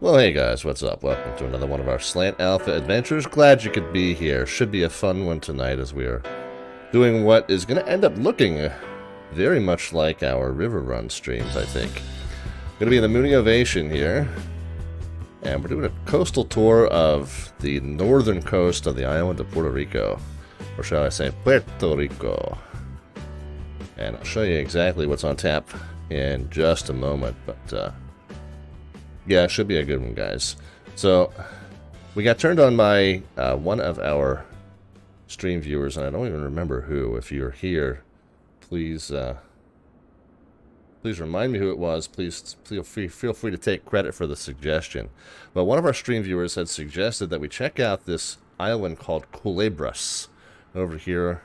Well, hey guys, what's up? Welcome to another one of our Slant Alpha adventures. Glad you could be here. Should be a fun one tonight as we are doing what is going to end up looking very much like our river run streams, I think. Going to be in the Mooney Ovation here, and we're doing a coastal tour of the northern coast of the island of Puerto Rico, or shall I say Puerto Rico. And I'll show you exactly what's on tap in just a moment, but yeah, it should be a good one, guys. So, we got turned on by one of our stream viewers, and I don't even remember who. If you're here, please remind me who it was. Please feel free to take credit for the suggestion. But one of our stream viewers had suggested that we check out this island called Cuylers over here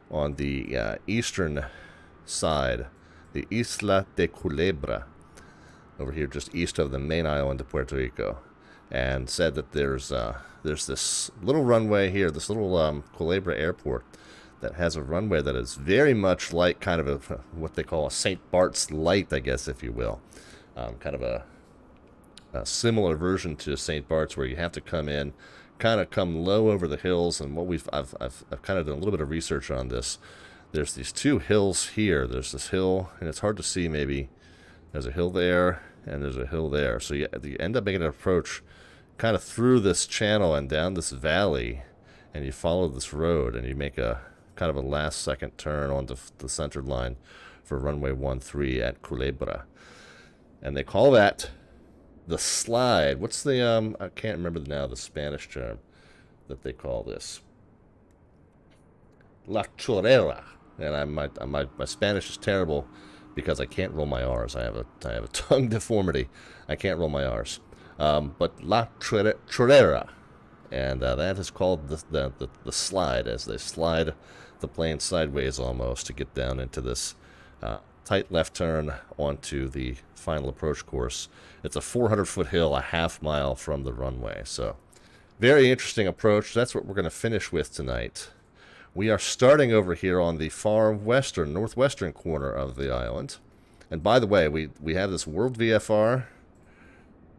on the eastern side, the Isla de Culebra, over here just east of the main island of Puerto Rico, and said that there's this little runway here, this little Culebra airport that has a runway that is very much like kind of a, what they call a St. Bart's Light, I guess, if you will. Kind of a similar version to St. Bart's, where you have to come in, kind of come low over the hills. And what I've kind of done a little bit of research on this. There's these two hills here. There's this hill, and it's hard to see maybe. There's a hill there, and there's a hill there. So you end up making an approach kind of through this channel and down this valley, and you follow this road, and you make a kind of a last-second turn onto the centered line for runway 13 at Culebra. And they call that the slide. What's the, I can't remember now the Spanish term that they call this. La Chorrera. And my Spanish is terrible, because I can't roll my R's. I have a tongue deformity. I can't roll my R's. But La Chorrera, and that is called the slide, as they slide the plane sideways almost to get down into this tight left turn onto the final approach course. It's a 400-foot hill, a half mile from the runway. So, very interesting approach. That's what we're going to finish with tonight. We are starting over here on the far western, northwestern corner of the island. And by the way, we have this World VFR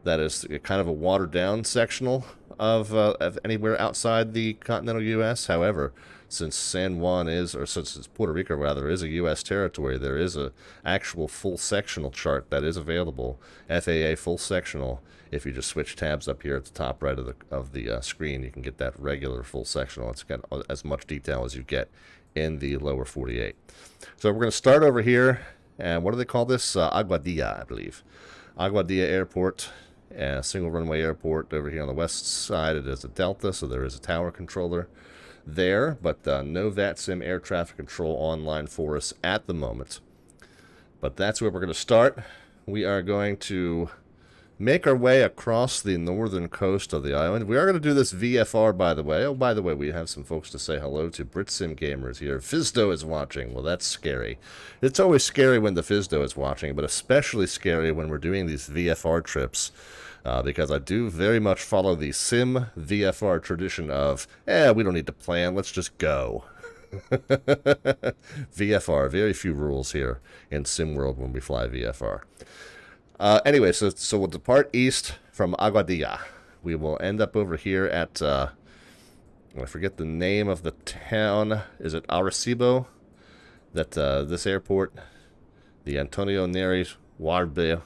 that is kind of a watered-down sectional of anywhere outside the continental U.S. However, since San Juan is, or since Puerto Rico rather, is a U.S. territory, there is a actual full sectional chart that is available, FAA full sectional. If you just switch tabs up here at the top right of the screen, you can get that regular full sectional. It's got as much detail as you get in the lower 48. So we're going to start over here, and what do they call this? Aguadilla, I believe. Aguadilla Airport, single runway airport over here on the west side. It is a Delta, so there is a tower controller there, but no VATSIM air traffic control online for us at the moment. But that's where we're going to start. We are going to make our way across the northern coast of the island. We are going to do this VFR, by the way. Oh, by the way, we have some folks to say hello to. BritSim Gamers here. Fizdo is watching. Well, that's scary. It's always scary when the Fizdo is watching, but especially scary when we're doing these VFR trips, because I do very much follow the sim VFR tradition of, we don't need to plan, let's just go. VFR, very few rules here in sim world when we fly VFR. Anyway, so we'll depart east from Aguadilla. We will end up over here at, I forget the name of the town. Is it Arecibo? That this airport, the Antonio Neri Warbe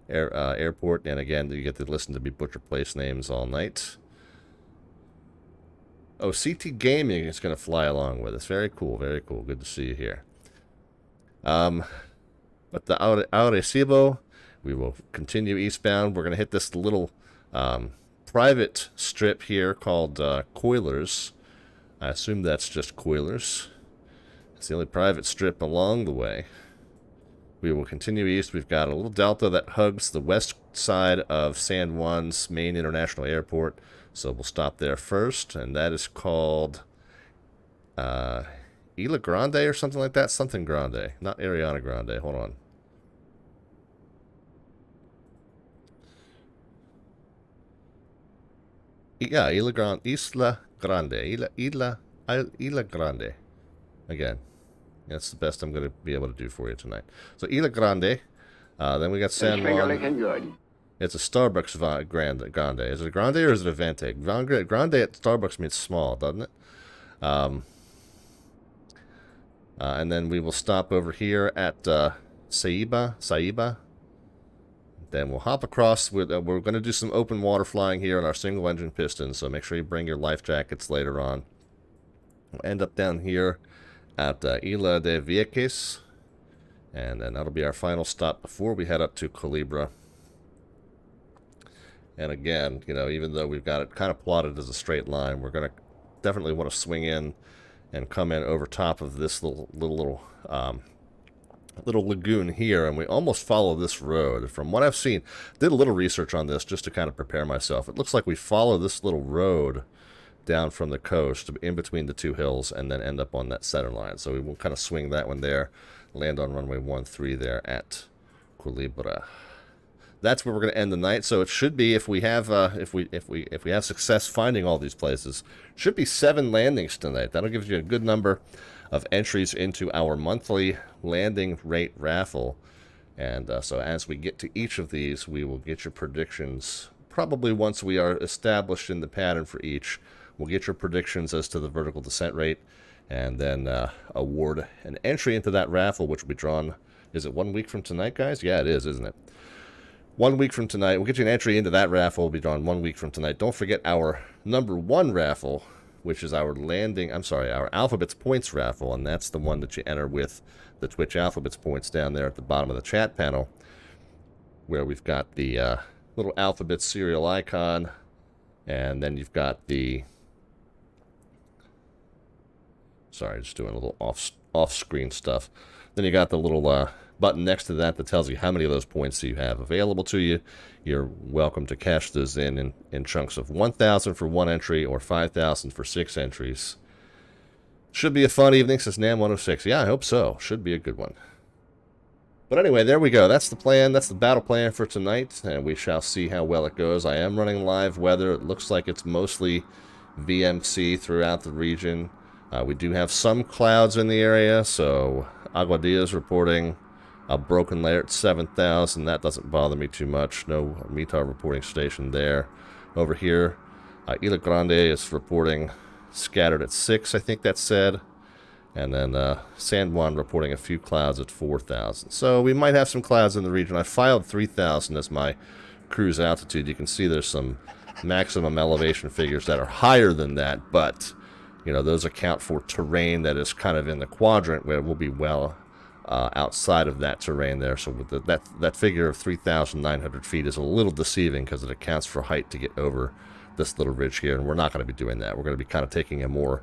airport. And again, you get to listen to me butcher place names all night. Oh, CT Gaming is going to fly along with us. Very cool, very cool. Good to see you here. But the Arecibo, we will continue eastbound. We're going to hit this little private strip here called Cuylers. I assume that's just Cuylers. It's the only private strip along the way. We will continue east. We've got a little delta that hugs the west side of San Juan's main international airport. So we'll stop there first, and that is called Isla Grande or something like that. Something Grande, not Ariana Grande. Hold on. Yeah, Isla Grande. Isla Grande. Again, that's the best I'm going to be able to do for you tonight. So Isla Grande. Then we got San Juan. It's a Starbucks Grande. Is it a Grande or is it a Venti? Grande at Starbucks means small, doesn't it? And then we will stop over here at Ceiba. Then we'll hop across. We're going to do some open water flying here on our single engine piston, so make sure you bring your life jackets later on. We'll end up down here at Isla de Vieques, and then that'll be our final stop before we head up to Culebra. And again, you know, even though we've got it kind of plotted as a straight line, we're going to definitely want to swing in and come in over top of this little lagoon here, and we almost follow this road. From what I've seen, did a little research on this just to kind of prepare myself. It looks like we follow this little road down from the coast in between the two hills and then end up on that center line. So we will kind of swing that one there, land on runway 13 there at Culebra. That's where we're going to end the night. So it should be, if we have if we have success finding all these places, should be 7 landings tonight. That'll give you a good number of entries into our monthly landing rate raffle. And so as we get to each of these, we will get your predictions. Probably once we are established in the pattern for each, we'll get your predictions as to the vertical descent rate, and then award an entry into that raffle, which will be drawn. Is it 1 week from tonight, guys? Yeah, it is, isn't it? 1 week from tonight. We'll get you an entry into that raffle. Will be drawn 1 week from tonight. Don't forget our #1 raffle, which is our our Alphabets Points raffle, and that's the one that you enter with the Twitch Alphabets Points down there at the bottom of the chat panel, where we've got the little alphabet serial icon, and then you've got the... Sorry, just doing a little off-screen stuff. Then you got the little button next to that tells you how many of those points you have available to you. You're welcome to cash those in chunks of 1,000 for 1 entry or 5,000 for 6 entries. Should be a fun evening, says Nam106. Yeah, I hope so. Should be a good one. But anyway, there we go. That's the plan. That's the battle plan for tonight, and we shall see how well it goes. I am running live weather. It looks like it's mostly VMC throughout the region. We do have some clouds in the area, so Aguadilla is reporting a broken layer at 7,000. That doesn't bother me too much. No METAR reporting station there. Over here, Isla Grande is reporting scattered at 6, I think that said. And then San Juan reporting a few clouds at 4,000. So we might have some clouds in the region. I filed 3,000 as my cruise altitude. You can see there's some maximum elevation figures that are higher than that, but you know, those account for terrain that is kind of in the quadrant where we'll be well outside of that terrain there. So with that figure of 3,900 feet is a little deceiving because it accounts for height to get over this little ridge here, and we're not going to be doing that. We're going to be kind of taking a more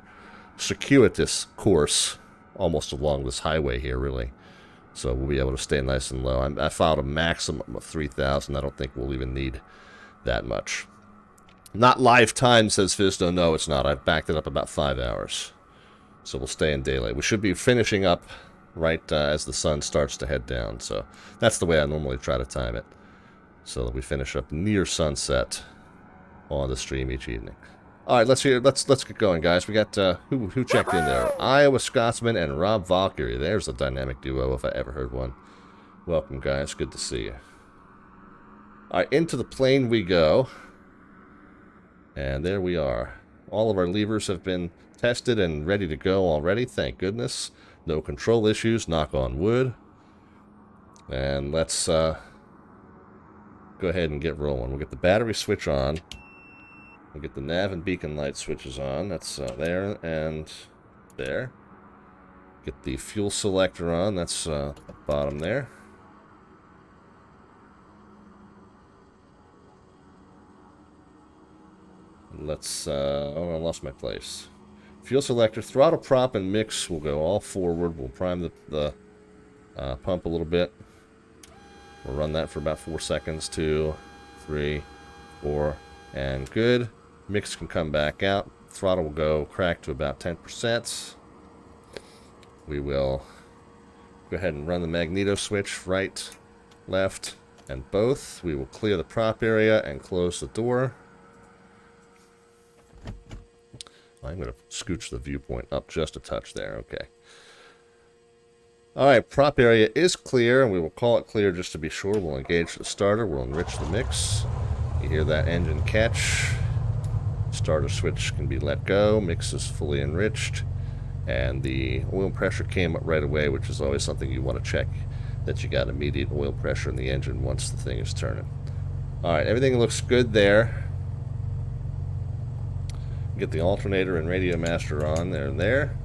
circuitous course almost along this highway here, really. So we'll be able to stay nice and low. I filed a maximum of 3,000. I don't think we'll even need that much. Not live time, says Fizdo. No, it's not. I've backed it up about 5 hours. So we'll stay in daylight. We should be finishing up right as the sun starts to head down. So that's the way I normally try to time it, so that we finish up near sunset on the stream each evening. All right, let's get going, guys. We got who checked in there? Iowa Scotsman and Rob Valkyrie. There's a dynamic duo if I ever heard one. Welcome, guys. Good to see you. All right, into the plane we go. And there we are. All of our levers have been tested and ready to go already. Thank goodness. No control issues. Knock on wood. And let's go ahead and get rolling. We'll get the battery switch on. We'll get the nav and beacon light switches on. That's there and there. Get the fuel selector on. That's bottom there. Let's, oh, I lost my place. Fuel selector, throttle prop, and mix will go all forward. We'll prime the pump a little bit. We'll run that for about 4 seconds. 2, 3, 4, and good. Mix can come back out. Throttle will go crack to about 10%. We will go ahead and run the magneto switch, right, left, and both. We will clear the prop area and close the door. I'm going to scooch the viewpoint up just a touch there. Okay. Alright, prop area is clear, and we will call it clear just to be sure. We'll engage the starter, we'll enrich the mix. You hear that engine catch. Starter switch can be let go, mix is fully enriched, and the oil pressure came up right away, which is always something you want to check, that you got immediate oil pressure in the engine once the thing is turning. Alright, everything looks good there. Get the alternator and radio master on there and there.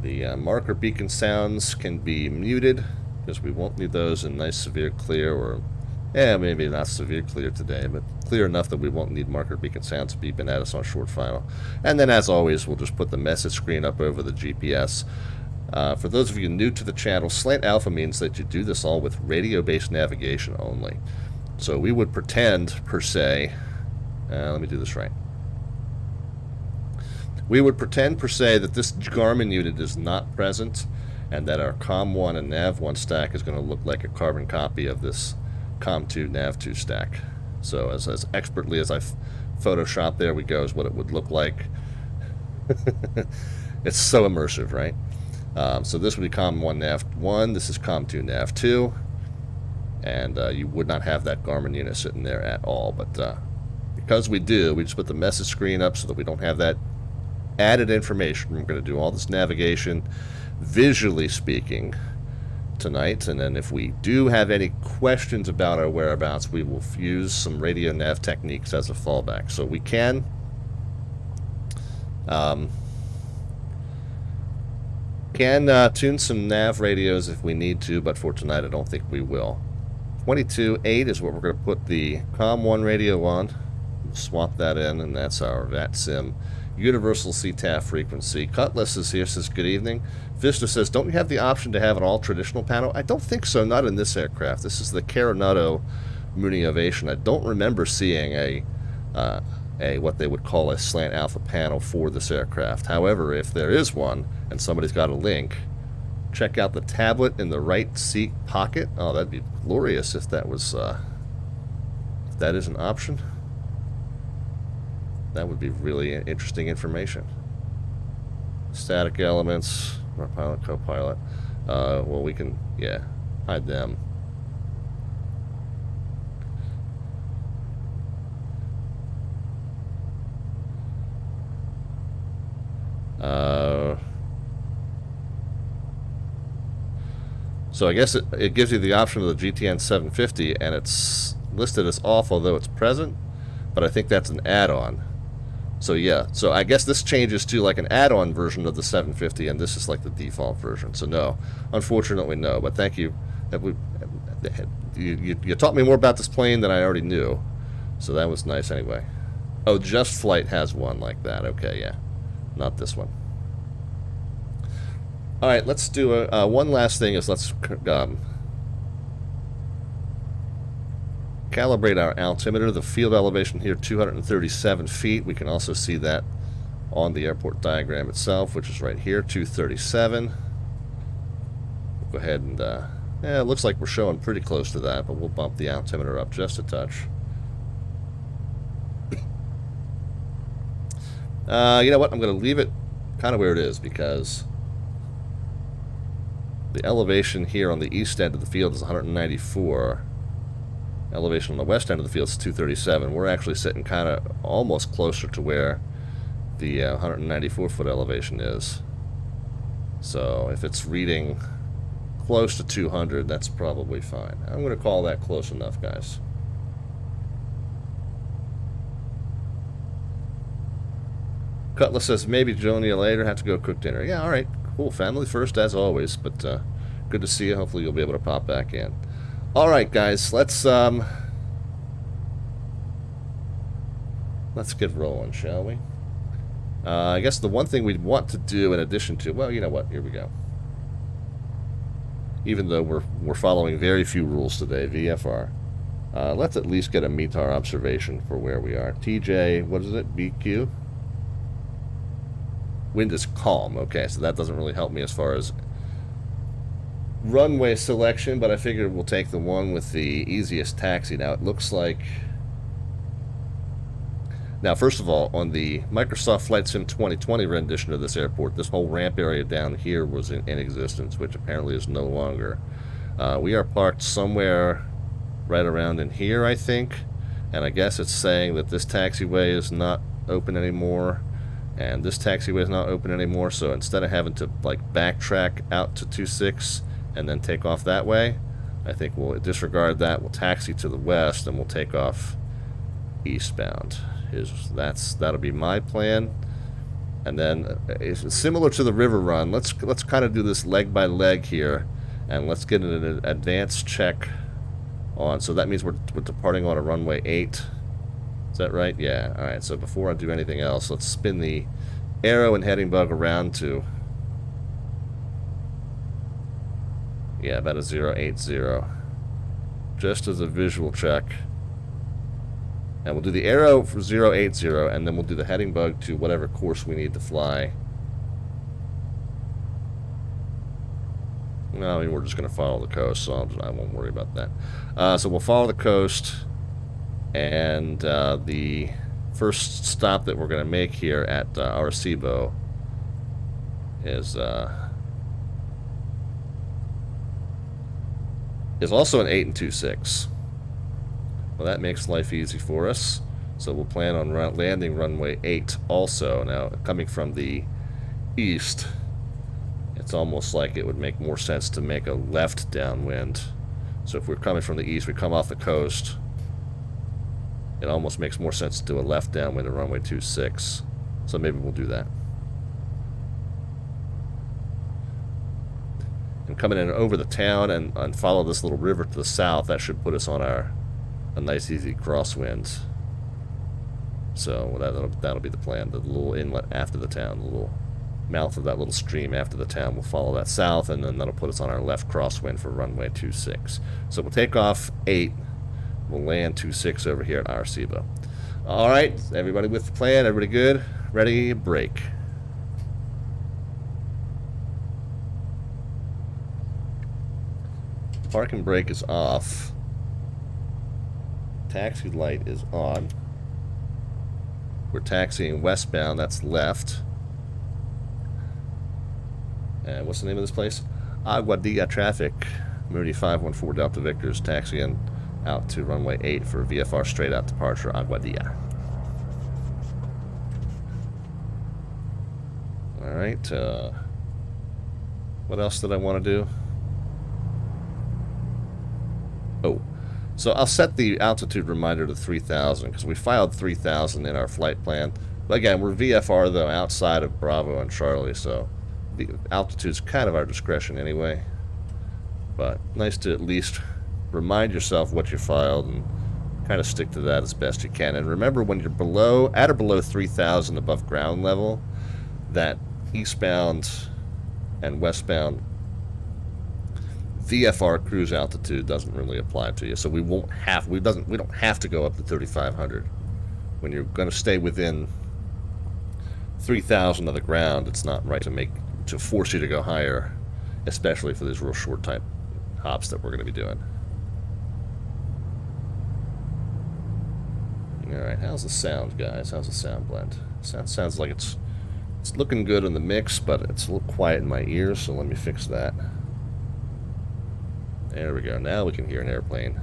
The marker beacon sounds can be muted, because we won't need those in nice severe clear, or maybe not severe clear today, but clear enough that we won't need marker beacon sounds beeping at us on short final. And then, as always, we'll just put the message screen up over the GPS. For those of you new to the channel, slant alpha means that you do this all with radio-based navigation only. So we would pretend, per se, let me do this right. We would pretend, per se, that this Garmin unit is not present, and that our COM1 and NAV1 stack is going to look like a carbon copy of this COM2 NAV2 stack. So as expertly as I've photoshopped, there we go, is what it would look like. It's so immersive, right? So this would be COM1 NAV1, this is COM2 NAV2, and you would not have that Garmin unit sitting there at all. But because we do, we just put the message screen up so that we don't have that added information. We're going to do all this navigation, visually speaking, tonight, and then if we do have any questions about our whereabouts, we will use some radio nav techniques as a fallback. So we can tune some nav radios if we need to, but for tonight I don't think we will. 22.8 is what we're going to put the COM1 radio on. We'll swap that in, and that's our VATSIM universal CTAF frequency. Cutlass is here, says good evening. Vista says, don't you have the option to have an all traditional panel? I don't think so, not in this aircraft. This is the Coronado Mooney Ovation. I don't remember seeing a what they would call a slant alpha panel for this aircraft. However, if there is one and somebody's got a link, check out the tablet in the right seat pocket. Oh, that'd be glorious if that was if that is an option. That would be really interesting information. Static elements, our pilot, co-pilot. Well, we can, yeah, hide them. So I guess it gives you the option of the GTN 750, and it's listed as off, although it's present, but I think that's an add-on. So yeah, so I guess this changes to like an add-on version of the 750, and this is like the default version. So no, unfortunately no, but thank you. You taught me more about this plane than I already knew, so that was nice anyway. Oh, Just Flight has one like that. Okay, yeah, not this one. All right, let's do one last thing. Is let's calibrate our altimeter. The field elevation here, 237 feet. We can also see that on the airport diagram itself, which is right here, 237. We'll go ahead and, it looks like we're showing pretty close to that, but we'll bump the altimeter up just a touch. You know what? I'm going to leave it kind of where it is, because the elevation here on the east end of the field is 194. Elevation on the west end of the field is 237. We're actually sitting kind of almost closer to where the 194-foot elevation is. So if it's reading close to 200, that's probably fine. I'm going to call that close enough, guys. Cutlass says, maybe join you later, have to go cook dinner. Yeah, all right, cool. Family first, as always, but good to see you. Hopefully you'll be able to pop back in. All right, guys, let's get rolling, shall we? I guess the one thing we'd want to do in addition to, well, you know what? Here we go. Even though we're following very few rules today, VFR, let's at least get a METAR observation for where we are. TJ, what is it? BQ. Wind is calm. Okay, so that doesn't really help me as far as runway selection, but I figured we'll take the one with the easiest taxi. Now it looks like Now, first of all, on the Microsoft Flight Sim 2020 rendition of this airport, this whole ramp area down here was in existence, which apparently is no longer. We are parked somewhere right around in here, I think, and I guess it's saying that this taxiway is not open anymore, and this taxiway is not open anymore, so instead of having to like backtrack out to 26 and then take off that way, I think we'll disregard that, we'll taxi to the west, and we'll take off eastbound. That'll be my plan. And then it's similar to the river run. Let's kind of do this leg by leg here, and let's get an advanced check on. So that means we're departing on a runway 8. Is that right? Yeah. All right. So before I do anything else, let's spin the arrow and heading bug around to, yeah, about a 080, just as a visual check. And we'll do the arrow for 080, and then we'll do the heading bug to whatever course we need to fly. No, I mean, we're just going to follow the coast, so I won't worry about that. So we'll follow the coast, and the first stop that we're going to make here at Arecibo is also an 8 and 26. Well, that makes life easy for us. So we'll plan on landing runway 8 also. Now, coming from the east, it's almost like it would make more sense to make a left downwind. So if we're coming from the east, we come off the coast, it almost makes more sense to do a left downwind at runway 26. So maybe we'll do that. And coming in over the town and follow this little river to the south, that should put us on a nice easy crosswind. So that'll be the plan. The little inlet after the town, the little mouth of that little stream after the town, we'll follow that south, and then that'll put us on our left crosswind for runway 26. So we'll take off 8, we'll land 26 over here at Arecibo. Alright, everybody with the plan, everybody good? Ready, break. Parking brake is off. Taxi light is on. We're taxiing westbound, that's left. And what's the name of this place? Aguadilla traffic. Mooney 514 Delta Victor's taxiing out to runway 8 for VFR straight out departure, Aguadilla. Alright, what else did I want to do? Oh, so I'll set the altitude reminder to 3,000 because we filed 3,000 in our flight plan. But again, we're VFR though outside of Bravo and Charlie, so the altitude's kind of our discretion anyway. But nice to at least remind yourself what you filed and kind of stick to that as best you can. And remember, when you're at or below 3,000 above ground level, that eastbound and westbound VFR cruise altitude doesn't really apply to you, so we don't have to go up to 3,500. When you're going to stay within 3,000 of the ground, it's not right to force you to go higher, especially for these real short type hops that we're going to be doing. All right, how's the sound, guys? How's the sound blend? Sounds like it's looking good in the mix, but it's a little quiet in my ears, so let me fix that. There we go. Now we can hear an airplane.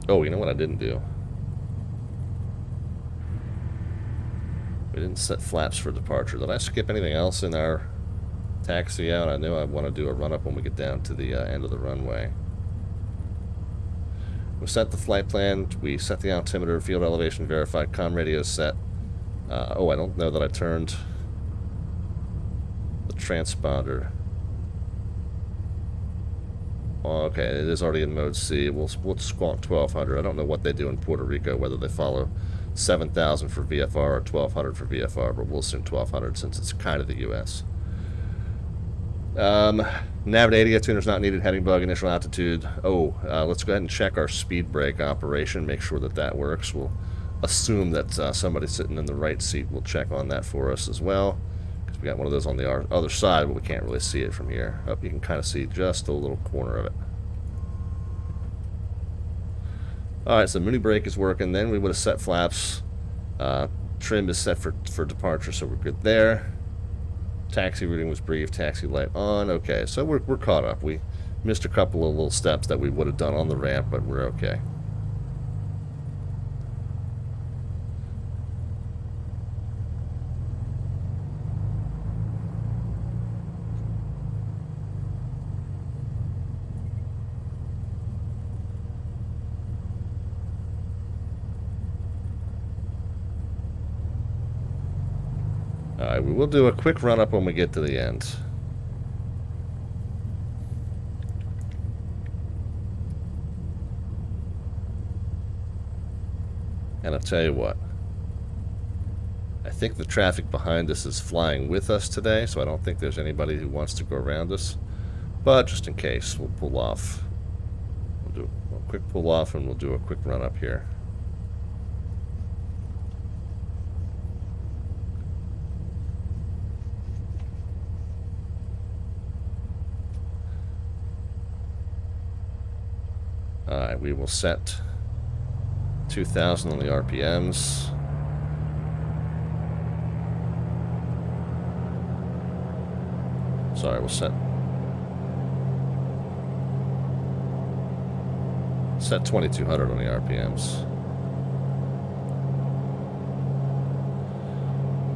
Oh, you know what I didn't do? We didn't set flaps for departure. Did I skip anything else in our taxi out? I know I want to do a run-up when we get down to the end of the runway. We set the flight plan, we set the altimeter, field elevation verified, comm radio set. Oh, I don't know that I turned the transponder. Oh, okay, it is already in mode C. We'll squawk 1200. I don't know what they do in Puerto Rico, whether they follow 7,000 for VFR or 1200 for VFR, but we'll assume 1200 since it's kind of the U.S. Nav ADIA tuner's not needed, heading bug, initial altitude. Oh, let's go ahead and check our speed brake operation, make sure that works. We'll assume that somebody sitting in the right seat will check on that for us as well, because We got one of those on the other side, but we can't really see it from here. Oh, you can kind of see just a little corner of it. Alright, so Mooney brake is working. Then we would have set flaps. Trim is set for departure, so we're good there. Taxi reading was brief. Taxi light on. Okay, so we're caught up. We missed a couple of little steps that we would have done on the ramp, but we're okay. Alright, we will do a quick run-up when we get to the end. And I'll tell you what. I think the traffic behind us is flying with us today, so I don't think there's anybody who wants to go around us. But just in case, we'll pull off. We'll do a quick pull off and we'll do a quick run-up here. Alright, we will set 2,000 on the RPMs. Sorry, we'll set 2,200 on the RPMs.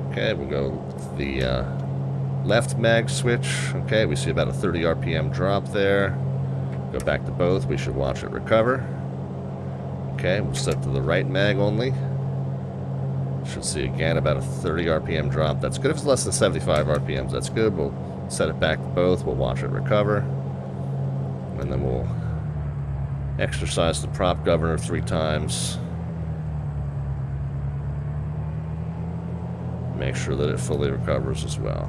Okay, we'll go the left mag switch. Okay, we see about a 30 RPM drop there. Go back to both. We should watch it recover. Okay, we'll set to the right mag only. Should see again about a 30 RPM drop. That's good if it's less than 75 RPMs. That's good. We'll set it back to both. We'll watch it recover. And then we'll exercise the prop governor 3 times. Make sure that it fully recovers as well.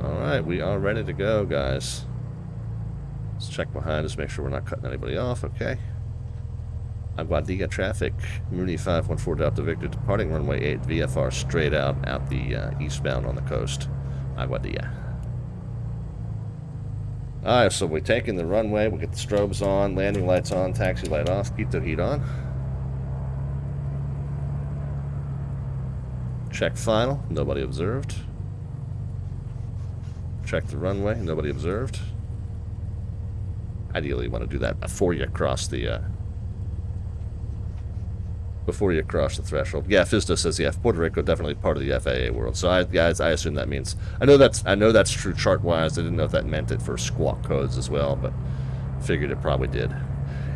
Alright, we are ready to go, guys. Let's check behind us, make sure we're not cutting anybody off. Okay. Aguadilla traffic. Mooney 514 Delta Victor departing runway 8 VFR straight out the eastbound on the coast. Aguadilla. Alright, so we're taking the runway. We'll get the strobes on, landing lights on, taxi light off, pitot heat on. Check final. Nobody observed. Check the runway. Nobody observed. Ideally, you want to do that before you cross the threshold. Yeah, FISDO says yeah, Puerto Rico definitely part of the FAA world. So I assume that means I know that's true chart wise. I didn't know if that meant it for squawk codes as well, but figured it probably did.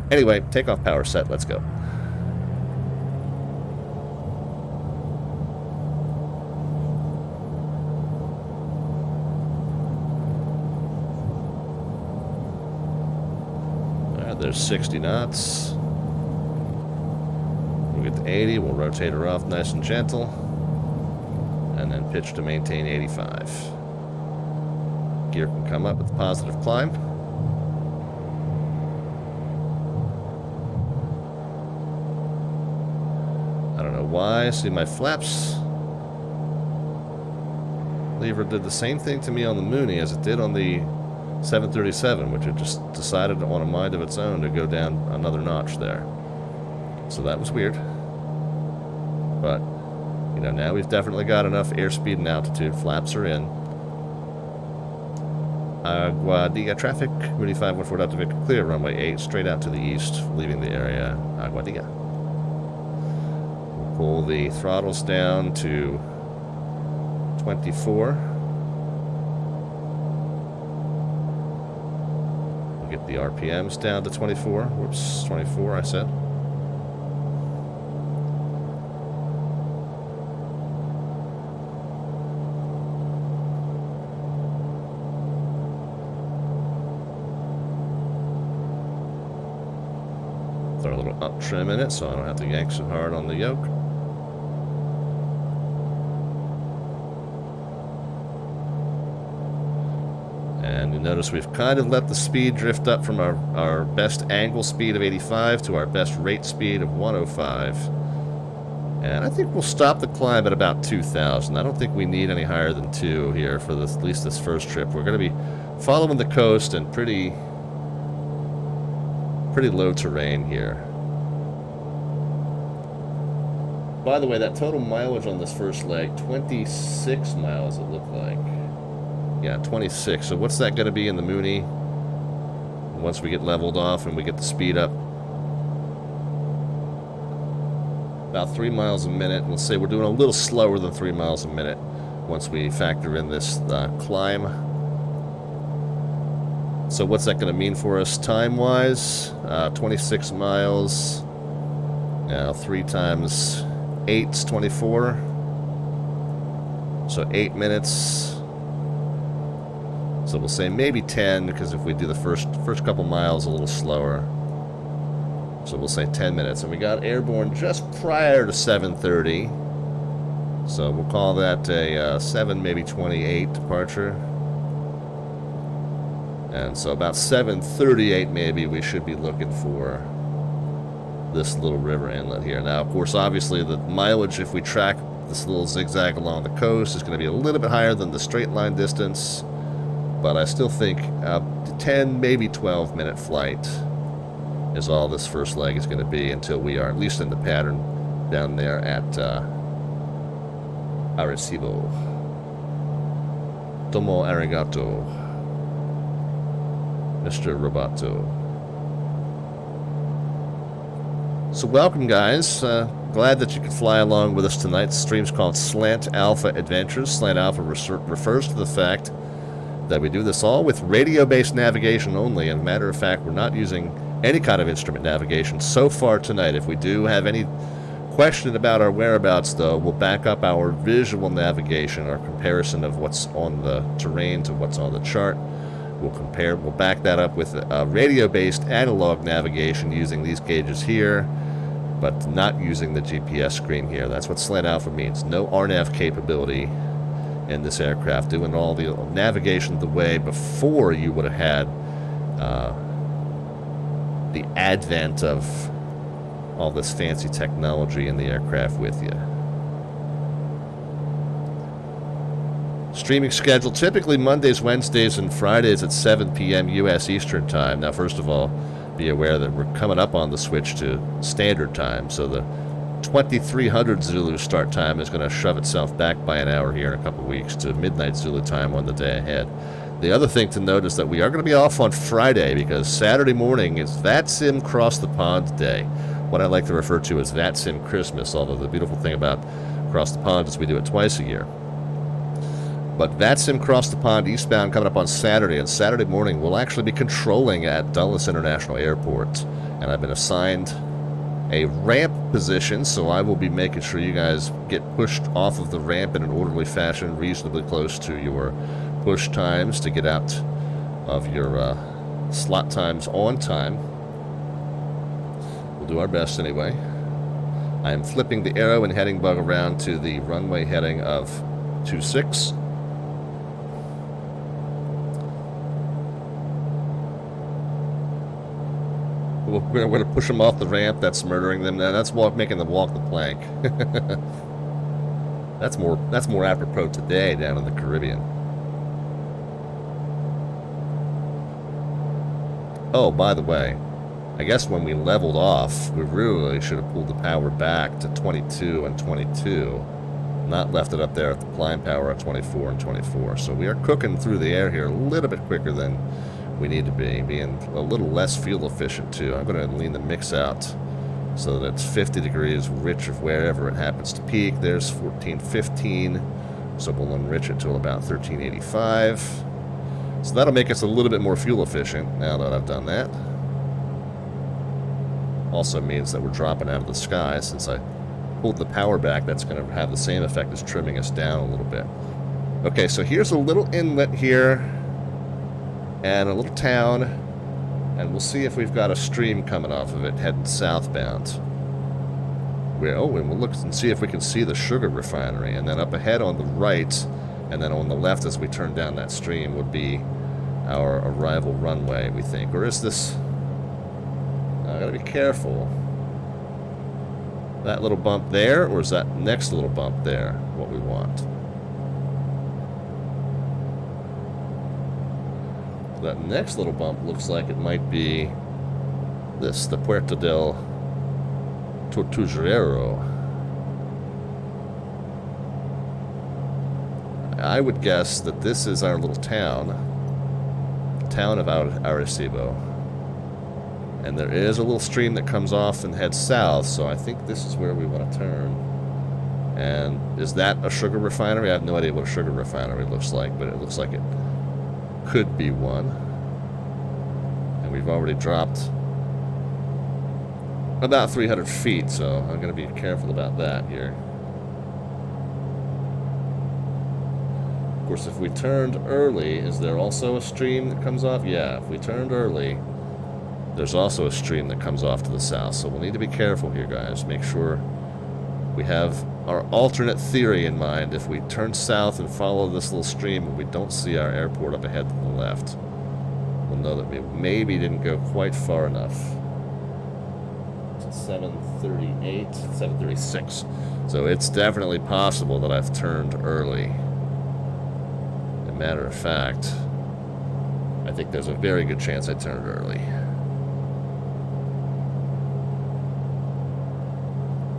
Anyway, takeoff power set. Let's go. There's 60 knots. We'll get to 80. We'll rotate her off nice and gentle. And then pitch to maintain 85. Gear can come up with a positive climb. I don't know why. See my flaps. Lever did the same thing to me on the Mooney as it did on the 737, which had just decided on a mind of its own to go down another notch there. So that was weird. But, you know, now we've definitely got enough airspeed and altitude. Flaps are in. Aguadilla traffic. Mooney 514 Delta Victor clear. Runway 8 straight out to the east, leaving the area Aguadilla. We'll pull the throttles down to 24. Get the RPMs down to 24. Whoops, 24 I said. Throw a little up trim in it so I don't have to yank so hard on the yoke. And notice we've kind of let the speed drift up from our best angle speed of 85 to our best rate speed of 105. And I think we'll stop the climb at about 2,000. I don't think we need any higher than 2 here for this, at least this first trip. We're going to be following the coast and pretty low terrain here. By the way, that total mileage on this first leg, 26 miles it looked like. Yeah, 26. So what's that going to be in the Mooney once we get leveled off and we get the speed up? About 3 miles a minute. Let's say we're doing a little slower than 3 miles a minute once we factor in this climb. So what's that going to mean for us time-wise? 26 miles. Now 3 times 8 is 24. So 8 minutes. So we'll say maybe 10, because if we do the first couple miles a little slower. So we'll say 10 minutes. And we got airborne just prior to 7:30. So we'll call that a 7, maybe 28 departure. And so about 7:38 maybe we should be looking for this little river inlet here. Now, of course, obviously the mileage, if we track this little zigzag along the coast, is going to be a little bit higher than the straight line distance. But I still think 10, maybe 12 minute flight is all this first leg is going to be until we are at least in the pattern down there at Arecibo. Tomo arigato, Mr. Roboto. So welcome, guys. Glad that you could fly along with us tonight. The stream's called Slant Alpha Adventures. Slant Alpha refers to the fact that we do this all with radio-based navigation only. And matter of fact, we're not using any kind of instrument navigation so far tonight. If we do have any question about our whereabouts, though, we'll back up our visual navigation, our comparison of what's on the terrain to what's on the chart. We'll back that up with radio-based analog navigation using these gauges here, but not using the GPS screen here. That's what Slant Alpha means. No RNAV capability in this aircraft, doing all the navigation the way before you would have had the advent of all this fancy technology in the aircraft with you. Streaming schedule, typically Mondays, Wednesdays, and Fridays at 7 p.m. U.S. Eastern Time. Now, first of all, be aware that we're coming up on the switch to Standard Time, so the 2300 Zulu start time is going to shove itself back by an hour here in a couple weeks to midnight Zulu time on the day ahead. The other thing to note is that we are going to be off on Friday because Saturday morning is VATSIM Cross the Pond Day, what I like to refer to as VATSIM Christmas, although the beautiful thing about Cross the Pond is we do it twice a year. But VATSIM Cross the Pond eastbound coming up on Saturday, and Saturday morning we'll actually be controlling at Dulles International Airport, and I've been assigned a ramp position, so I will be making sure you guys get pushed off of the ramp in an orderly fashion, reasonably close to your push times to get out of your slot times on time. We'll do our best anyway. I am flipping the arrow and heading bug around to the runway heading of 26. We're going to push them off the ramp. That's murdering them. Now that's making them walk the plank. That's more apropos today down in the Caribbean. Oh, by the way, I guess when we leveled off, we really should have pulled the power back to 22 and 22, not left it up there at the climb power at 24 and 24. So we are cooking through the air here a little bit quicker than we need to be, being a little less fuel efficient too. I'm going to lean the mix out so that it's 50 degrees rich of wherever it happens to peak. There's 1415, so we'll enrich it till about 1385. So that'll make us a little bit more fuel efficient now that I've done that. Also means that we're dropping out of the sky. Since I pulled the power back, that's going to have the same effect as trimming us down a little bit. Okay, so here's a little inlet here and a little town, and we'll see if we've got a stream coming off of it heading southbound. We'll look and see if we can see the sugar refinery, and then up ahead on the right, and then on the left as we turn down that stream would be our arrival runway, we think. Or is this... I gotta be careful. That little bump there, or is that next little bump there what we want? That next little bump looks like it might be this, the Puerto del Tortuguero. I would guess that this is our little town of Arecibo. And there is a little stream that comes off and heads south, so I think this is where we want to turn. And is that a sugar refinery? I have no idea what a sugar refinery looks like, but it looks like it could be one. And we've already dropped about 300 feet, so I'm going to be careful about that here. Of course, if we turned early, is there also a stream that comes off? Yeah, if we turned early, there's also a stream that comes off to the south, so we'll need to be careful here, guys. Make sure we have our alternate theory in mind. If we turn south and follow this little stream and we don't see our airport up ahead to the left, we'll know that we maybe didn't go quite far enough. It's 7:38, 7:36. So it's definitely possible that I've turned early. As a matter of fact, I think there's a very good chance I turned early.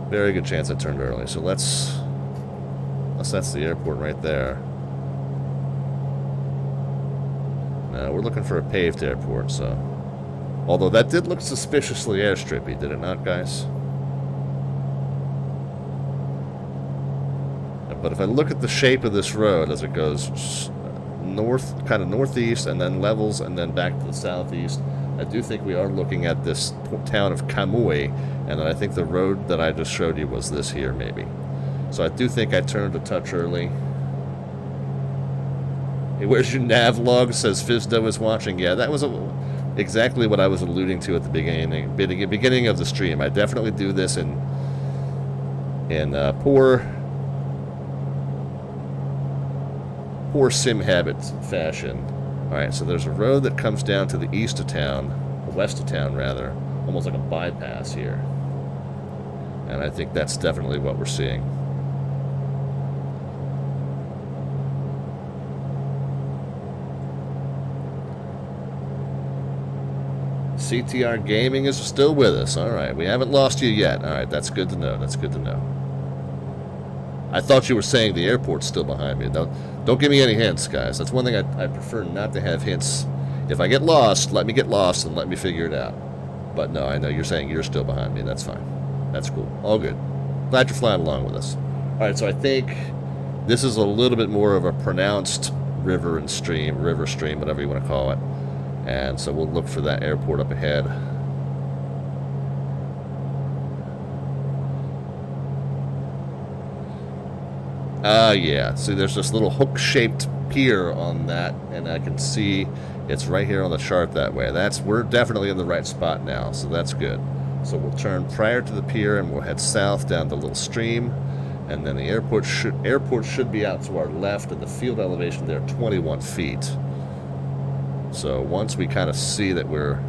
Very good chance I turned early. So let's... Unless that's the airport right there. No, we're looking for a paved airport, so... Although that did look suspiciously airstrippy, did it not, guys? But if I look at the shape of this road as it goes north, kind of northeast, and then levels, and then back to the southeast, I do think we are looking at this town of Camuy, and I think the road that I just showed you was this here, maybe. So I do think I turned a touch early. Hey, where's your nav log? Says Fizdo is watching. Yeah, that was exactly what I was alluding to at the beginning of the stream. I definitely do this in poor sim habit fashion. Alright, so there's a road that comes down to the east of town, the west of town rather, almost like a bypass here. And I think that's definitely what we're seeing. CTR Gaming is still with us. Alright, we haven't lost you yet. Alright, that's good to know. That's good to know. I thought you were saying the airport's still behind me. Don't give me any hints, guys. That's one thing I prefer not to have hints. If I get lost, let me get lost and let me figure it out. But no, I know you're saying you're still behind me. That's fine. That's cool. All good. Glad you're flying along with us. Alright, so I think this is a little bit more of a pronounced river stream, whatever you want to call it. And so we'll look for that airport up ahead. Yeah. See, there's this little hook-shaped pier on that, and I can see it's right here on the chart that way. We're definitely in the right spot now, so that's good. So we'll turn prior to the pier, and we'll head south down the little stream, and then the airport should be out to our left, and the field elevation there 21 feet. So once we kind of see that we're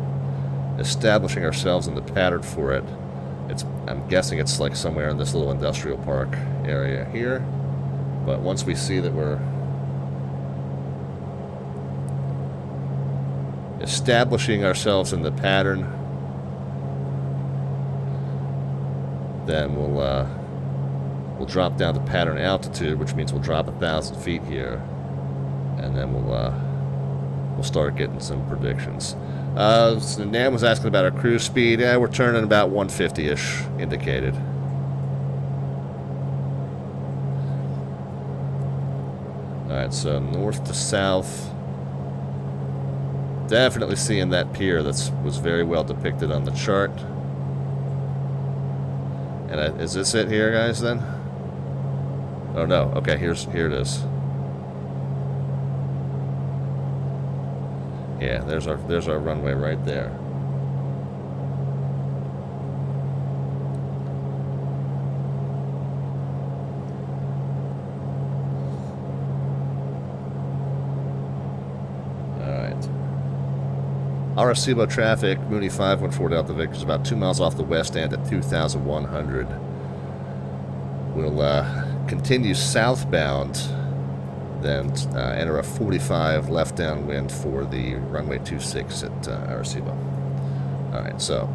establishing ourselves in the pattern for it, I'm guessing it's like somewhere in this little industrial park area here. But once we see that we're establishing ourselves in the pattern, then we'll drop down to pattern altitude, which means we'll drop 1,000 feet here, and then we'll start getting some predictions. So Nam was asking about our cruise speed. Yeah, we're turning about 150-ish indicated. Alright, so north to south. Definitely seeing that pier that was very well depicted on the chart. And is this it here, guys, then? Oh, no. Okay, here it is. Yeah, there's our runway right there. Alright. Arecibo traffic, Mooney 514 Delta Victor is about 2 miles off the west end at 2,100. We'll continue southbound, then enter a 45 left downwind for the runway 26 at Arecibo. Alright, so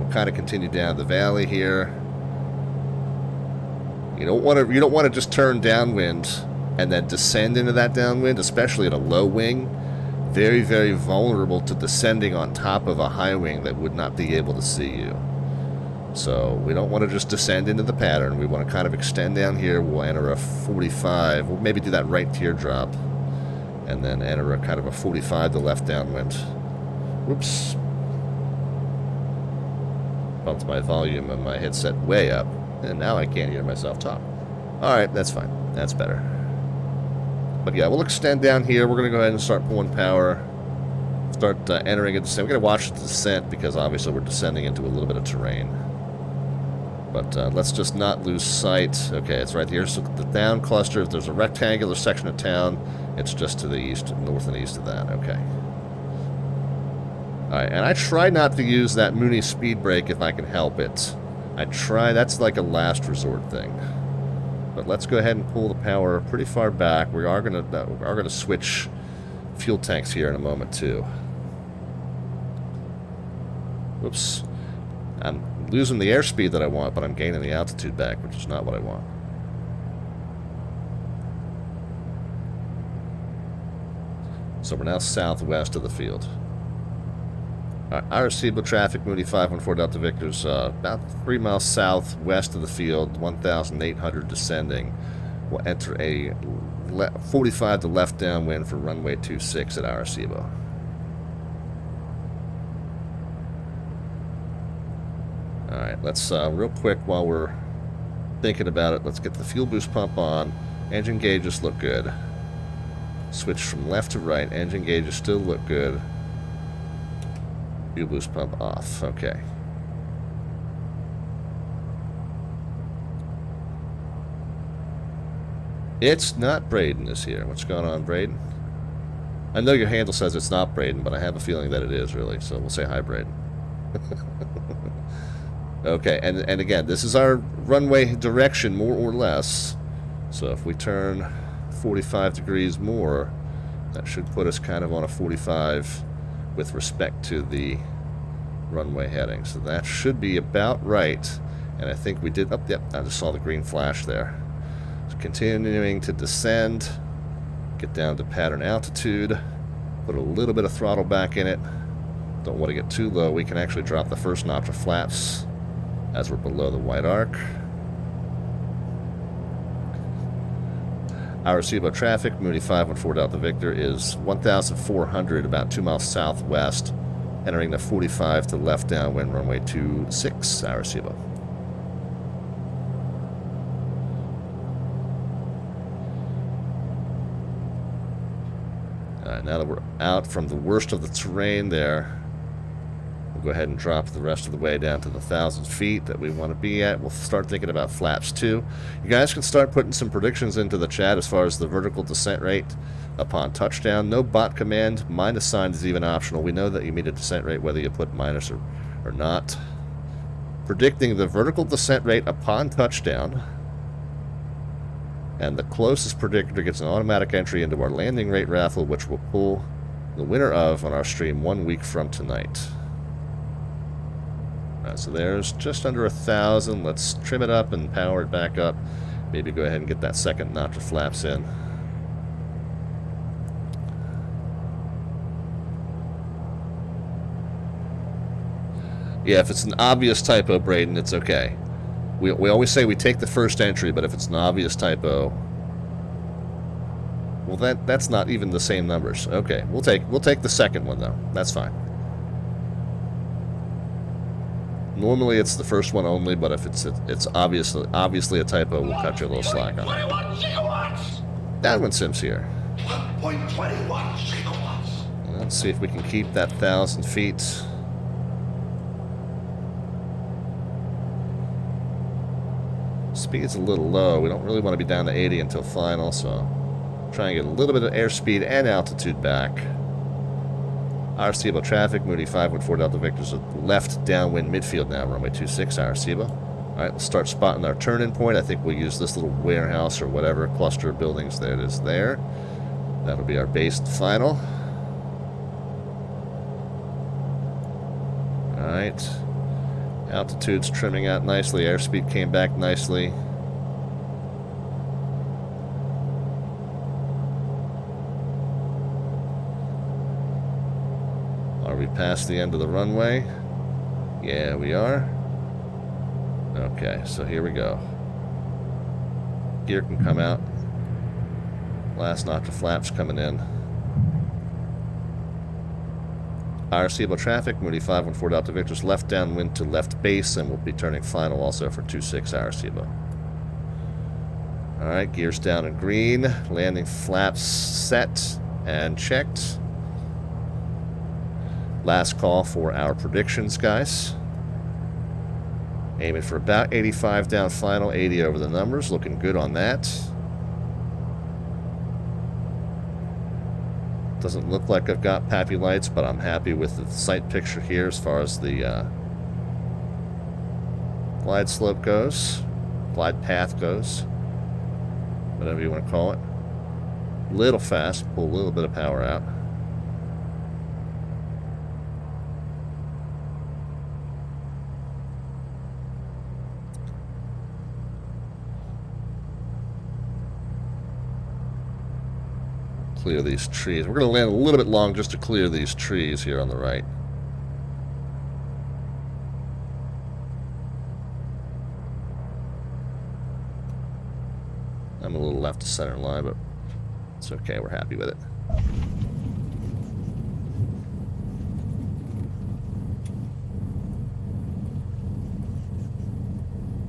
we'll kind of continue down the valley here. You don't want to just turn downwind and then descend into that downwind, especially at a low wing. Very, very vulnerable to descending on top of a high wing that would not be able to see you. So we don't want to just descend into the pattern. We want to kind of extend down here. We'll enter a 45. We'll maybe do that right teardrop. And then enter a kind of a 45 to left downwind. Whoops. Bumped my volume on my headset way up. And now I can't hear myself talk. Alright, that's fine. That's better. But yeah, we'll extend down here. We're going to go ahead and start pulling power. Start entering a descent. We're going to watch the descent because obviously we're descending into a little bit of terrain. But let's just not lose sight. Okay, it's right here. So the down cluster, if there's a rectangular section of town, it's just to the east, north and east of that. Okay. Alright, and I try not to use that Mooney speed brake if I can help it. I try, that's like a last resort thing. But let's go ahead and pull the power pretty far back. We are gonna switch fuel tanks here in a moment too. Whoops. I'm losing the airspeed that I want, but I'm gaining the altitude back, which is not what I want. So we're now southwest of the field. Arecibo traffic, Mooney 514 Delta Victor's about 3 miles southwest of the field, 1,800 descending. We'll enter a 45 to left downwind for runway 26 at Arecibo. Alright, let's real quick while we're thinking about it, let's get the fuel boost pump on. Engine gauges look good. Switch from left to right. Engine gauges still look good. Fuel boost pump off. Okay. It's not Braden this year. What's going on, Braden? I know your handle says it's not Braden, but I have a feeling that it is, really. So we'll say hi, Braden. Okay, and again, this is our runway direction, more or less. So if we turn 45 degrees more, that should put us kind of on a 45 with respect to the runway heading. So that should be about right. And I think we did, oh, yep, I just saw the green flash there. So continuing to descend, get down to pattern altitude, put a little bit of throttle back in it. Don't want to get too low. We can actually drop the first notch of flaps as we're below the white arc. Arecibo traffic, Mooney 514 Delta Victor is 1,400, about 2 miles southwest, entering the 45 to left downwind runway 26, Arecibo. Alright, now that we're out from the worst of the terrain there, we'll go ahead and drop the rest of the way down to the 1,000 feet that we want to be at. We'll start thinking about flaps too. You guys can start putting some predictions into the chat as far as the vertical descent rate upon touchdown. No bot command. Minus sign is even optional. We know that you meet a descent rate whether you put minus or not. Predicting the vertical descent rate upon touchdown. And the closest predictor gets an automatic entry into our landing rate raffle, which we'll pull the winner of on our stream 1 week from tonight. So there's just under 1,000. Let's trim it up and power it back up. Maybe go ahead and get that second notch of flaps in. Yeah, if it's an obvious typo, Braden, it's okay. We always say we take the first entry, but if it's an obvious typo, well, that's not even the same numbers. Okay, we'll take the second one though. That's fine. Normally it's the first one only, but if it's obviously a typo, we'll cut you a little slack on it. Downwind Sim's here. 1.21 gigawatts. Let's see if we can keep that 1,000 feet. Speed's a little low. We don't really want to be down to 80 until final, so try and get a little bit of airspeed and altitude back. Arecibo traffic, Mooney 514 Delta Victor's left downwind midfield now, runway 26, Arecibo. Alright, let's start spotting our turn-in point. I think we'll use this little warehouse or whatever cluster of buildings that is there. That'll be our base final. Alright. Altitude's trimming out nicely. Airspeed came back nicely. Are we past the end of the runway? Yeah, we are. Okay, so here we go. Gear can come out. Last notch of flaps coming in. Arecibo traffic, Mooney 514 Delta Victor's left downwind to left base, and we'll be turning final also for 26 Arecibo. Alright, gears down in green. Landing flaps set and checked. Last call for our predictions, guys. Aiming for about 85 down final, 80 over the numbers. Looking good on that. Doesn't look like I've got pappy lights, but I'm happy with the sight picture here as far as the glide slope goes. Glide path goes. Whatever you want to call it. Little fast, pull a little bit of power out. Clear these trees. We're going to land a little bit long just to clear these trees here on the right. I'm a little left to center line, but it's okay. We're happy with it.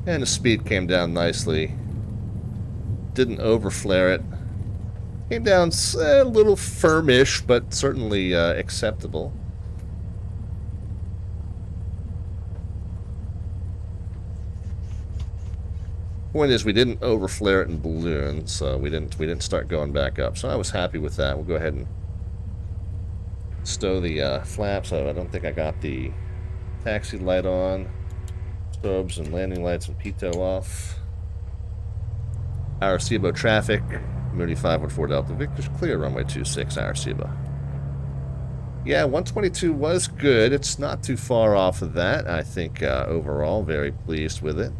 And the speed came down nicely. Didn't overflare it. Came down a little firmish, but certainly acceptable. Point is, we didn't overflare it in balloon, so we didn't start going back up. So I was happy with that. We'll go ahead and stow the flaps. I don't think I got the taxi light on. Strobes and landing lights and pitot off. Arecibo traffic. Mooney 514 Delta Victor's clear, runway 26, Arecibo. Yeah, 122 was good. It's not too far off of that. I think overall, very pleased with it.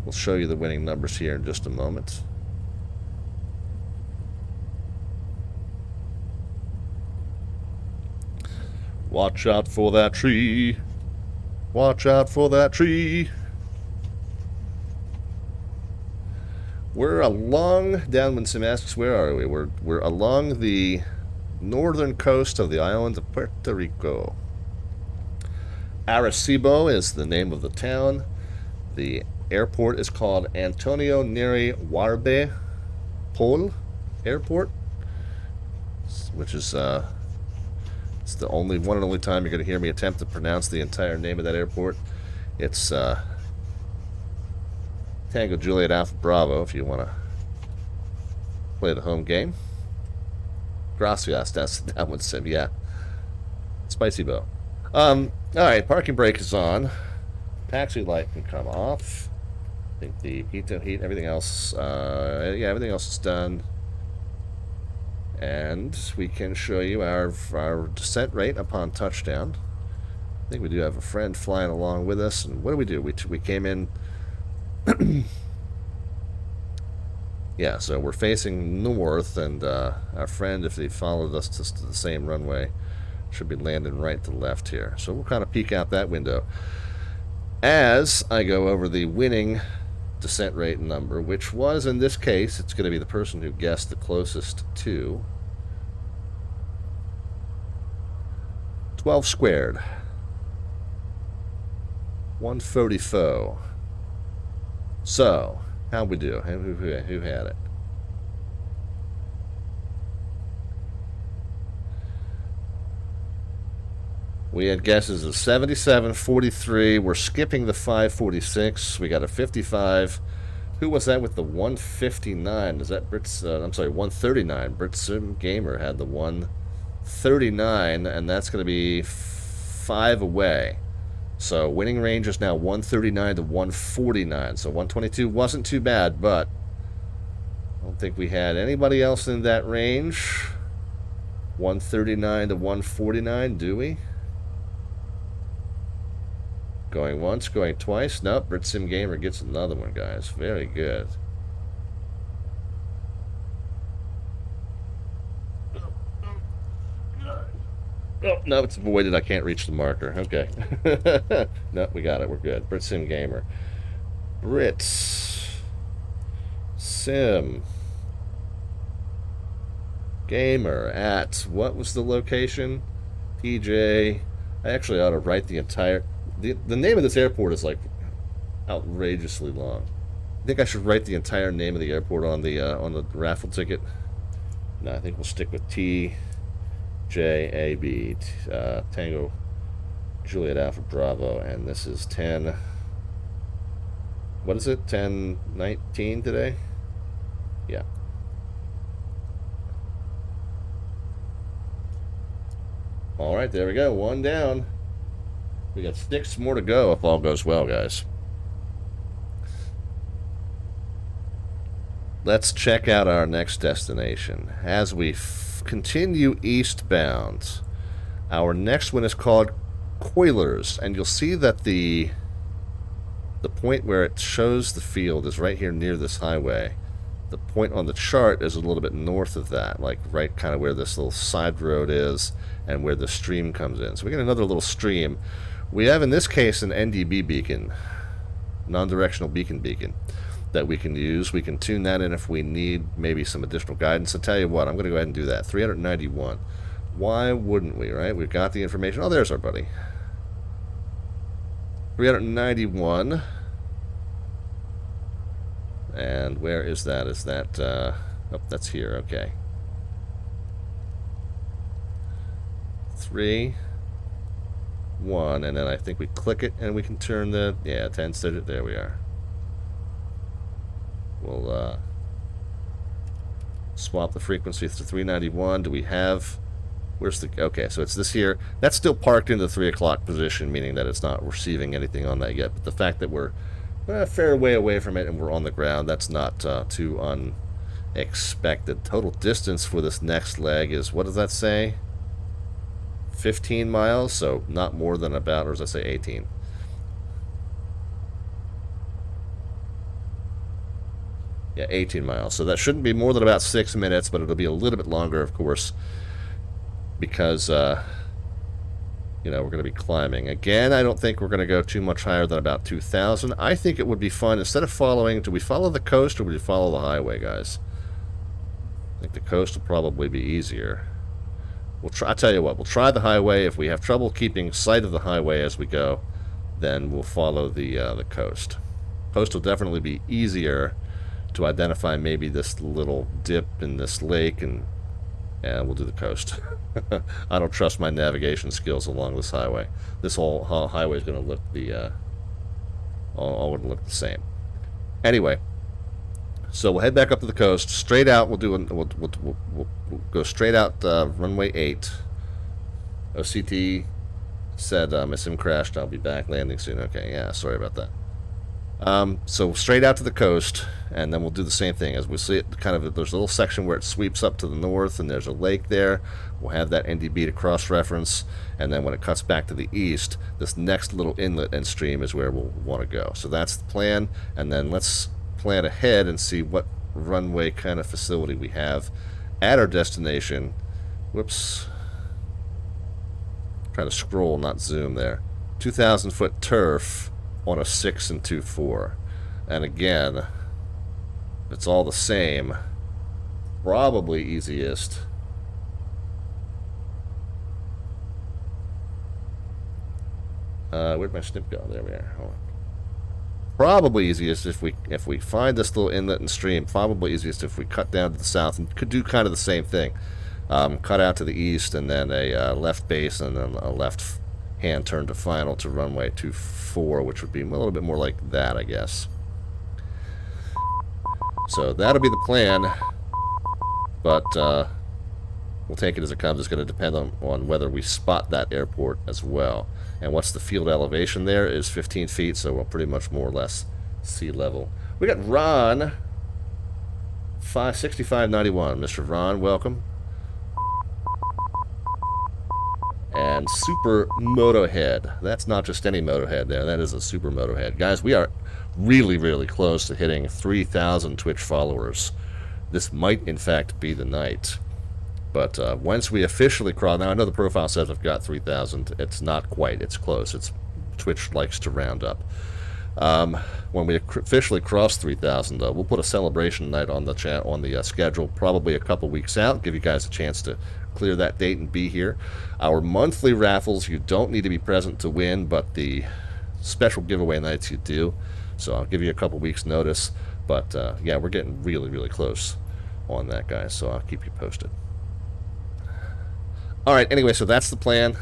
We'll show you the winning numbers here in just a moment. Watch out for that tree. Watch out for that tree. We're along, downwind sim asks, where are we? We're along the northern coast of the island of Puerto Rico. Arecibo is the name of the town. The airport is called Antonio Neri Warbe Pol Airport, which is it's the only one and only time you're going to hear me attempt to pronounce the entire name of that airport. It's Tango Juliet Alpha Bravo, if you want to play the home game. Gracias, that's the downwind sim, yeah. Spicy bow. Alright, parking brake is on. Taxi light can come off. I think the pitot heat, everything else, yeah, everything else is done. And we can show you our descent rate upon touchdown. I think we do have a friend flying along with us. And what do? We came in... yeah, so we're facing north, and our friend, if they followed us to the same runway, should be landing right to left here. So we'll kind of peek out that window as I go over the winning descent rate number, which was, in this case, it's going to be the person who guessed the closest to 12 squared. 144. So, how'd we do? Who had it? We had guesses of 77, 43. We're skipping the 546. We got a 55. Who was that with the 159? Is that Brits? I'm sorry, 139. Britsim Gamer had the 1 139, and that's going to be 5 away. So winning range is now 139 to 149. So 122 wasn't too bad, but I don't think we had anybody else in that range. 139 to 149, do we? Going once, going twice. Nope, VATSIM Gamer gets another one, guys. Very good. Oh, no, it's avoided. I can't reach the marker. Okay. No, we got it. We're good. VATSIM Gamer. Brits. Sim. Gamer at, what was the location? TJ. I actually ought to write the entire... The name of this airport is, like, outrageously long. I think I should write the entire name of the airport on the raffle ticket. No, I think we'll stick with TJAB, Tango Juliet Alpha Bravo, and this is 10. What is it? 10:19 today? Yeah. All right, there we go. One down. We got 6 more to go if all goes well, guys. Let's check out our next destination. As we continue eastbound, our next one is called Cuylers, and you'll see that the point where it shows the field is right here near this highway. The point on the chart is a little bit north of that, like right kind of where this little side road is and where the stream comes in. So we got another little stream. We have, in this case, an NDB beacon, non-directional beacon, that we can use. We can tune that in if we need maybe some additional guidance. I'll tell you what, I'm going to go ahead and do that. 391. Why wouldn't we, right? We've got the information. Oh, there's our buddy. 391. And where is that? Is that, oh, that's here, okay. 3, 1, and then I think we click it and we can turn the, yeah, 10 digit, there we are. We'll swap the frequency to 391. Do we have, where's the, okay, so it's this here. That's still parked in the 3 o'clock position, meaning that it's not receiving anything on that yet. But the fact that we're a fair way away from it and we're on the ground, that's not too unexpected. Total distance for this next leg is, what does that say? 15 miles, so not more than about, or does that say 18? Yeah, 18 miles. So that shouldn't be more than about 6 minutes, but it'll be a little bit longer, of course, because, you know, we're going to be climbing. Again, I don't think we're going to go too much higher than about 2,000. I think it would be fun, instead of following, do we follow the coast or do we follow the highway, guys? I think the coast will probably be easier. We'll try, I'll tell you what, we'll try the highway. If we have trouble keeping sight of the highway as we go, then we'll follow the coast. Coast will definitely be easier to identify maybe this little dip in this lake, and we'll do the coast. I don't trust my navigation skills along this highway. This whole highway is going to look all going to look the same. Anyway, so we'll head back up to the coast, straight out. We'll go straight out runway 8. OCT said my sim crashed. I'll be back, landing soon. Okay, yeah, sorry about that. So straight out to the coast, and then we'll do the same thing. As we see it, kind of, there's a little section where it sweeps up to the north, and there's a lake there. We'll have that NDB to cross-reference, and then when it cuts back to the east, this next little inlet and stream is where we'll want to go. So that's the plan, and then let's plan ahead and see what runway kind of facility we have at our destination. Whoops. Try to scroll, not zoom there. 2,000-foot turf on a 6 and 2.4, and again, it's all the same. Probably easiest. Where'd my snip go? There we are. Hold on. Probably easiest if we find this little inlet and stream. Probably easiest if we cut down to the south and could do kind of the same thing. Cut out to the east, and then a left base, and then a left hand turn to final to runway 24, which would be a little bit more like that, I guess. So that'll be the plan, but we'll take it as it comes. It's going to depend on whether we spot that airport as well. And what's the field elevation there is 15 feet, so we're pretty much more or less sea level. We got Ron, 6591. Mr. Ron, welcome. And Super Motohead. That's not just any Motohead there. That is a Super Motohead. Guys, we are really, really close to hitting 3,000 Twitch followers. This might, in fact, be the night. But once we officially cross... Now, I know the profile says I've got 3,000. It's not quite. It's close. Twitch likes to round up. When we officially cross 3,000, we'll put a celebration night on the schedule, probably a couple weeks out. Give you guys a chance to clear that date and be here. Our monthly raffles, you don't need to be present to win, but the special giveaway nights you do. So I'll give you a couple weeks notice. But yeah, we're getting really, really close on that, guys. So I'll keep you posted. All right. Anyway, so that's the plan.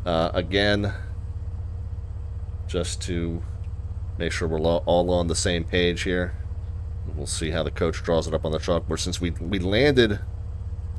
Again, just to make sure we're all on the same page here. We'll see how the coach draws it up on the chalkboard. Since we landed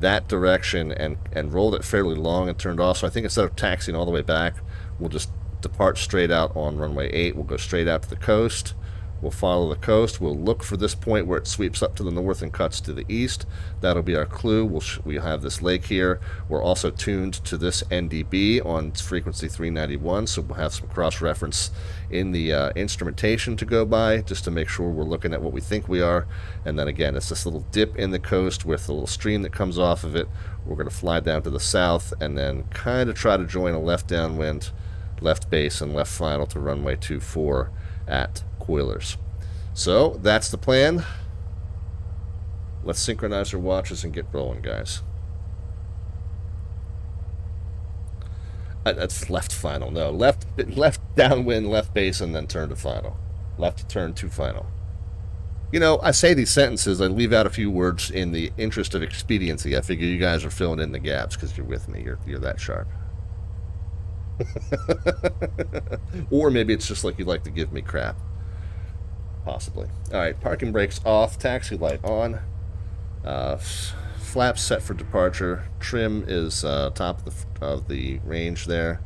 that direction and rolled it fairly long and turned off, so I think instead of taxiing all the way back, we'll just depart straight out on runway 8. We'll go straight out to the coast. We'll follow the coast. We'll look for this point where it sweeps up to the north and cuts to the east. That'll be our clue. We'll have this lake here. We're also tuned to this NDB on frequency 391, so we'll have some cross-reference in the instrumentation to go by, just to make sure we're looking at what we think we are. And then again, it's this little dip in the coast with a little stream that comes off of it. We're going to fly down to the south and then kind of try to join a left downwind, left base, and left final to runway 24 at Cuylers. So that's the plan. Let's synchronize our watches and get rolling, guys. That's left final. No, left downwind, left base, and then turn to final. Left turn to final. You know, I say these sentences, I leave out a few words in the interest of expediency. I figure you guys are filling in the gaps because you're with me. You're that sharp. Or maybe it's just like you like to give me crap. Possibly. Alright, parking brakes off, taxi light on. Flaps set for departure. Trim is top of the range there.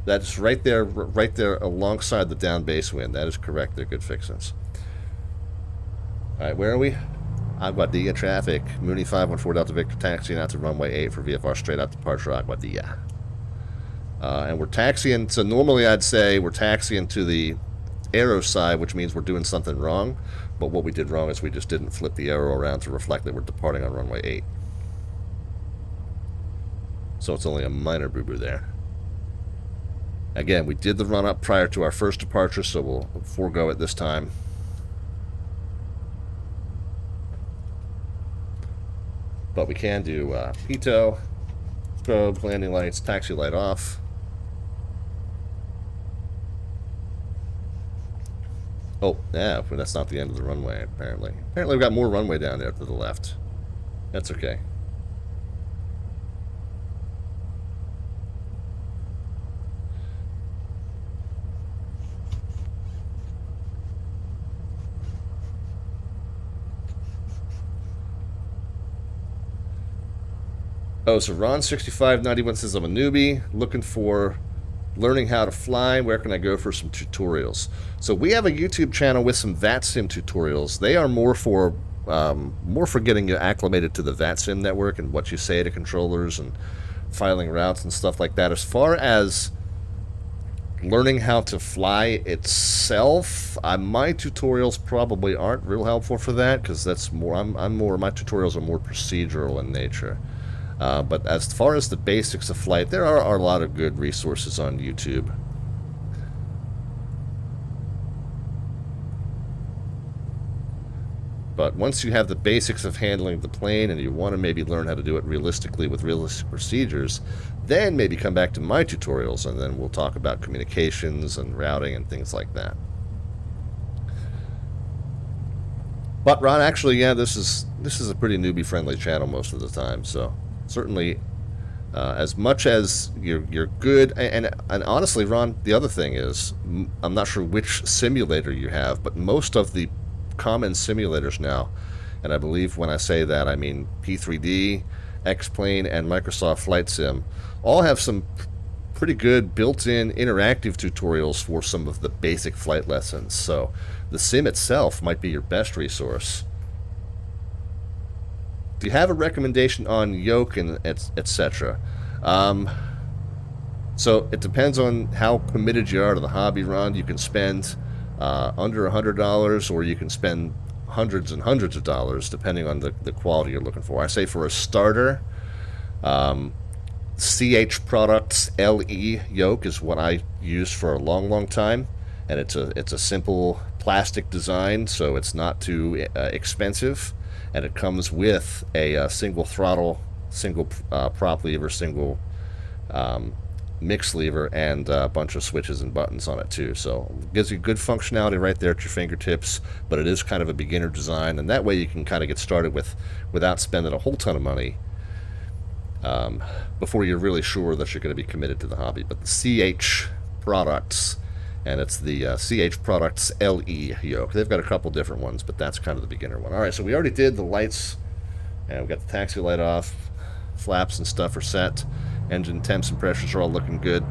That's right there alongside the down base wind. That is correct. They're good fixings. Alright, where are we? Aguadilla traffic. Mooney 514 Delta Victor taxiing out to runway 8 for VFR straight out departure Aguadilla. And we're taxiing, so normally I'd say we're taxiing to the arrow side, which means we're doing something wrong. But what we did wrong is we just didn't flip the arrow around to reflect that we're departing on runway 8. So it's only a minor boo-boo there. Again, we did the run-up prior to our first departure, so we'll forego it this time. But we can do PITO, strobe, landing lights, taxi light off. Oh, yeah, but that's not the end of the runway, apparently. Apparently we've got more runway down there to the left. That's okay. Oh, so Ron6591 says, I'm a newbie, looking for learning how to fly. Where can I go for some tutorials? So we have a YouTube channel with some VATSIM tutorials. They are more for getting you acclimated to the VATSIM network and what you say to controllers and filing routes and stuff like that. As far as learning how to fly itself, my tutorials probably aren't real helpful for that, because that's more, my tutorials are more procedural in nature. But as far as the basics of flight, there are a lot of good resources on YouTube. But once you have the basics of handling the plane and you want to maybe learn how to do it realistically with realistic procedures, then maybe come back to my tutorials, and then we'll talk about communications and routing and things like that. But Ron, actually, yeah, this is a pretty newbie-friendly channel most of the time, so certainly, as much as you're good, and honestly, Ron, the other thing is, I'm not sure which simulator you have, but most of the common simulators now And I believe when I say that, I mean P3D, X-Plane, and Microsoft Flight Sim all have some pretty good built-in interactive tutorials for some of the basic flight lessons. So the sim itself might be your best resource. Do you have a recommendation on yoke and etc.? So it depends on how committed you are to the hobby run. You can spend under $100, or you can spend hundreds and hundreds of dollars depending on the quality you're looking for. I say for a starter, CH Products LE yoke is what I used for a long time, and it's a simple plastic design, so it's not too expensive, and it comes with a single throttle, single prop lever, single mix lever, and a bunch of switches and buttons on it too. So it gives you good functionality right there at your fingertips, but it is kind of a beginner design, and that way you can kind of get started without spending a whole ton of money before you're really sure that you're going to be committed to the hobby. But the CH Products, and it's the CH Products LE yoke. They've got a couple different ones, but that's kind of the beginner one. Alright, so we already did the lights, and we've got the taxi light off, flaps and stuff are set, engine temps and pressures are all looking good.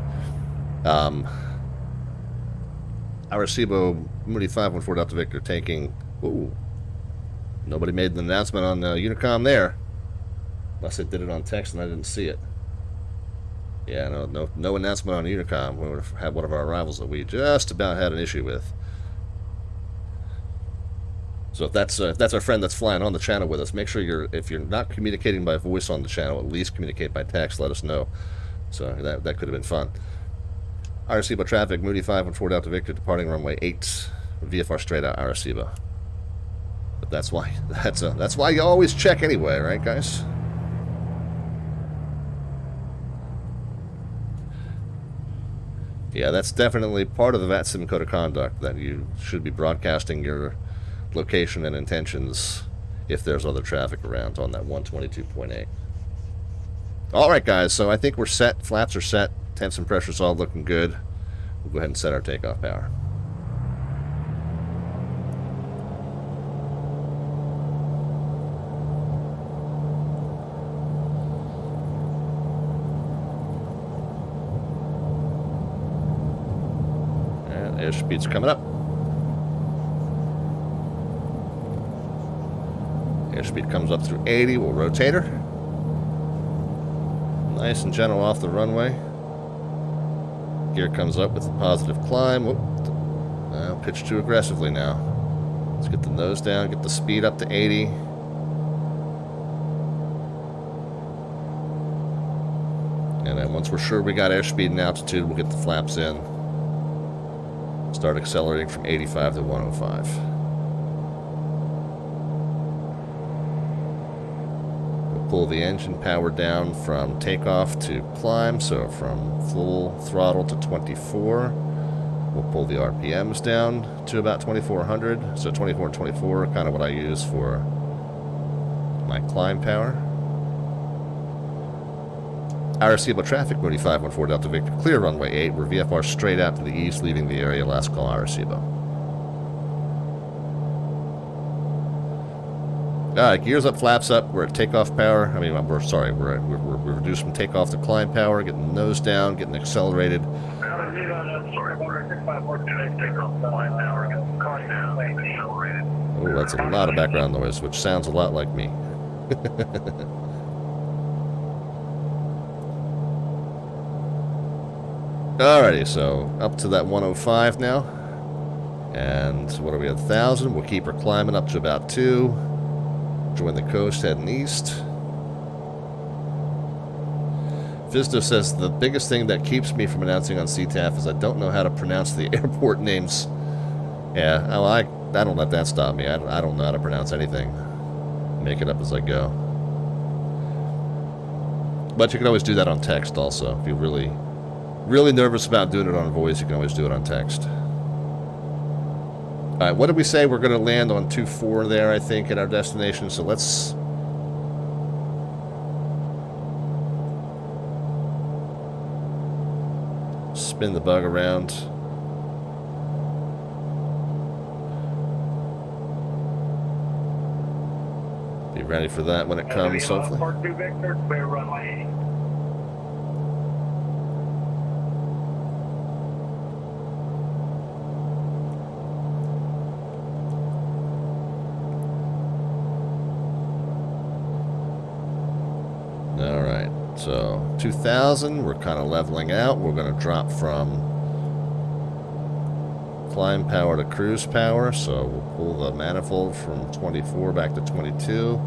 Arecibo, Mooney 514 Delta Victor taking... Ooh, nobody made an announcement on Unicom there. Unless they did it on text and I didn't see it. Yeah, no announcement on Unicom. We would have had one of our arrivals that we just about had an issue with. So if that's our friend that's flying on the channel with us, make sure if you're not communicating by voice on the channel, at least communicate by text. Let us know. So that could have been fun. Arecibo traffic, Mooney 514 Delta Victor, departing runway 8, VFR straight out Arecibo. But that's why you always check anyway, right, guys? Yeah, that's definitely part of the VATSIM code of conduct, that you should be broadcasting your location and intentions if there's other traffic around on that 122.8. Alright guys, so I think we're set. Flaps are set. Temps and pressures all looking good. We'll go ahead and set our takeoff power. Airspeed's coming up. Airspeed comes up through 80. We'll rotate her. Nice and gentle off the runway. Gear comes up with a positive climb. Whoop. Now pitch too aggressively now. Let's get the nose down, get the speed up to 80. And then once we're sure we got airspeed and altitude, we'll get the flaps in. Start accelerating from 85 to 105. We'll pull the engine power down from takeoff to climb, so from full throttle to 24. We'll pull the RPMs down to about 2400, so 24 and 24 are kind of what I use for my climb power. Arecibo traffic, Mooney 514 Delta Victor, clear runway 8. We're VFR straight out to the east, leaving the area. Last call, Arecibo. Alright, gears up, flaps up. We're at takeoff power. I mean, we're reduced from takeoff to climb power, getting the nose down, getting accelerated. Oh, that's a lot of background noise, which sounds a lot like me. Alrighty, so up to that 105 now. And what are we at, 1,000? We'll keep her climbing up to about 2. Join the coast, heading east. Vizdo says, the biggest thing that keeps me from announcing on CTAF is I don't know how to pronounce the airport names. Yeah, well, I don't let that stop me. I don't know how to pronounce anything. Make it up as I go. But you can always do that on text also. If you're really nervous about doing it on voice, you can always do it on text. Alright, what did we say? We're going to land on 2-4 there, I think, at our destination. So let's... spin the bug around. ready for that when it comes, hopefully. Part 2 Victor, clear runway 80. Alright, so 2000, we're kind of leveling out. We're going to drop from climb power to cruise power, so we'll pull the manifold from 24 back to 22.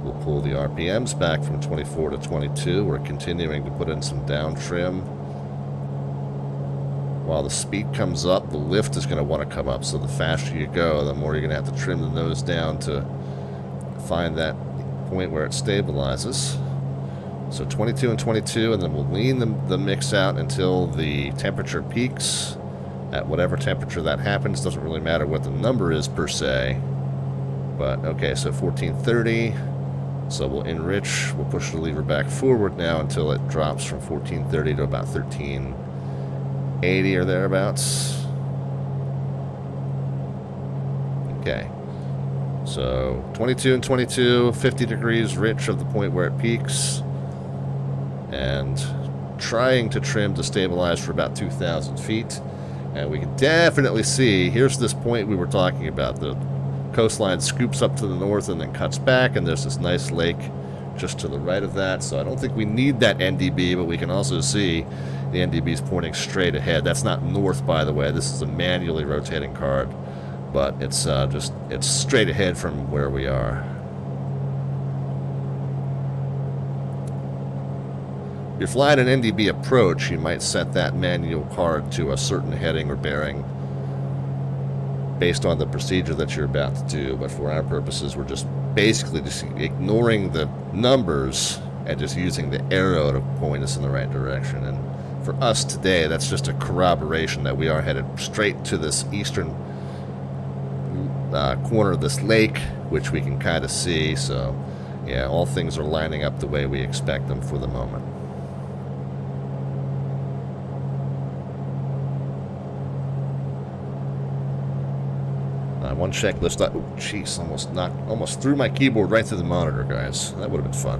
We'll pull the RPMs back from 24 to 22. We're continuing to put in some down trim. While the speed comes up, the lift is going to want to come up, so the faster you go, the more you're going to have to trim the nose down to find that point where it stabilizes. So 22 and 22, and then we'll lean the mix out until the temperature peaks. At whatever temperature that happens, doesn't really matter what the number is per se. But okay, so 1430. So we'll enrich, we'll push the lever back forward now until it drops from 1430 to about 1380 or thereabouts. Okay. So 22 and 22, 50 degrees rich of the point where it peaks. And trying to trim to stabilize for about 2,000 feet. And we can definitely see, here's this point we were talking about. The coastline scoops up to the north and then cuts back, and there's this nice lake just to the right of that. So I don't think we need that NDB, but we can also see the NDB is pointing straight ahead. That's not north, by the way. This is a manually rotating card, but it's it's straight ahead from where we are. If you're flying an NDB approach, you might set that manual card to a certain heading or bearing based on the procedure that you're about to do. But for our purposes, we're just basically just ignoring the numbers and just using the arrow to point us in the right direction. And for us today, that's just a corroboration that we are headed straight to this eastern corner of this lake, which we can kind of see. So, yeah, all things are lining up the way we expect them for the moment. One checklist. Oh, jeez, almost threw my keyboard right through the monitor, guys. That would have been fun.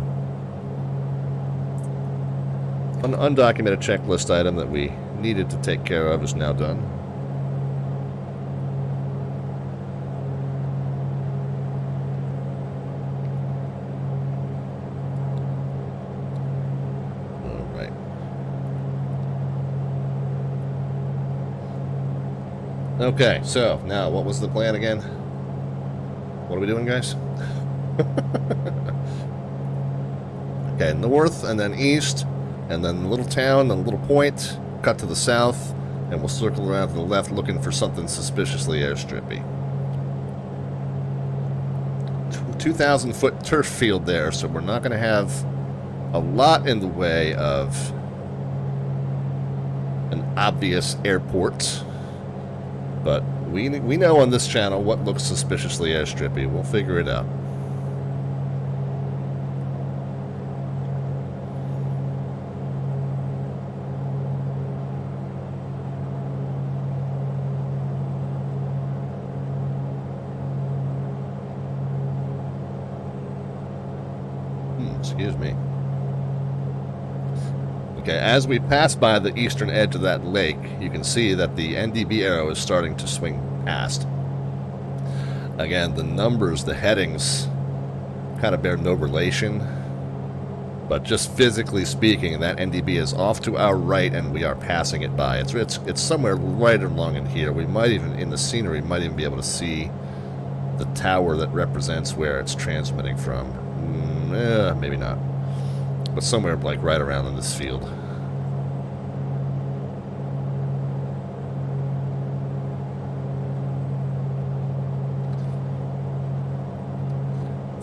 An undocumented checklist item that we needed to take care of is now done. Okay, so now what was the plan again? What are we doing, guys? Okay, north and then east, and then the little town, then a little point, cut to the south, and we'll circle around to the left looking for something suspiciously airstrippy. 2,000-foot turf field there, so we're not going to have a lot in the way of an obvious airport. But we know on this channel what looks suspiciously airstrippy. We'll figure it out. Excuse me. Okay, as we pass by the eastern edge of that lake, you can see that the NDB arrow is starting to swing past. Again, the numbers, the headings, kind of bear no relation. But just physically speaking, that NDB is off to our right and we are passing it by. It's somewhere right along in here. We might even, in the scenery, might even be able to see the tower that represents where it's transmitting from. Maybe not. But somewhere like right around in this field.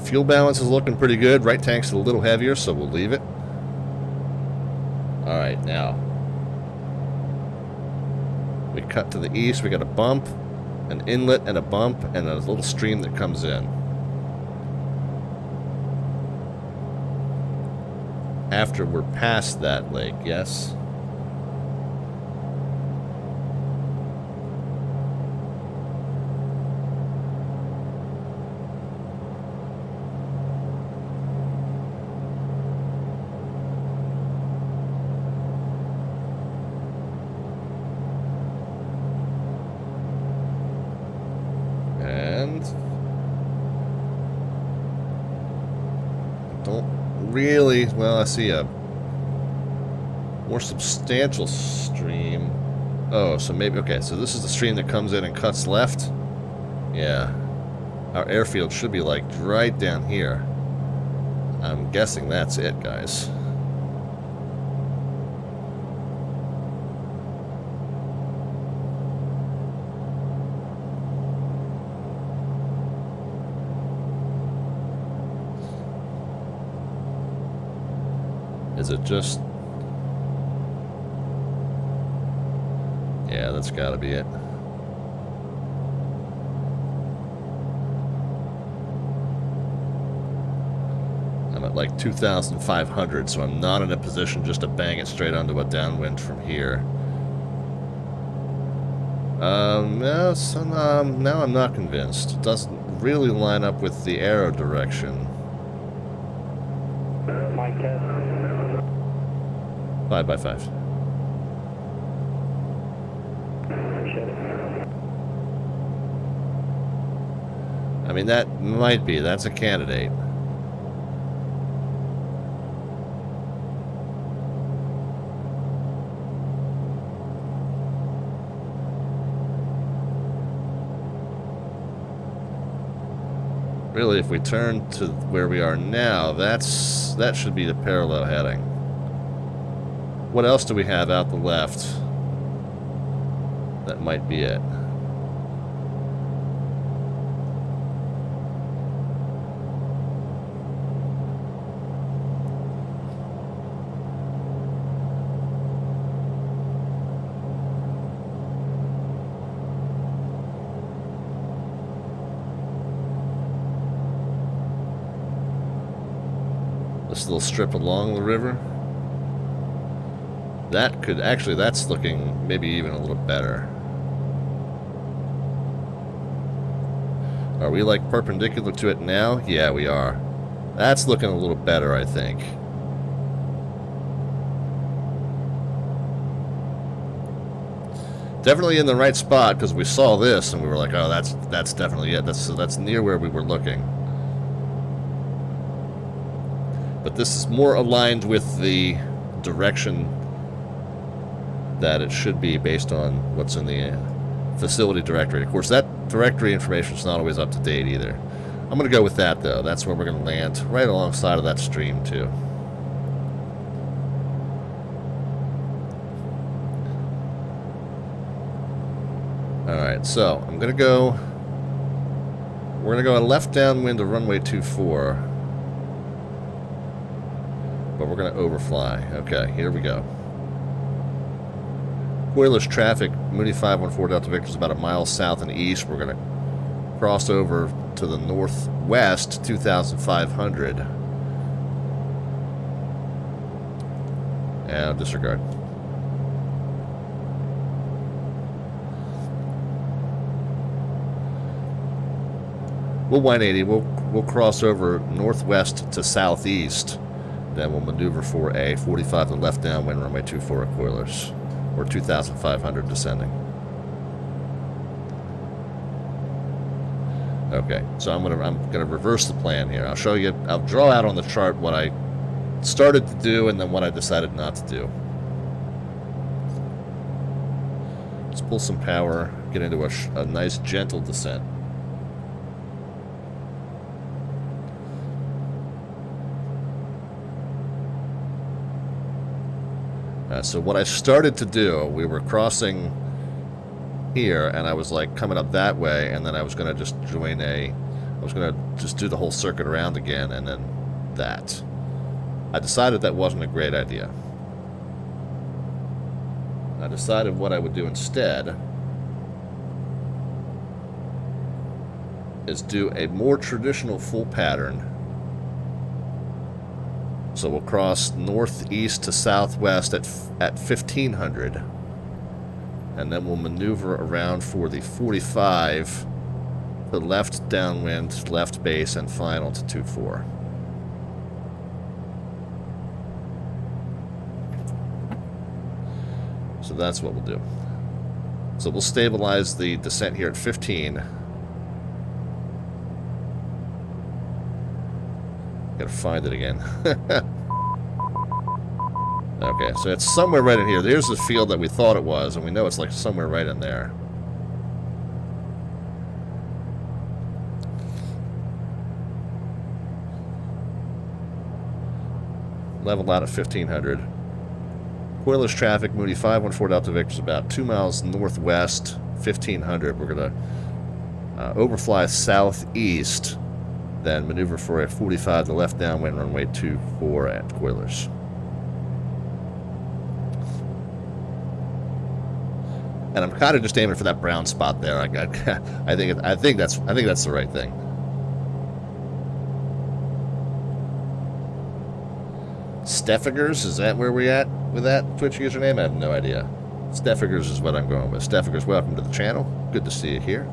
Fuel balance is looking pretty good. Right tank's a little heavier, so we'll leave it. Alright, now we cut to the east. We got a bump, an inlet and a bump, and a little stream that comes in. After we're past that lake, yes? really... Well, I see a more substantial stream. Oh, so maybe... Okay, so this is the stream that comes in and cuts left. Yeah. Our airfield should be, like, right down here. I'm guessing that's it, guys. Is it just... Yeah, that's gotta be it. I'm at like 2,500, so I'm not in a position just to bang it straight onto a downwind from here. No, so, now I'm not convinced. It doesn't really line up with the arrow direction. Mike test. 5 by 5. Appreciate it. I mean, that might be. That's a candidate. Really, if we turn to where we are now, that should be the parallel heading. What else do we have out the left? That might be it. This little strip along the river. That could actually, that's looking maybe even a little better. Are we like perpendicular to it now? Yeah, we are. That's looking a little better, I think. Definitely in the right spot, because we saw this and we were like, oh, that's definitely it. That's near where we were looking. But this is more aligned with the direction that it should be based on what's in the facility directory. Of course, that directory information is not always up to date either. I'm going to go with that, though. That's where we're going to land, right alongside of that stream, too. Alright, so I'm going to go... We're going to go a left downwind to runway 24. But we're going to overfly. Okay, here we go. Cuylers traffic, Mooney 514 Delta Victor is about a mile south and east. We're going to cross over to the northwest, 2,500. And disregard. We'll 180. We'll cross over northwest to southeast. Then we'll maneuver for a 45 to the left downwind runway 24 at Cuylers, or 2,500 descending. Okay, so I'm gonna reverse the plan here. I'll show you. I'll draw out on the chart what I started to do and then what I decided not to do. Let's pull some power, get into a nice gentle descent. So what I started to do, we were crossing here, and I was like coming up that way, and then I was going to just join I was going to just do the whole circuit around again, and then that. I decided that wasn't a great idea. I decided what I would do instead is do a more traditional full pattern. So we'll cross northeast to southwest at 1,500. And then we'll maneuver around for the 45, the left downwind, left base, and final to 24. So that's what we'll do. So we'll stabilize the descent here at 15. Gotta find it again. Okay, so it's somewhere right in here. There's the field that we thought it was, and we know it's like somewhere right in there. Level out at 1500. Cuylers traffic, Mooney 514 Delta Victor is about 2 miles northwest, 1500. We're going to overfly southeast, then maneuver for a 45 to left downwind runway 24 at Cuylers. And I'm kind of just aiming for that brown spot there. I think that's the right thing. Steffigers, is that where we at with that Twitch username? I have no idea. Steffigers is what I'm going with. Steffigers, welcome to the channel. Good to see you here.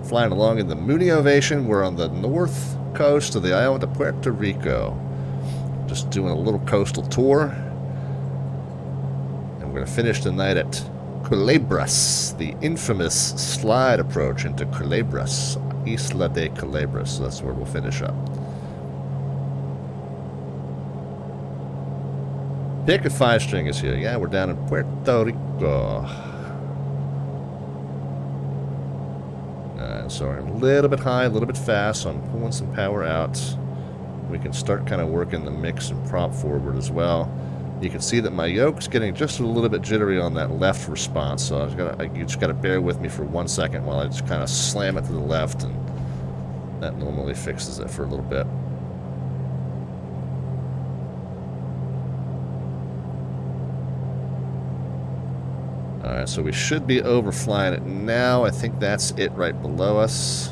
Flying along in the Mooney Ovation. We're on the north coast of the island of Puerto Rico. Just doing a little coastal tour. And we're going to finish the night at Culebras, the infamous slide approach into Culebras, Isla de Culebra. So that's where we'll finish up. Pick a 5-string is here. Yeah, we're down in Puerto Rico. So we're a little bit high, a little bit fast, so I'm pulling some power out. We can start kind of working the mix and prop forward as well. You can see that my yoke's getting just a little bit jittery on that left response, so you just got to bear with me for 1 second while I just kind of slam it to the left, and that normally fixes it for a little bit. Alright, so we should be overflying it now. I think that's it right below us.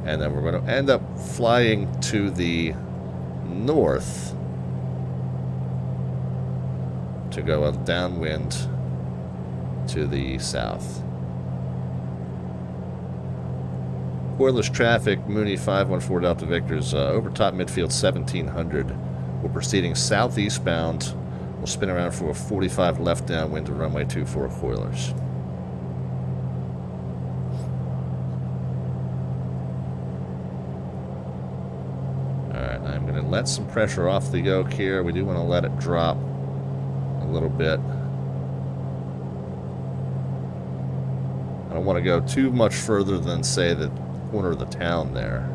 And then we're going to end up flying to the north to go downwind to the south. Cuylers traffic, Mooney 514 Delta Victor's over top midfield 1700. We're proceeding southeastbound. We'll spin around for a 45 left downwind to runway 24 Cuylers. Alright, I'm going to let some pressure off the yoke here. We do want to let it drop a little bit. I don't want to go too much further than, say, the corner of the town there.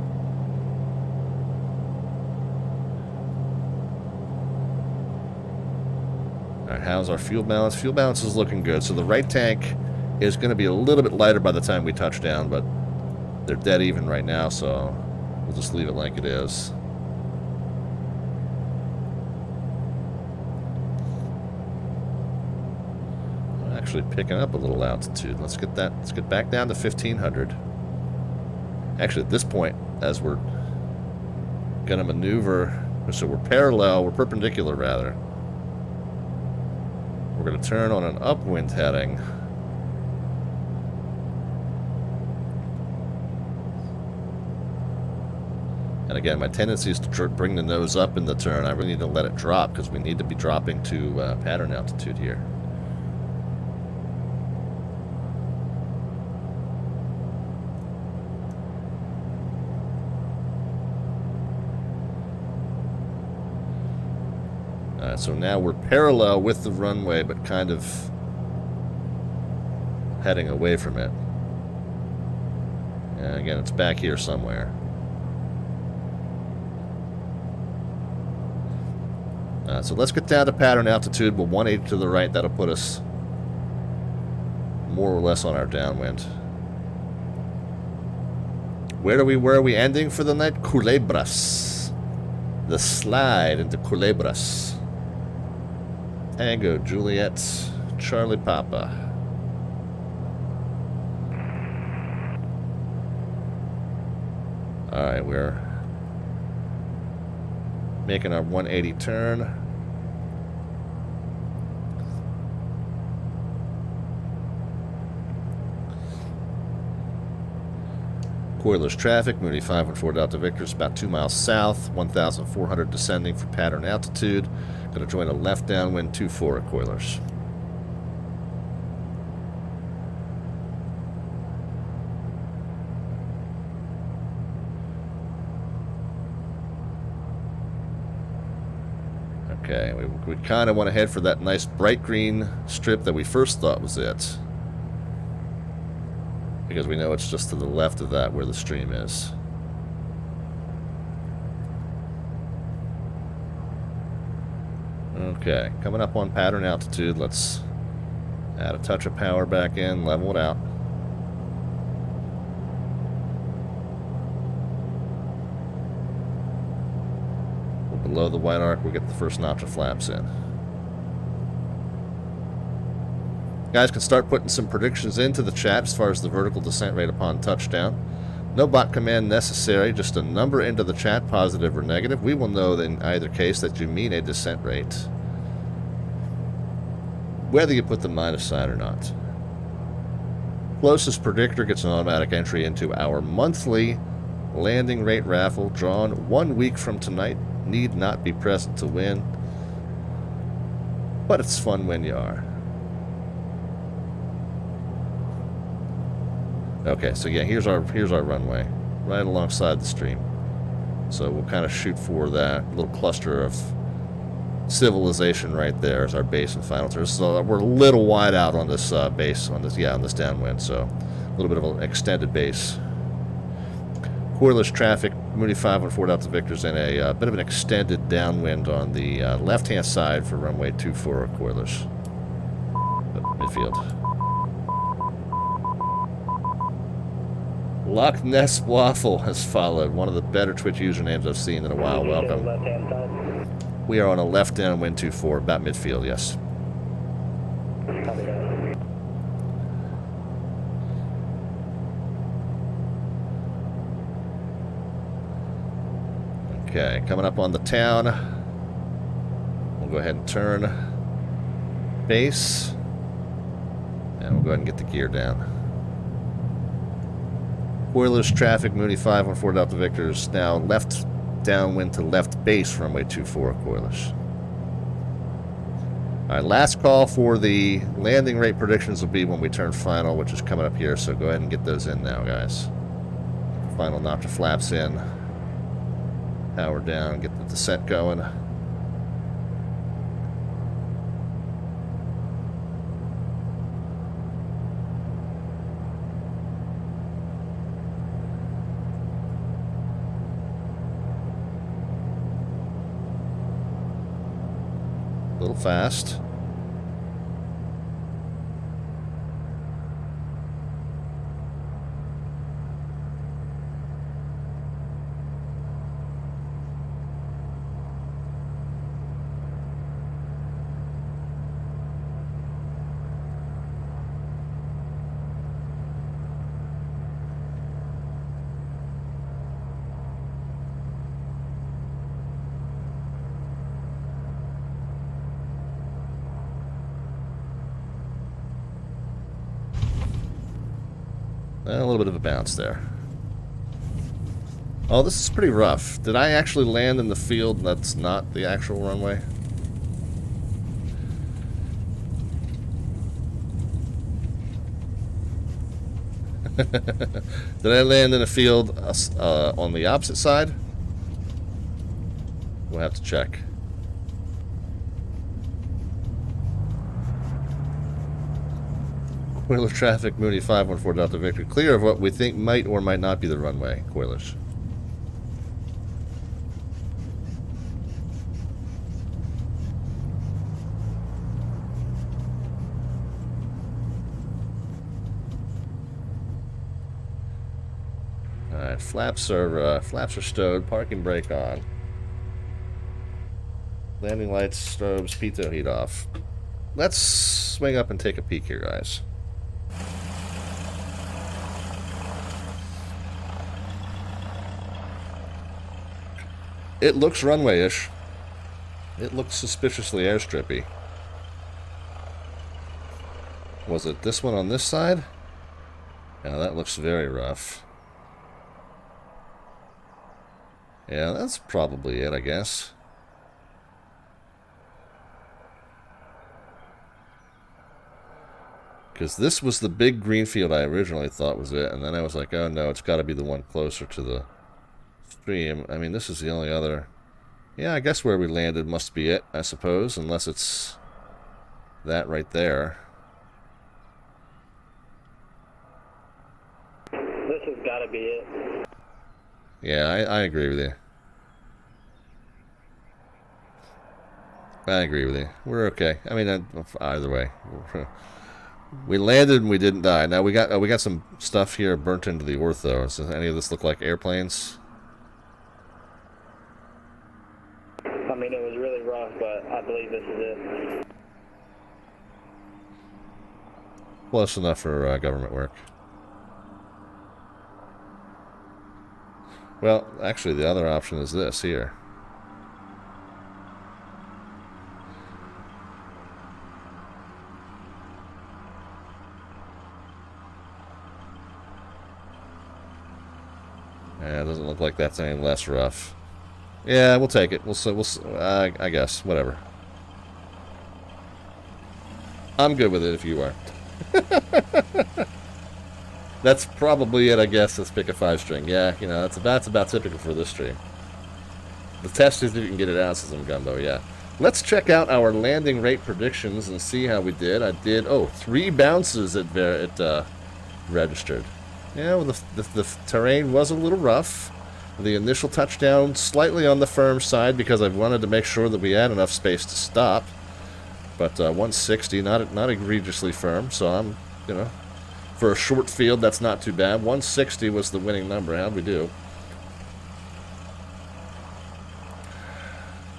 Alright, how's our fuel balance? Fuel balance is looking good. So the right tank is going to be a little bit lighter by the time we touch down, but they're dead even right now, so we'll just leave it like it is. I'm actually picking up a little altitude. Let's get back down to 1500. Actually, at this point, as we're going to maneuver, so we're perpendicular rather. We're going to turn on an upwind heading. And again, my tendency is to bring the nose up in the turn. I really need to let it drop because we need to be dropping to pattern altitude here. So now we're parallel with the runway, but kind of heading away from it. And again, it's back here somewhere. So let's get down to pattern altitude. We'll 180 to the right. That'll put us more or less on our downwind. Where are we ending for the night? Culebras. The slide into Culebras. Tango, Juliet, Charlie Papa. Alright, we're making our 180 turn. Cuylers traffic, Mooney 514 Delta Victor is about 2 miles south, 1,400 descending for pattern altitude. Going to join a left downwind 24 at Cuylers. Okay, we kind of want to head for that nice bright green strip that we first thought was it. Because we know it's just to the left of that where the stream is. Okay, coming up on pattern altitude, let's add a touch of power back in, level it out. Below the white arc, we get the first notch of flaps in. Guys can start putting some predictions into the chat as far as the vertical descent rate upon touchdown. No bot command necessary, just a number into the chat, positive or negative. We will know in either case that you mean a descent rate, whether you put the minus sign or not. Closest predictor gets an automatic entry into our monthly landing rate raffle, drawn 1 week from tonight. Need not be present to win, but it's fun when you are. Okay, so yeah, here's our runway, right alongside the stream. So we'll kind of shoot for that little cluster of civilization right there as our base and final turn. So we're a little wide out on this base, on this downwind, so a little bit of an extended base. Cuylers traffic, Mooney 514 Delta Victor's in a bit of an extended downwind on the left-hand side for runway 24 Cuylers. Midfield. Loch Ness Waffle has followed. One of the better Twitch usernames I've seen in a while. Welcome. Left-hand side. We are on a left downwind 24, about midfield, yes. Copy that. Okay, coming up on the town. We'll go ahead and turn base. And we'll go ahead and get the gear down. Cuylers traffic, Mooney 514 Delta Victor's now left downwind to left base, runway 24 Cuylers. Alright, last call for the landing rate predictions will be when we turn final, which is coming up here, so go ahead and get those in now, guys. Final notch of flaps in. Power down, get the descent going. A little fast. A little bit of a bounce there. Oh, this is pretty rough. Did I actually land in the field that's not the actual runway? Did I land in a field on the opposite side? We'll have to check. Cuylers traffic, Mooney 514 Delta Victor. Clear of what we think might or might not be the runway, Cuylers. Alright, flaps are stowed, parking brake on. Landing lights, strobes, pitot heat off. Let's swing up and take a peek here, guys. It looks runway-ish. It looks suspiciously airstrippy. Was it this one on this side? Yeah, that looks very rough. Yeah, that's probably it, I guess. Because this was the big green field I originally thought was it, and then I was like, oh no, it's got to be the one closer to the stream. I mean, this is the only other... Yeah, I guess where we landed must be it, I suppose, unless it's that right there. This has got to be it. Yeah, I agree with you. I agree with you. We're okay. I mean, either way, we landed and we didn't die. Now we got some stuff here burnt into the ortho. Does any of this look like airplanes? I mean, it was really rough, but I believe this is it. Close enough for government work. Well, actually, the other option is this here. Yeah, it doesn't look like that's any less rough. Yeah, we'll take it. I guess, whatever. I'm good with it if you are. That's probably it, I guess. Let's pick a 5-string. Yeah, you know, that's about typical for this stream. The test is if you can get it out, says Gumbo, yeah. Let's check out our landing rate predictions and see how we did. I did, 3 bounces it registered. Yeah, well, the terrain was a little rough. The initial touchdown slightly on the firm side because I wanted to make sure that we had enough space to stop. But 160, not egregiously firm, so I'm, you know, for a short field, that's not too bad. 160 was the winning number. How'd we do?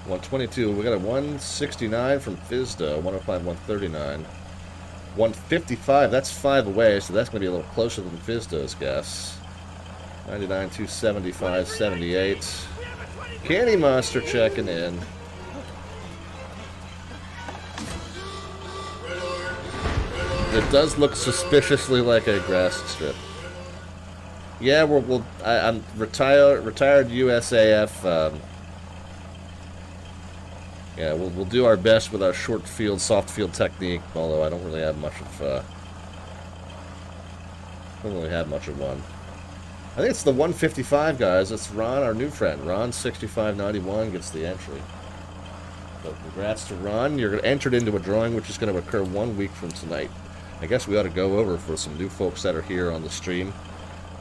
122. We got a 169 from FISDA, 105, 139. 155, that's 5 away, so that's going to be a little closer than FISDA's guess. 99, 275, 78. Candy Monster checking in. It does look suspiciously like a grass strip. Yeah, I'm retired USAF. Yeah, we'll do our best with our short field, soft field technique. Although I don't really have much of. One. I think it's the 155 guys. It's Ron, our new friend. Ron 6591 gets the entry. So congrats to Ron. You're entered into a drawing which is going to occur 1 week from tonight. I guess we ought to go over for some new folks that are here on the stream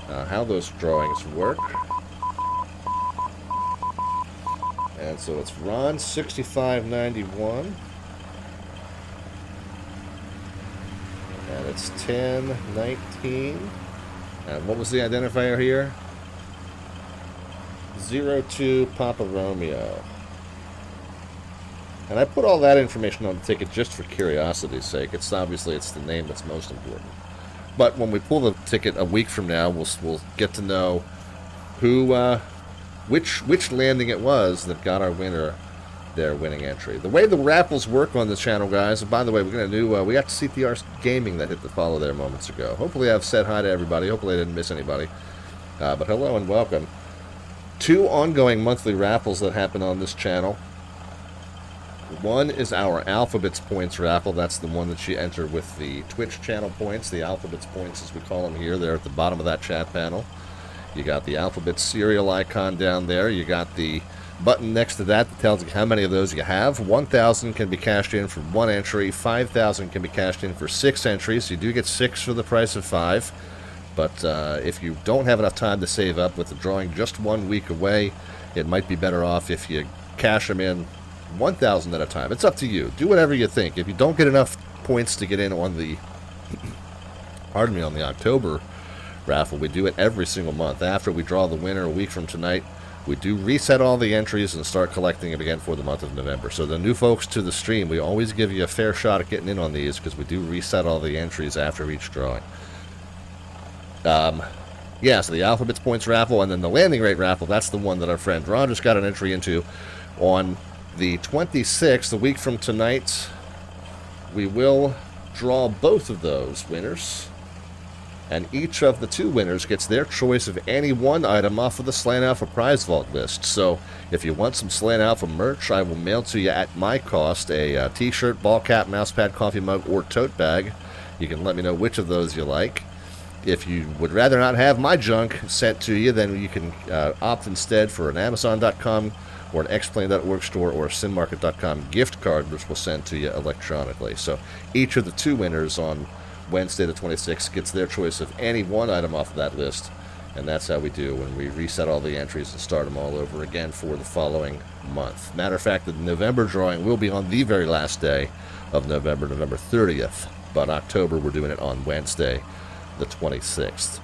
how those drawings work. And so it's Ron 6591. And it's 1019. And what was the identifier here? 02 Papa Romeo. And I put all that information on the ticket just for curiosity's sake. It's obviously the name that's most important. But when we pull the ticket a week from now, we'll get to know who, which landing it was that got our winner their winning entry. The way the raffles work on this channel, guys. And by the way, we're gonna do. We got CTR Gaming that hit the follow there moments ago. Hopefully, I've said hi to everybody. Hopefully, I didn't miss anybody. But hello and welcome. 2 ongoing monthly raffles that happen on this channel. One is our Alphabets Points raffle. That's the one that you enter with the Twitch channel points. The Alphabets Points, as we call them here. They're at the bottom of that chat panel. You got the Alphabets cereal icon down there. You got the button next to that tells you how many of those you have. 1,000 can be cashed in for 1 entry. 5,000 can be cashed in for 6 entries. You do get 6 for the price of 5. But if you don't have enough time to save up with the drawing just 1 week away, it might be better off if you cash them in 1,000 at a time. It's up to you. Do whatever you think. If you don't get enough points to get in on the on the October raffle, we do it every single month. After we draw the winner a week from tonight, we do reset all the entries and start collecting them again for the month of November. So the new folks to the stream, we always give you a fair shot at getting in on these because we do reset all the entries after each drawing. Yeah, so the Alphabets Points raffle and then the landing rate raffle, that's the one that our friend Ron just got an entry into on the 26th, a week from tonight. We will draw both of those winners. And each of the 2 winners gets their choice of any one item off of the Slant Alpha prize vault list. So if you want some Slant Alpha merch, I will mail to you at my cost a t-shirt, ball cap, mouse pad, coffee mug, or tote bag. You can let me know which of those you like. If you would rather not have my junk sent to you, then you can opt instead for an Amazon.com or an xplane.org store or a sinmarket.com gift card, which we'll send to you electronically. So each of the 2 winners on Wednesday the 26th gets their choice of any one item off of that list, and that's how we do when we reset all the entries and start them all over again for the following month. Matter of fact, the November drawing will be on the very last day of November, November 30th, but October we're doing it on Wednesday the 26th.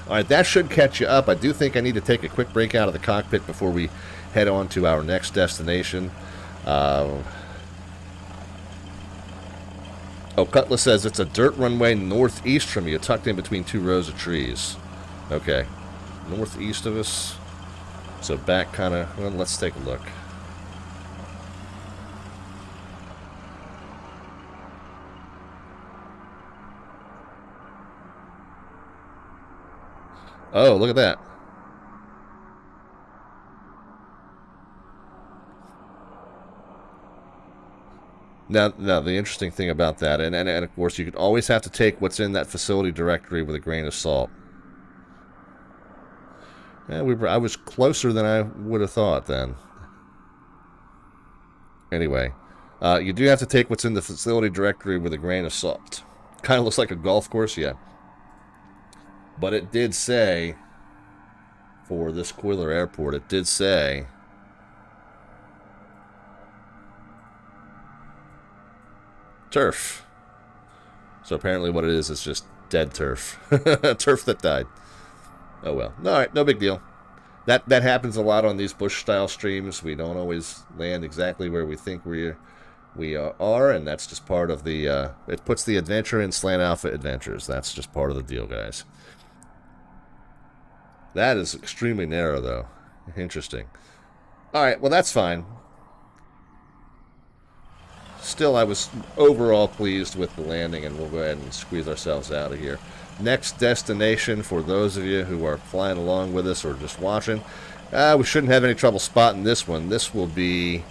All right, that should catch you up. I do think I need to take a quick break out of the cockpit before we head on to our next destination. Oh, Cutlass says it's a dirt runway northeast from you, tucked in between 2 rows of trees. Okay, northeast of us. So back kind of, well, let's take a look. Oh, look at that. Now, the interesting thing about that, and of course, you could always have to take what's in that facility directory with a grain of salt. Yeah, I was closer than I would have thought then. Anyway, you do have to take what's in the facility directory with a grain of salt. Kind of looks like a golf course, yeah. But it did say, for this Cuylers airport, it did say turf. So apparently what it is just dead turf. Turf that died. Oh well. Alright, no big deal. That happens a lot on these bush-style streams. We don't always land exactly where we think we are, and that's just part of the... it puts the adventure in Slant Alpha Adventures. That's just part of the deal, guys. That is extremely narrow, though. Interesting. Alright, well, that's fine. Still, I was overall pleased with the landing, and we'll go ahead and squeeze ourselves out of here. Next destination, for those of you who are flying along with us or just watching, we shouldn't have any trouble spotting this one. This will be,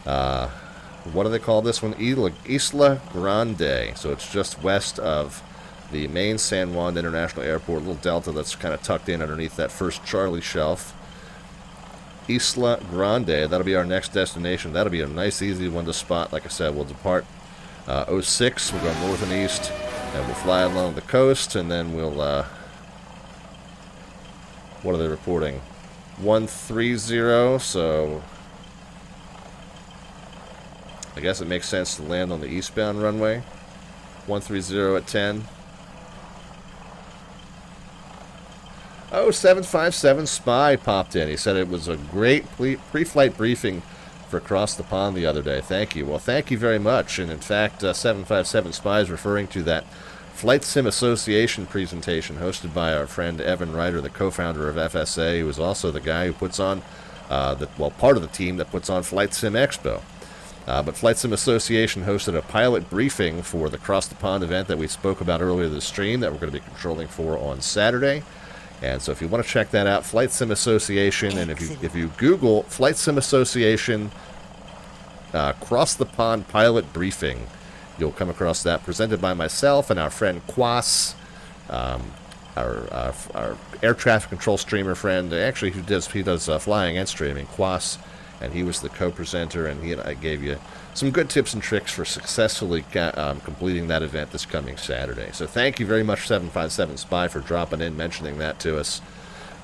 what do they call this one? Isla Grande. So it's just west of the main San Juan International Airport, a little delta that's kind of tucked in underneath that first Charlie shelf. Isla Grande, that'll be our next destination. That'll be a nice, easy one to spot. Like I said, we'll depart 06, we'll go north and east, and we'll fly along the coast, and then we'll, what are they reporting? 130, so I guess it makes sense to land on the eastbound runway. 130 at 10. Oh, 757 Spy popped in. He said it was a great pre-flight briefing for Across the Pond the other day. Thank you. Well, thank you very much. And in fact, 757 Spy is referring to that Flight Sim Association presentation hosted by our friend Evan Ryder, the co-founder of FSA, who is also the guy who puts on, part of the team that puts on Flight Sim Expo. But Flight Sim Association hosted a pilot briefing for the Across the Pond event that we spoke about earlier this stream that we're going to be controlling for on Saturday. And so if you want to check that out, Flight Sim Association, and if you Google Flight Sim Association Across the Pond Pilot Briefing, you'll come across that, presented by myself and our friend Quas, our air traffic control streamer friend, actually he does flying and streaming, Quas, and he was the co-presenter, and he and I gave you some good tips and tricks for successfully completing that event this coming Saturday. So thank you very much, 757 Spy, for dropping in, mentioning that to us.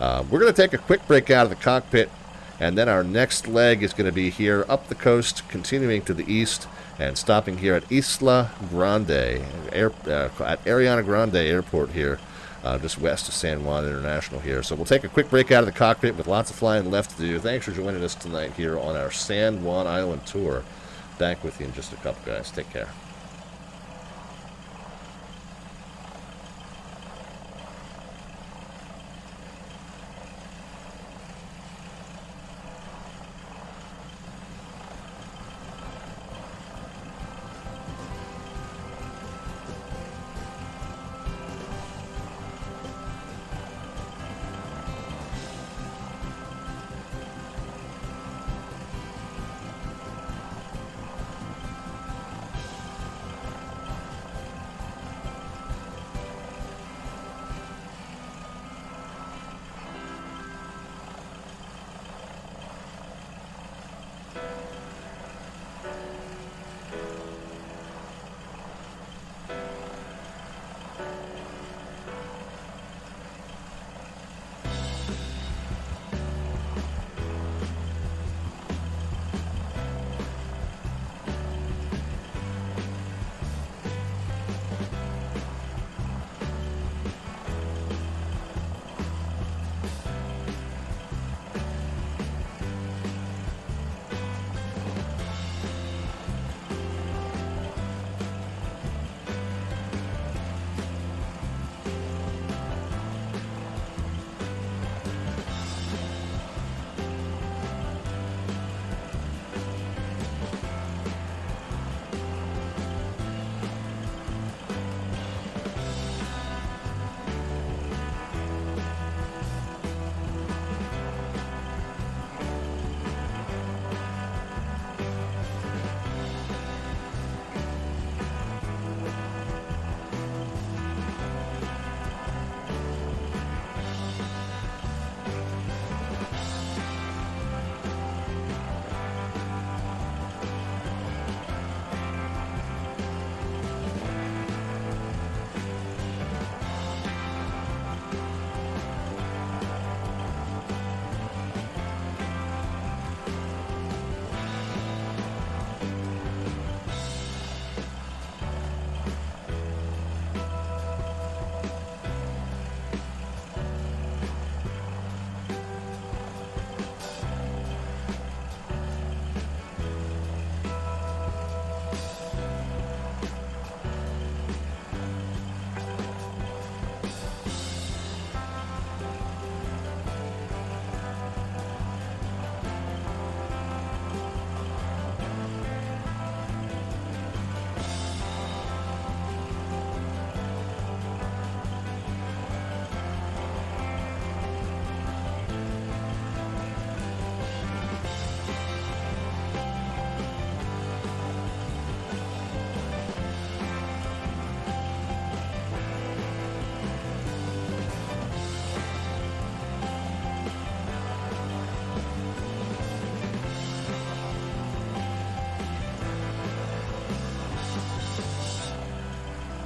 We're going to take a quick break out of the cockpit, and then our next leg is going to be here up the coast, continuing to the east, and stopping here at Isla Grande, at Ariana Grande Airport here, just west of San Juan International here. So we'll take a quick break out of the cockpit with lots of flying left to do. Thanks for joining us tonight here on our San Juan Island tour. Back with you in just a couple, guys. Take care.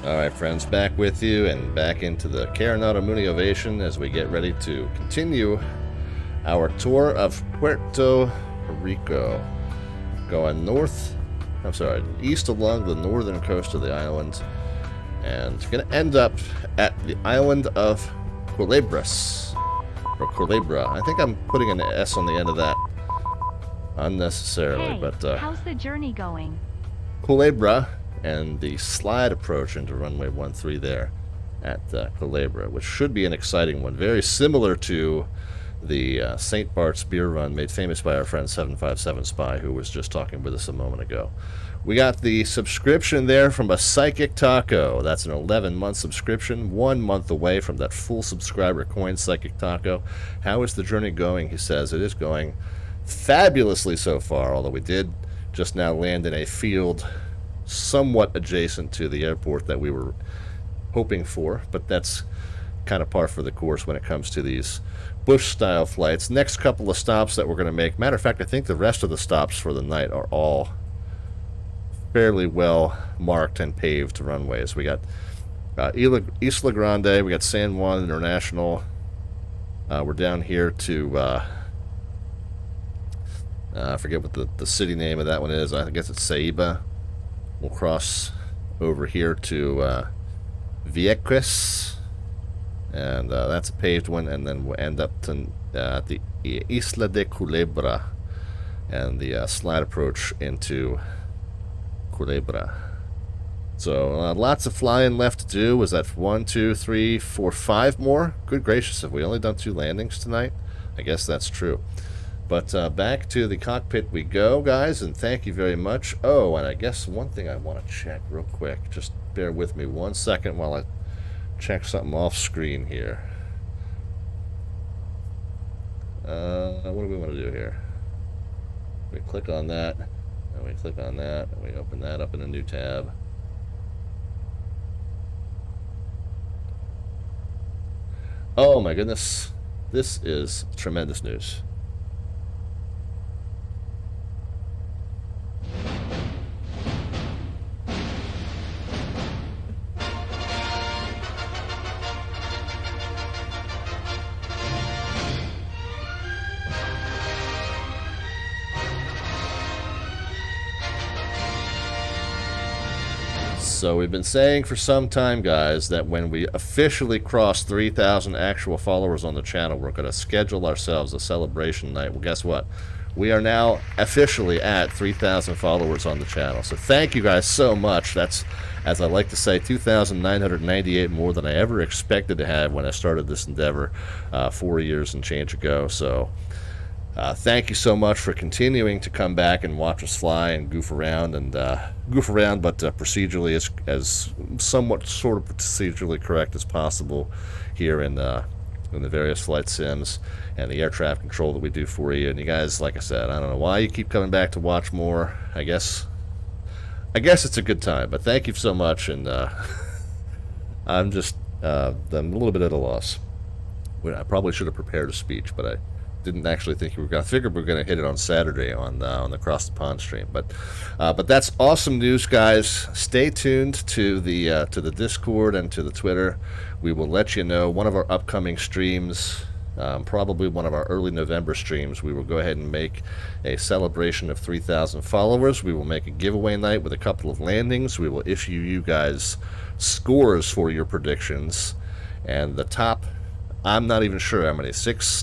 Alright friends, back with you and back into the Carinata Mooney Ovation as we get ready to continue our tour of Puerto Rico. Going east along the northern coast of the island, and going to end up at the island of Cuylers, or Culebra. I think I'm putting an S on the end of that unnecessarily, hey, but how's the journey going? Culebra and the slide approach into runway 13 there at Culebra, which should be an exciting one. Very similar to the St. Bart's beer run made famous by our friend 757 Spy, who was just talking with us a moment ago. We got the subscription there from a Psychic Taco. That's an 11-month subscription, 1 month away from that full subscriber coin. Psychic Taco, how is the journey going? He says it is going fabulously so far, although we did just now land in a field somewhat adjacent to the airport that we were hoping for, but that's kind of par for the course when it comes to these bush-style flights. Next couple of stops that we're going to make, matter of fact, I think the rest of the stops for the night are all fairly well marked and paved runways. We got Isla Grande, we got San Juan International. We're down here to I forget what the city name of that one is. I guess it's Ceiba. We'll cross over here to Vieques, and that's a paved one, and then we'll end up to at the Isla de Culebra and the slide approach into Culebra. So lots of flying left to do. Was that 1, 2, 3, 4, 5 more? Good gracious, have we only done 2 landings tonight? I guess that's true. But back to the cockpit we go, guys, and thank you very much. Oh, and I guess one thing I want to check real quick. Just bear with me 1 second while I check something off screen here. What do we want to do here? We click on that, and we click on that, and we open that up in a new tab. Oh my goodness, this is tremendous news. So we've been saying for some time, guys, that when we officially cross 3,000 actual followers on the channel, we're going to schedule ourselves a celebration night. Well, guess what? We are now officially at 3,000 followers on the channel. So thank you guys so much. That's, as I like to say, 2,998 more than I ever expected to have when I started this endeavor 4 years and change ago. So thank you so much for continuing to come back and watch us fly and goof around, but procedurally as somewhat sort of procedurally correct as possible here in the various flight sims and the air traffic control that we do for you. And you guys, like I said, I don't know why you keep coming back to watch more. I guess it's a good time, but thank you so much. And I'm a little bit at a loss. I probably should have prepared a speech, but I didn't actually think we were going to. Figure we were going to hit it on Saturday on the Across the Pond stream, but that's awesome news, guys. Stay tuned to the Discord and to the Twitter. We will let you know one of our upcoming streams, probably one of our early November streams. We will go ahead and make a celebration of 3,000 followers. We will make a giveaway night with a couple of landings. We will issue you guys scores for your predictions, and the top, I'm not even sure how many.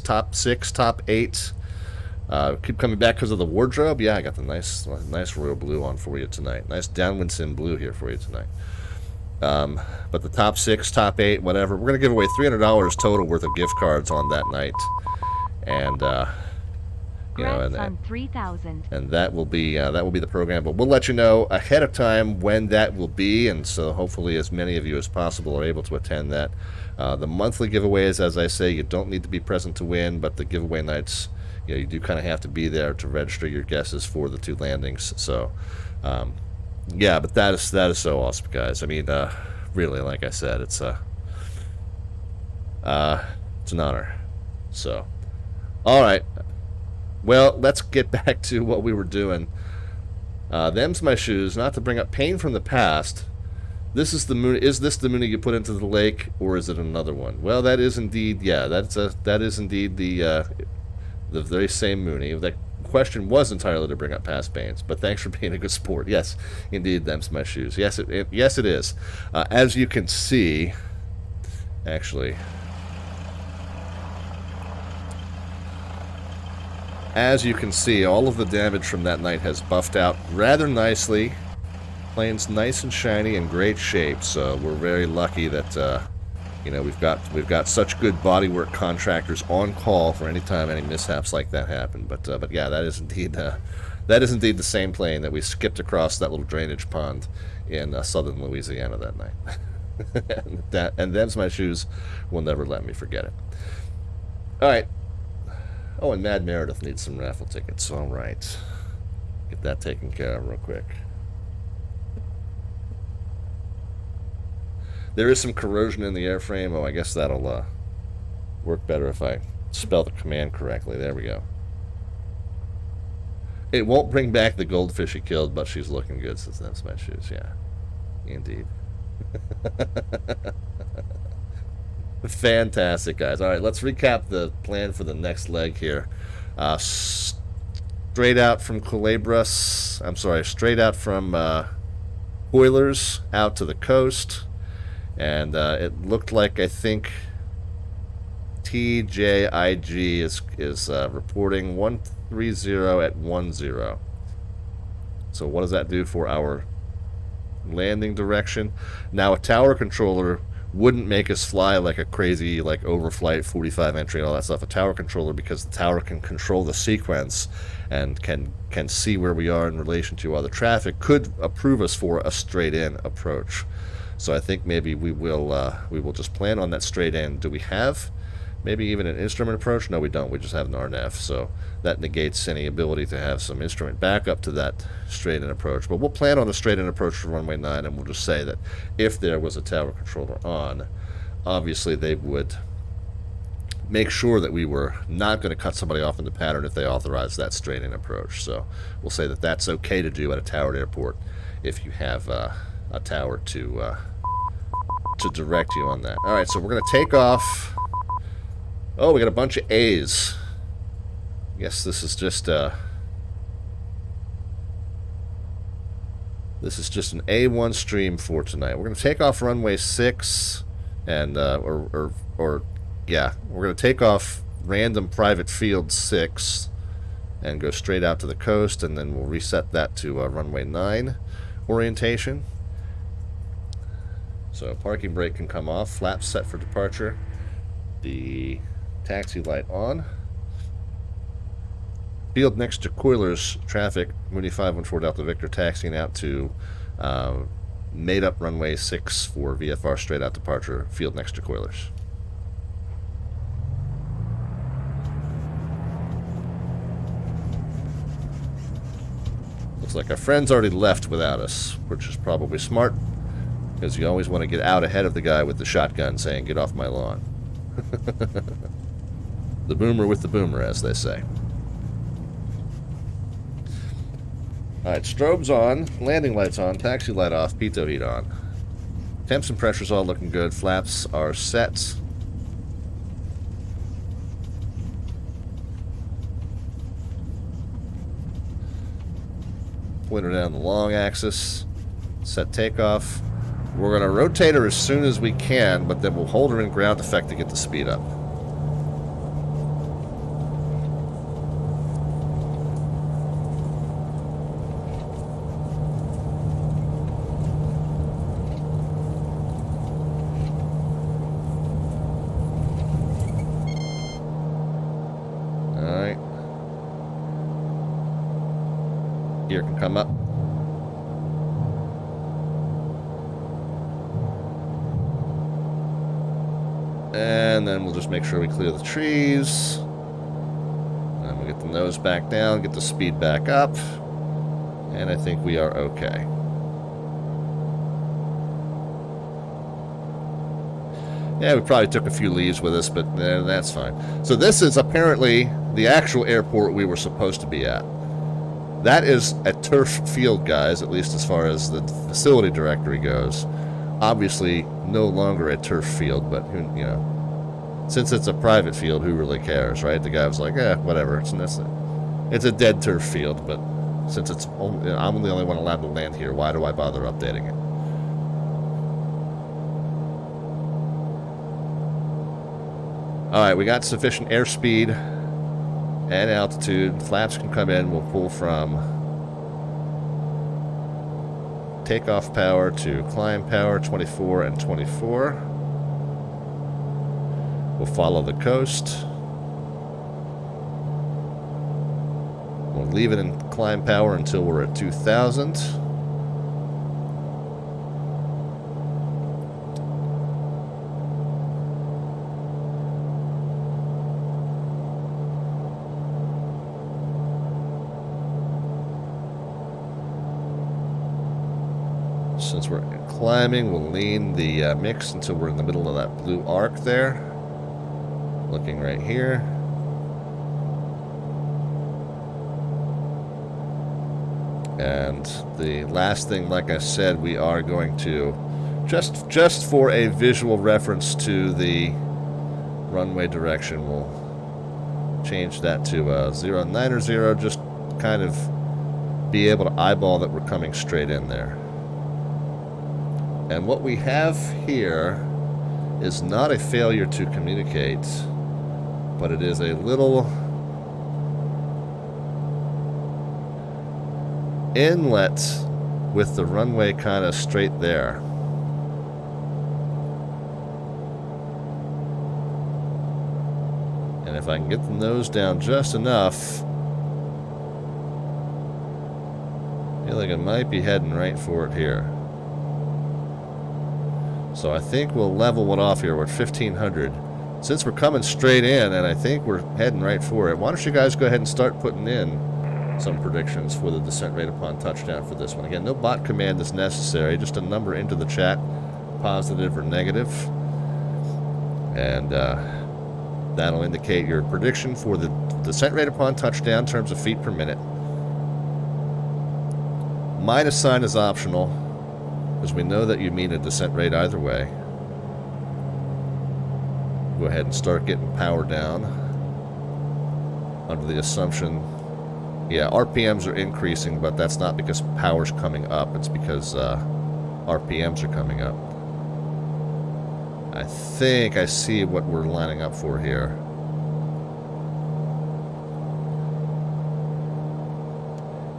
Top 6, top 8. Keep coming back because of the wardrobe. Yeah, I got the nice royal blue on for you tonight. Nice downwind sim blue here for you tonight. But the top 6, top 8, whatever. We're gonna give away $300 total worth of gift cards on that night, and on 3,000. And that will be the program. But we'll let you know ahead of time when that will be, and so hopefully as many of you as possible are able to attend that. The monthly giveaways, as I say, you don't need to be present to win, but the giveaway nights, you do kind of have to be there to register your guesses for the 2 landings. So, yeah, but that is so awesome, guys. I mean, really, like I said, it's an honor. So, all right. Well, let's get back to what we were doing. Them's my shoes. Not to bring up pain from the past, This is the Mooney. Is this the Mooney you put into the lake, or is it another one? Well, that is indeed, yeah, that is indeed the very same Mooney. That question was entirely to bring up past Baines, but thanks for being a good sport. Yes, indeed, them's my shoes. Yes, yes, it is. As you can see, actually, as you can see, all of the damage from that night has buffed out rather nicely. Plane's nice and shiny and great shape, so we're very lucky that you know, we've got such good bodywork contractors on call for any time any mishaps like that happen. But yeah, that is indeed the same plane that we skipped across that little drainage pond in southern Louisiana that night. and them's my shoes will never let me forget it. All right. Oh, and Mad Meredith needs some raffle tickets. All right, get that taken care of real quick. There is some corrosion in the airframe. Oh, I guess that'll work better if I spell the command correctly. There we go. It won't bring back the goldfish he killed, but she's looking good since that's my shoes. Yeah, indeed. Fantastic, guys. All right, let's recap the plan for the next leg here. Straight out from Culebras. I'm sorry, straight out from Cuylers out to the coast. And it looked like, I think, TJIG is reporting 130 at 10. So what does that do for our landing direction? Now, a tower controller wouldn't make us fly like a crazy, like, overflight 45 entry and all that stuff. A tower controller, because the tower can control the sequence and can see where we are in relation to other traffic, could approve us for a straight-in approach. So I think maybe we will just plan on that straight in. Do we have maybe even an instrument approach? No, we don't. We just have an RNF. So that negates any ability to have some instrument backup to that straight in approach. But we'll plan on a straight in approach for runway 9, and we'll just say that if there was a tower controller on, obviously they would make sure that we were not going to cut somebody off in the pattern if they authorized that straight in approach. So we'll say that that's okay to do at a towered airport if you have a tower to direct you on that. All right, so we're going to take off. Oh, we got a bunch of A's. Yes, this is just an A1 stream for tonight. We're going to take off runway 6, and we're going to take off random private field 6 and go straight out to the coast, and then we'll reset that to runway 9 orientation. So parking brake can come off, flaps set for departure, the taxi light on. Field next to Cuylers traffic, Mooney 514 Delta Victor taxiing out to made up runway 6 for VFR straight out departure, field next to Cuylers. Looks like our friend's already left without us, which is probably smart, because you always want to get out ahead of the guy with the shotgun saying, "Get off my lawn." The boomer with the boomer, as they say. Alright, strobes on, landing lights on, taxi light off, pitot heat on. Temps and pressures all looking good, flaps are set. Pointer down the long axis, set takeoff. We're going to rotate her as soon as we can, but then we'll hold her in ground effect to get the speed up. Alright. Gear can come up. And then we'll just make sure we clear the trees. And we'll get the nose back down, get the speed back up. And I think we are okay. Yeah, we probably took a few leaves with us, but that's fine. So this is apparently the actual airport we were supposed to be at. That is a turf field, guys, at least as far as the facility directory goes. obviously no longer a turf field, but who, you know, since it's a private field, who really cares, right? The guy was like, whatever, it's a dead turf field, but since it's only, I'm the only one allowed to land here, why do I bother updating it? Alright, we got sufficient airspeed and altitude. Flaps can come in. We'll pull from takeoff power to climb power, 24 and 24. We'll follow the coast. We'll leave it in climb power until we're at 2,000. Since we're climbing, we'll lean the mix until we're in the middle of that blue arc there. Looking right here. And the last thing, like I said, we are going to, just for a visual reference to the runway direction, we'll change that to 09 just kind of be able to eyeball that we're coming straight in there. And what we have here is not a failure to communicate, but it is a little inlet with the runway kind of straight there. And if I can get the nose down just enough, I feel like I might be heading right for it here. So I think we'll level it off here. We're at 1,500. Since we're coming straight in, and I think we're heading right for it, why don't you guys go ahead and start putting in some predictions for the descent rate upon touchdown for this one. Again, no bot command is necessary, just a number into the chat, positive or negative. And that'll indicate your prediction for the descent rate upon touchdown in terms of feet per minute. Minus sign is optional, because we know that you mean a descent rate either way. Go ahead and start getting power down under the assumption, yeah, RPMs are increasing, but that's not because power's coming up, it's because RPMs are coming up. I think I see what we're lining up for here.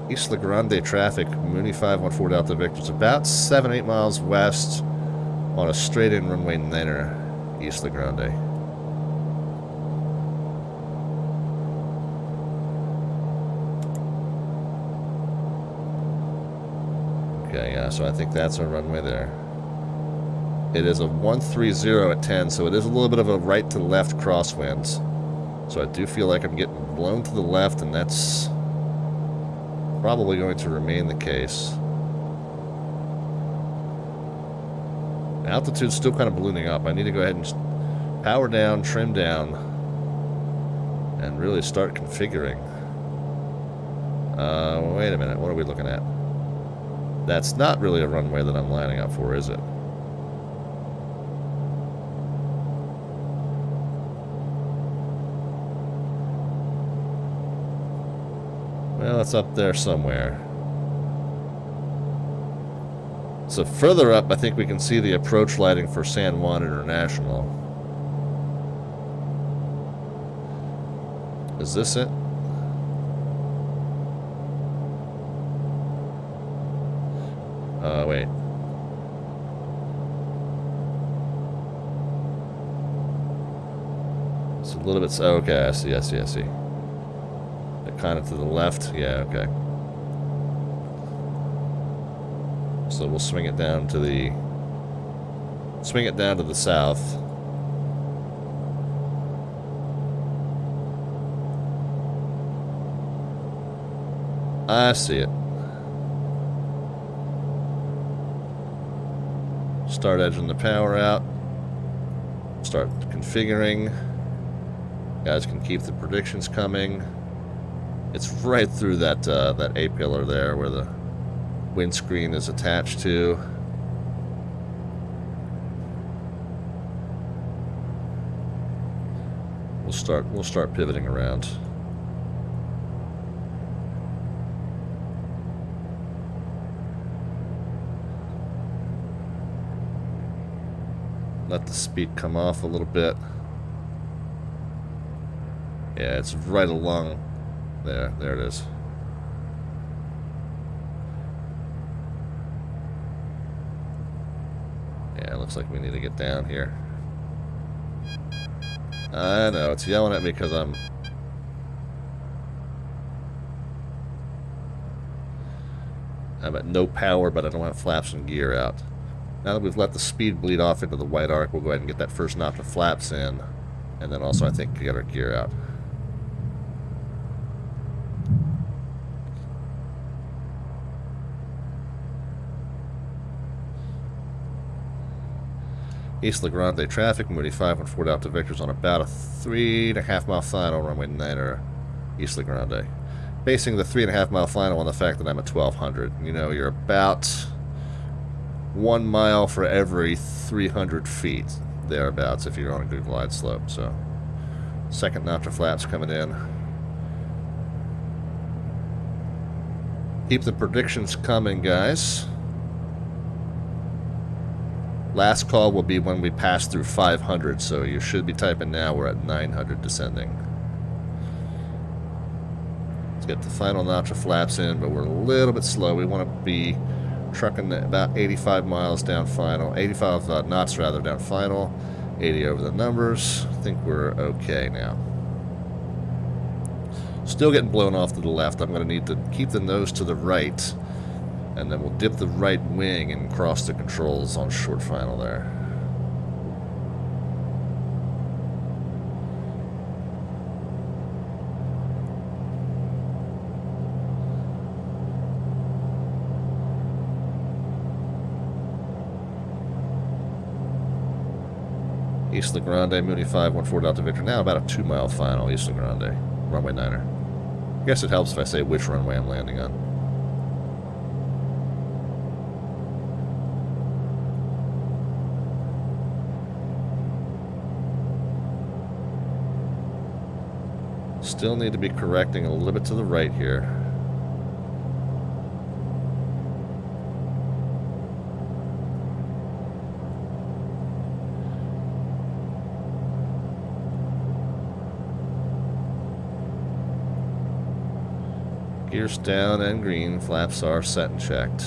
Isla Grande traffic, Mooney 514 Delta Victor. It's about 7-8 miles west on a straight-in runway niner, Isla Grande. Okay, yeah, so I think that's our runway there. It is a 130 at 10, so it is a little bit of a right-to-left crosswinds. So I do feel like I'm getting blown to the left, and that's probably going to remain the case. Altitude's still kind of ballooning up. I need to go ahead and power down, trim down, and really start configuring. Wait a minute, what are we looking at? That's not really a runway that I'm lining up for, is it? Well, it's up there somewhere. So further up, I think we can see the approach lighting for San Juan International. Is this it? Wait. It's a little bit... Okay, I see. Kind of to the left. Yeah, okay. So we'll swing it down to the south. I see it. Start edging the power out. Start configuring. Guys can keep the predictions coming. It's right through that that A-pillar there where the windscreen is attached to. We'll start pivoting around. Let the speed come off a little bit. Yeah, it's right along there. There it is. Yeah, it looks like we need to get down here. I know, it's yelling at me because I'm at no power, but I don't have flaps and gear out. Now that we've let the speed bleed off into the white arc, we'll go ahead and get that first notch of flaps in, and then also I think get our gear out. Isla Grande traffic, Mooney 514 out to Victor's on about a 3.5 mile final, runway 9er, Isla Grande. Basing the 3.5 mile final on the fact that I'm at 1200. You know, you're about 1 mile for every 300 feet, thereabouts, if you're on a good glide slope. So, second notch of flaps coming in. Keep the predictions coming, guys. Last call will be when we pass through 500, so you should be typing now. We're at 900 descending. Let's get the final notch of flaps in, but we're a little bit slow. We want to be trucking about 85 miles down final, 85 knots rather down final, 80 over the numbers. I think we're okay now. Still getting blown off to the left. I'm going to need to keep the nose to the right, and then we'll dip the right wing and cross the controls on short final there. Isla Grande, Mooney 514 Delta Victor. Now about a 2 mile final, Isla Grande, runway 9er. I guess it helps if I say which runway I'm landing on. Still need to be correcting a little bit to the right here. Gears down and green, flaps are set and checked.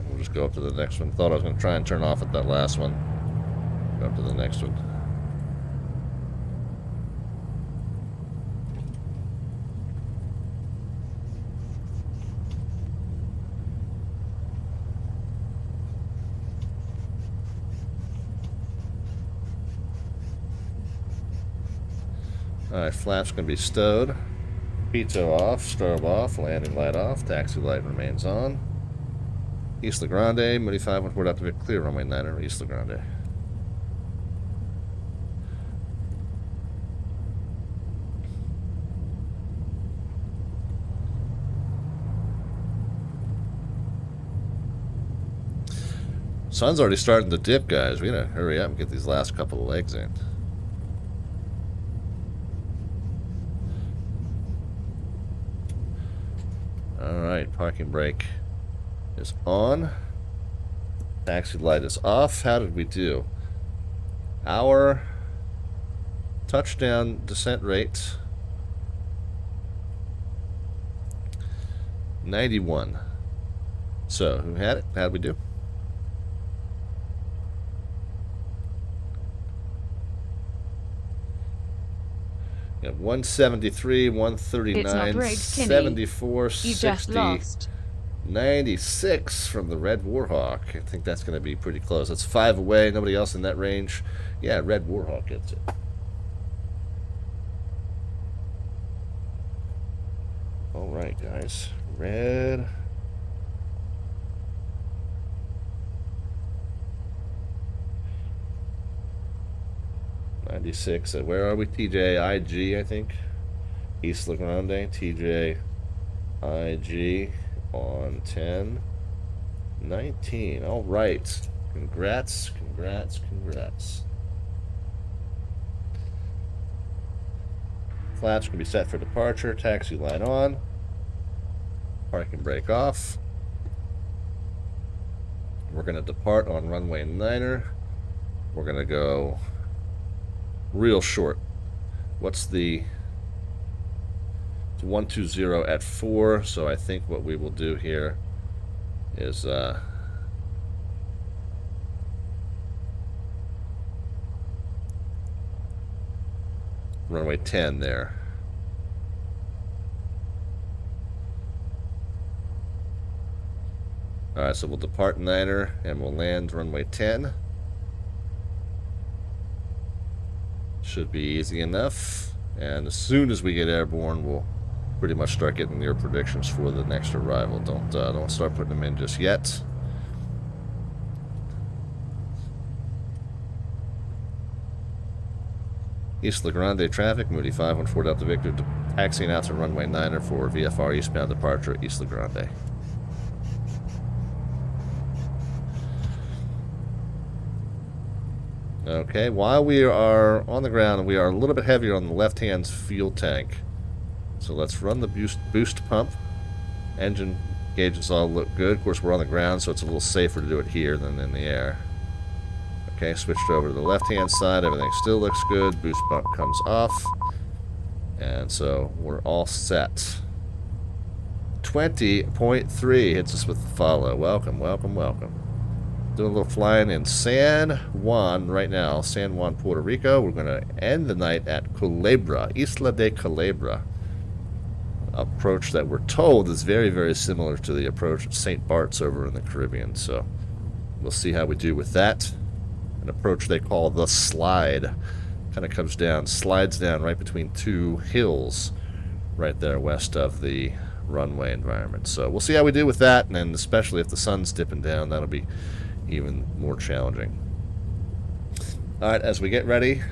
We'll just go up to the next one. Thought I was going to try and turn off at that last one. Go up to the next one. Alright, flap's going to be stowed. Pitot off, strobe off, landing light off, taxi light remains on. Isla Grande, Mooney 514 out to Vic, clear runway 9er, Isla Grande. Sun's already starting to dip, guys. We gotta hurry up and get these last couple of legs in. Alright, parking brake is on. Taxi light is off. How did we do? Our touchdown descent rate 91. So, who had it? How'd we do? We have 173, 139, 74, 60, 96 from the Red Warhawk. I think that's going to be pretty close. That's 5 away. Nobody else in that range. Yeah, Red Warhawk gets it. All right, guys. Red. $96. Where are we? TJIG, I think. Isla Grande. TJIG on 10. 19. All right. Congrats, congrats, congrats. Flaps can be set for departure. Taxi light on. Parking brake off. We're going to depart on runway 9er. We're going to go real short. What's the... It's 120 at 4, so I think what we will do here is runway 10 there. Alright, so we'll depart 9er and we'll land runway 10. Should be easy enough. And as soon as we get airborne, we'll pretty much start getting your predictions for the next arrival. Don't start putting them in just yet. Isla Grande traffic, Moody 514 Delta Victor, taxiing out to runway 9er for VFR eastbound departure at Isla Grande. Okay, while we are on the ground, we are a little bit heavier on the left-hand fuel tank. So let's run the boost pump. Engine gauges all look good. Of course, we're on the ground, so it's a little safer to do it here than in the air. Okay, switched over to the left-hand side. Everything still looks good. Boost pump comes off. And so we're all set. 20.3 hits us with the follow. Welcome, welcome, welcome. Doing a little flying in San Juan right now. San Juan, Puerto Rico. We're going to end the night at Culebra. Isla de Culebra. Approach that we're told is very, very similar to the approach at St. Bart's over in the Caribbean. So we'll see how we do with that. An approach they call the slide. Kind of comes down, slides down right between two hills right there west of the runway environment. So we'll see how we do with that, and especially if the sun's dipping down, that'll be even more challenging. Alright, as we get ready,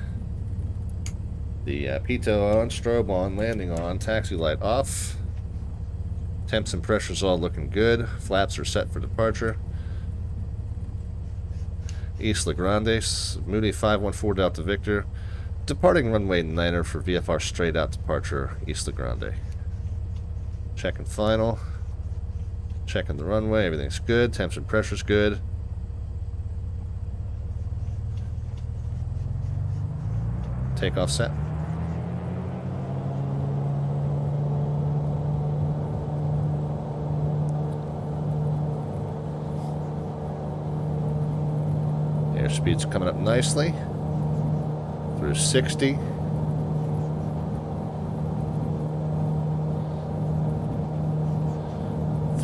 the pitot on, strobe on, landing on, taxi light off. Temps and pressures all looking good. Flaps are set for departure. Isla Grande, Mooney 514 Delta Victor, departing runway 9er for VFR straight out departure, Isla Grande. Checking final. Checking the runway, everything's good. Temps and pressure's good. Takeoff set. Airspeed's coming up nicely. Through 60.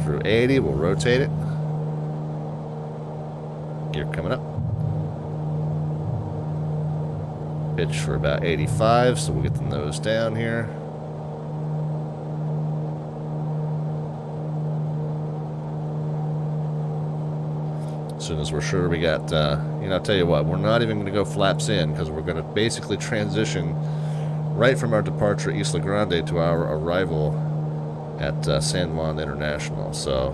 Through 80, we'll rotate it. Gear coming up. Pitch for about 85, so we'll get the nose down here. As soon as we're sure we got, I'll tell you what, we're not even going to go flaps in, because we're going to basically transition right from our departure at Isla Grande to our arrival at San Juan International. So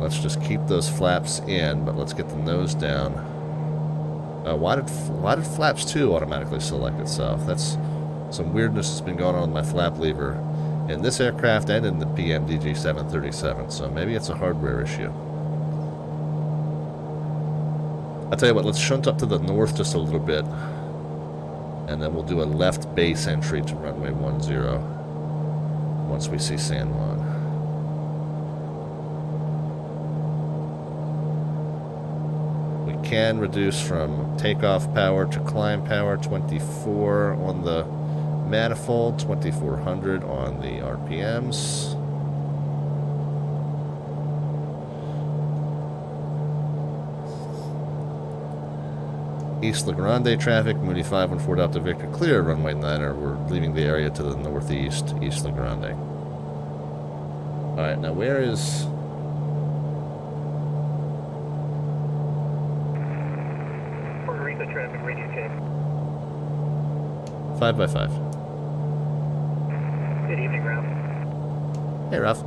let's just keep those flaps in, but let's get the nose down. Why did flaps 2 automatically select itself? That's some weirdness that's been going on with my flap lever in this aircraft and in the PMDG 737, so maybe it's a hardware issue. I'll tell you what, let's shunt up to the north just a little bit. And then we'll do a left base entry to runway 10 once we see San Juan. We can reduce from takeoff power to climb power, 24 on the manifold, 2400 on the RPMs. Isla Grande traffic, Mooney 514 Delta Victor, clear runway 9er. We're leaving the area to the northeast, Isla Grande. Alright, now where is... Puerto Rico traffic, radio check. 5x5. Good evening, Ralph. Hey, Ralph.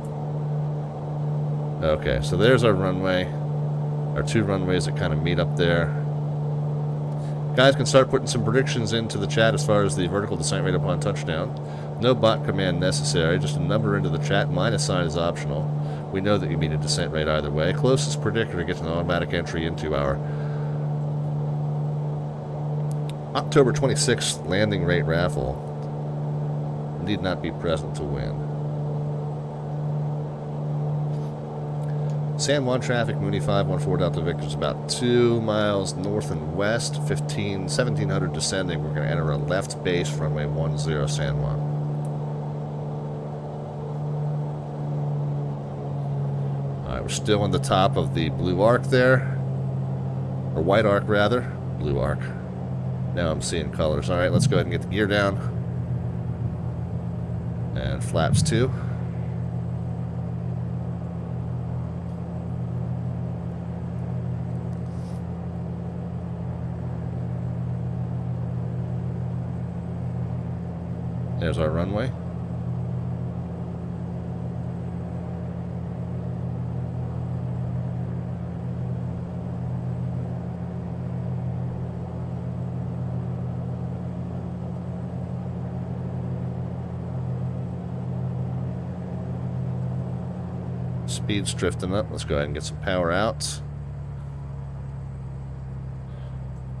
Okay, so there's our runway. Our two runways that kind of meet up there. Guys can start putting some predictions into the chat as far as the vertical descent rate upon touchdown. No bot command necessary, just a number into the chat. Minus sign is optional. We know that you mean a descent rate either way. Closest predictor gets an automatic entry into our October 26th landing rate raffle. Need not be present to win. San Juan traffic, Mooney 514 Delta Victor is about 2 miles north and west, 1700 descending. We're going to enter a left base, runway 10 San Juan. Alright, we're still on the top of the blue arc there. Or white arc, rather. Blue arc. Now I'm seeing colors. Alright, let's go ahead and get the gear down. And flaps 2. There's our runway. Speed's drifting up. Let's go ahead and get some power out.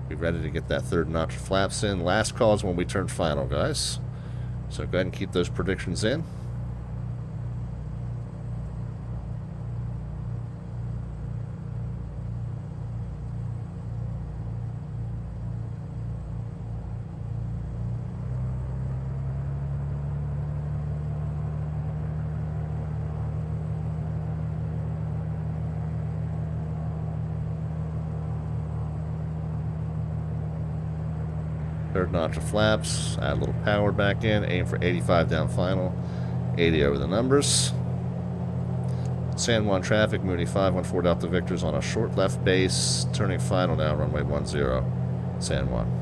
Be ready to get that third notch of flaps in. Last call is when we turn final, guys. So go ahead and keep those predictions in. Third notch of flaps, add a little power back in, aim for 85 down final, 80 over the numbers. San Juan traffic, Mooney 514 Delta Victor's on a short left base, turning final now, runway 10, San Juan.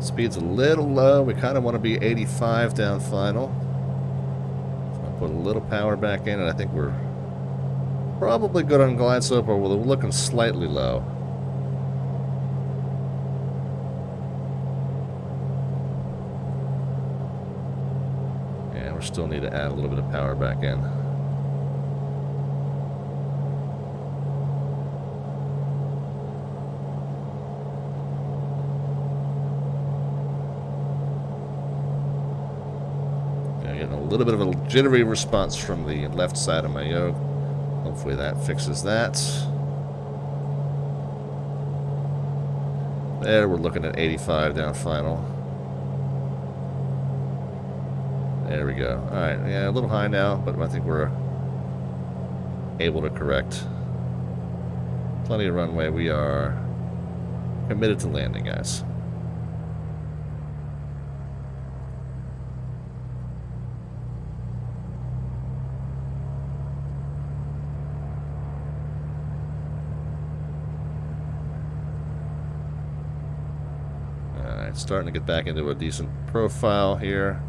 Speed's a little low. We kind of want to be 85 down final. So I'll put a little power back in, and I think we're probably good on glide slope, or we're looking slightly low. And we still need to add a little bit of power back in. A little bit of a jittery response from the left side of my yoke. Hopefully that fixes that. There, we're looking at 85 down final. There we go. Alright, yeah, a little high now, but I think we're able to correct. Plenty of runway. We are committed to landing, guys. Starting to get back into a decent profile here.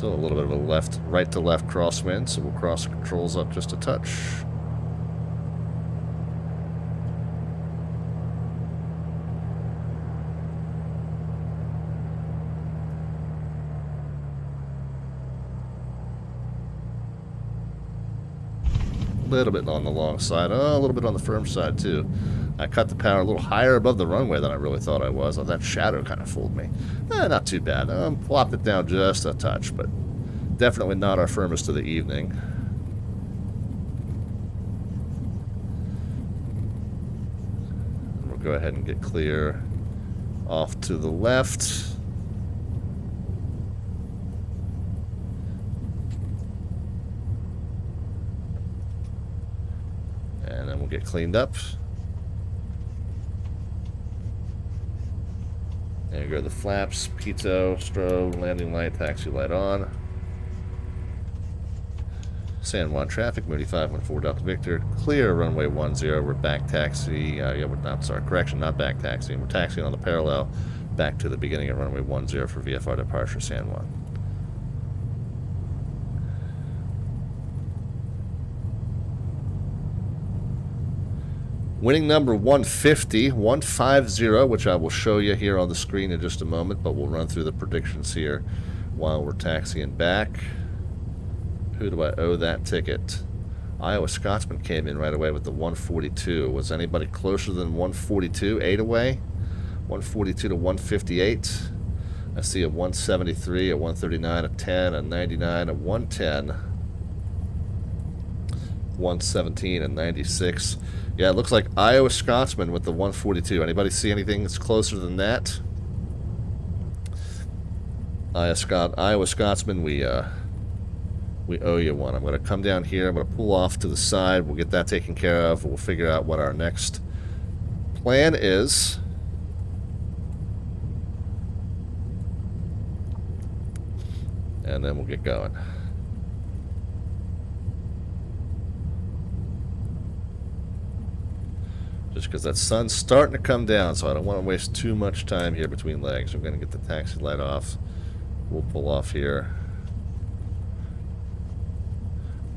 Still a little bit of a right to left crosswind, so we'll cross the controls up just a touch. A little bit on the long side, a little bit on the firm side too. I cut the power a little higher above the runway than I really thought I was. Oh, that shadow kind of fooled me. Not too bad. Plopped it down just a touch, but definitely not our firmest of the evening. We'll go ahead and get clear off to the left. And then we'll get cleaned up. There you go, the flaps, pitot, strobe, landing light, taxi light on. San Juan traffic, Mooney 514 Delta Victor. Clear runway 10, we're back taxi. Correction, not back taxiing. We're taxiing on the parallel back to the beginning of runway 10 for VFR departure San Juan. Winning number 150, which I will show you here on the screen in just a moment, but we'll run through the predictions here while we're taxiing back. Who do I owe that ticket? Iowa Scotsman came in right away with the 142. Was anybody closer than 142? 8 away? 142 to 158. I see a 173, a 139, a 10, a 99, a 110, 117, and 96. Yeah, it looks like Iowa Scotsman with the 142. Anybody see anything that's closer than that? Iowa Scotsman, we owe you one. I'm going to come down here. I'm going to pull off to the side. We'll get that taken care of. We'll figure out what our next plan is. And then we'll get going. Just because that sun's starting to come down, so I don't want to waste too much time here between legs. We're going to get the taxi light off. We'll pull off here.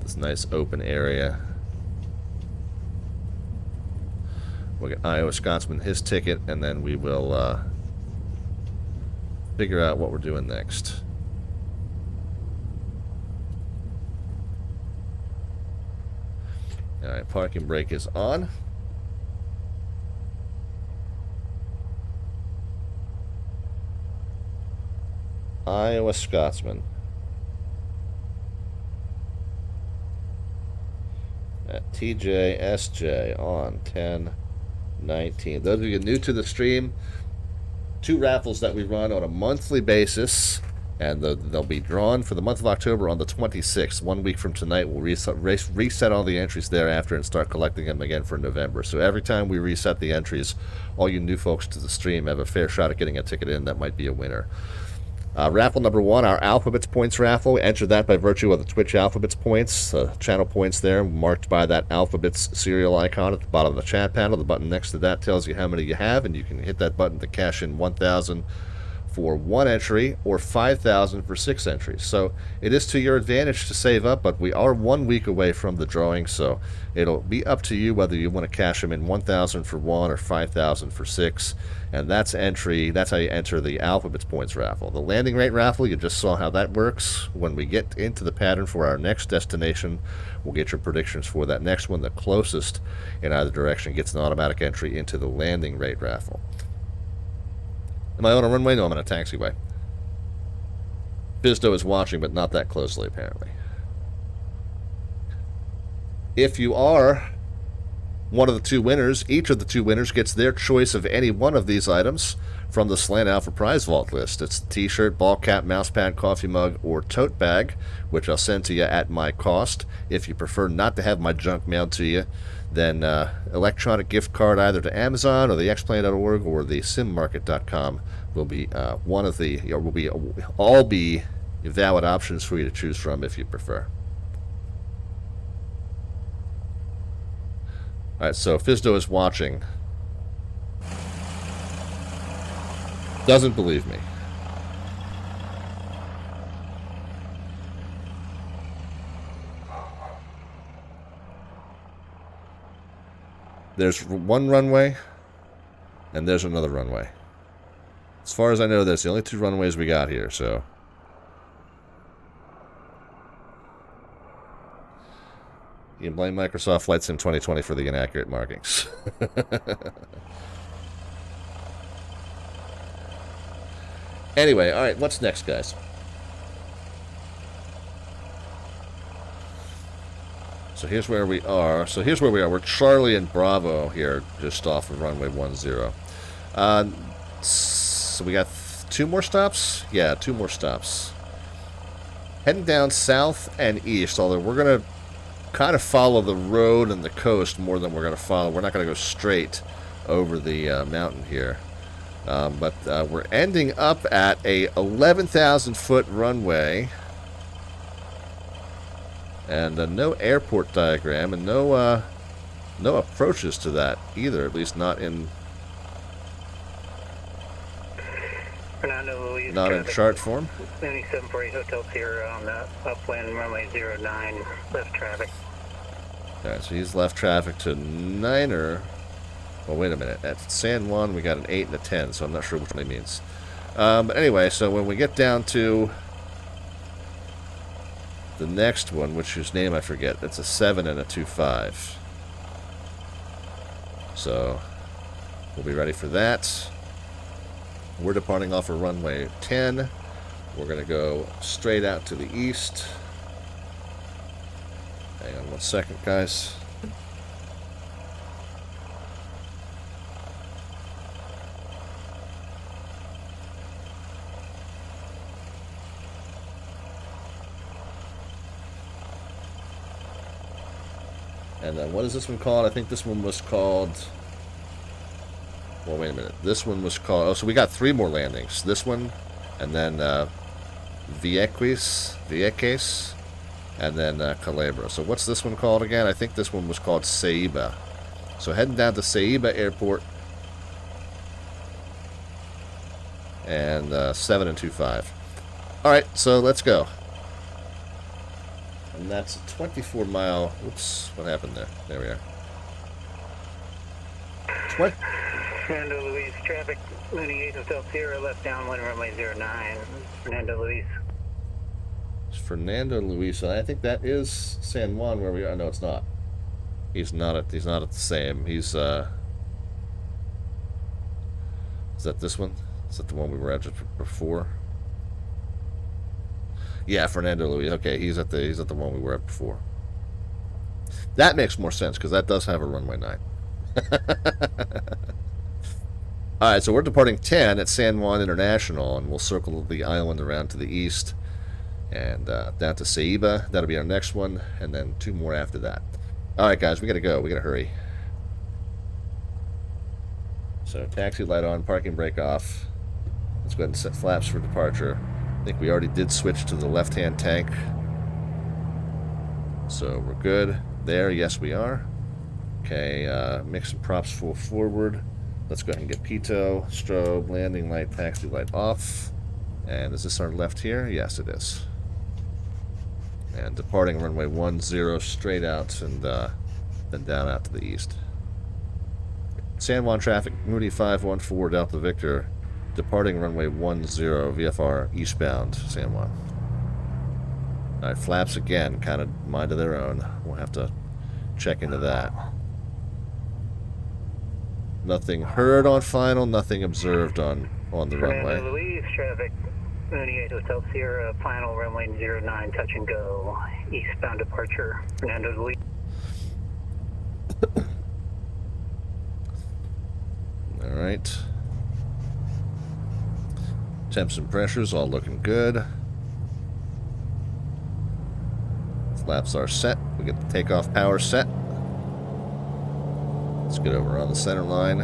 This nice open area. We'll get Iowa Scotsman his ticket, and then we will figure out what we're doing next. Alright, parking brake is on. Iowa Scotsman at TJSJ on 10/19. Those of you new to the stream, 2 raffles that we run on a monthly basis, and they'll be drawn for the month of October on the 26th. 1 week from tonight, we'll reset all the entries thereafter and start collecting them again for November. So every time we reset the entries, all you new folks to the stream have a fair shot at getting a ticket in that might be a winner. Raffle number 1, our Alphabets points raffle. We entered that by virtue of the Twitch Alphabets points, channel points there, marked by that Alphabets serial icon at the bottom of the chat panel. The button next to that tells you how many you have, and you can hit that button to cash in 1,000 for 1 entry or 5,000 for 6 entries. So it is to your advantage to save up, but we are 1 week away from the drawing, so it'll be up to you whether you want to cash them in 1,000 for 1 or 5,000 for 6. And that's how you enter the Alphabets points raffle. The landing rate raffle, you just saw how that works. When we get into the pattern for our next destination, we'll get your predictions for that next one. The closest in either direction gets an automatic entry into the landing rate raffle. Am I on a runway? No, I'm on a taxiway. Bizdo is watching, but not that closely, apparently. If you are one of the 2 winners, each of the 2 winners gets their choice of any one of these items from the Slant Alpha prize vault list. It's the t-shirt, ball cap, mouse pad, coffee mug, or tote bag, which I'll send to you at my cost. If you prefer not to have my junk mailed to you, then electronic gift card either to Amazon or the xplane.org or the simmarket.com will be all be valid options for you to choose from if you prefer. All right, so Fizdo is watching. Doesn't believe me. There's one runway, and there's another runway. As far as I know, that's the only 2 runways we got here, so... You can blame Microsoft VATSIM 2020 for the inaccurate markings. Anyway, alright, what's next, guys? So here's where we are. We're Charlie and Bravo here, just off of runway 10. So we got 2 more stops? Yeah, 2 more stops. Heading down south and east, although we're going to kind of follow the road and the coast more than we're going to follow. We're not going to go straight over the mountain here. But we're ending up at a 11,000-foot runway. And no airport diagram, and no approaches to that either, at least not in chart form. 748 hotels here on the upland runway 09, left traffic. Alright, so he's left traffic to Niner. Well, wait a minute. At San Juan, we got an 8 and a 10, so I'm not sure which one he means. But anyway, so when we get down to the next one, which whose name I forget, it's a 7 and a 25. So we'll be ready for that. We're departing off of runway 10. We're going to go straight out to the east. Hang on 1 second, guys. And then what is this one called? I think this one was called... Well, wait a minute. This one was called... Oh, so we got 3 more landings. This one, and then Vieques, and then Culebra. So what's this one called again? I think this one was called Ceiba. So heading down to Ceiba Airport. And 7 and 25. Alright, so let's go. And that's a 24-mile... Oops, what happened there? There we are. Fernando Luis, traffic, Mooney Ovation Hotel Sierra, left downwind runway 09, Fernando Luis. Fernando Luis, I think that is San Juan where we are. No, it's not. He's not at the same. He's is that this one? Is that the one we were at just before? Yeah, Fernando Luis. Okay, he's at the one we were at before. That makes more sense because that does have a runway 9. Alright, so we're departing 10 at San Juan International, and we'll circle the island around to the east and down to Ceiba. That'll be our next one, and then 2 more after that. Alright, guys, we gotta go. We gotta hurry. So, taxi light on, parking brake off. Let's go ahead and set flaps for departure. I think we already did switch to the left-hand tank. So, we're good. There, yes, we are. Okay, mix some props full forward. Let's go ahead and get pitot, strobe, landing light, taxi light off. And is this our left here? Yes, it is. And departing runway 10 straight out and then down out to the east. San Juan traffic, Mooney 514 Delta Victor, departing runway 10 VFR eastbound San Juan. Alright, flaps again, kind of mind of their own. We'll have to check into that. Nothing heard on final, nothing observed on the runway. Louise, traffic, Mooney Hotel Sierra, final runway 09, touch and go, eastbound departure, Fernando Luis. Alright. Temps and pressures all looking good. Flaps are set. We get the takeoff power set. Let's get over on the center line.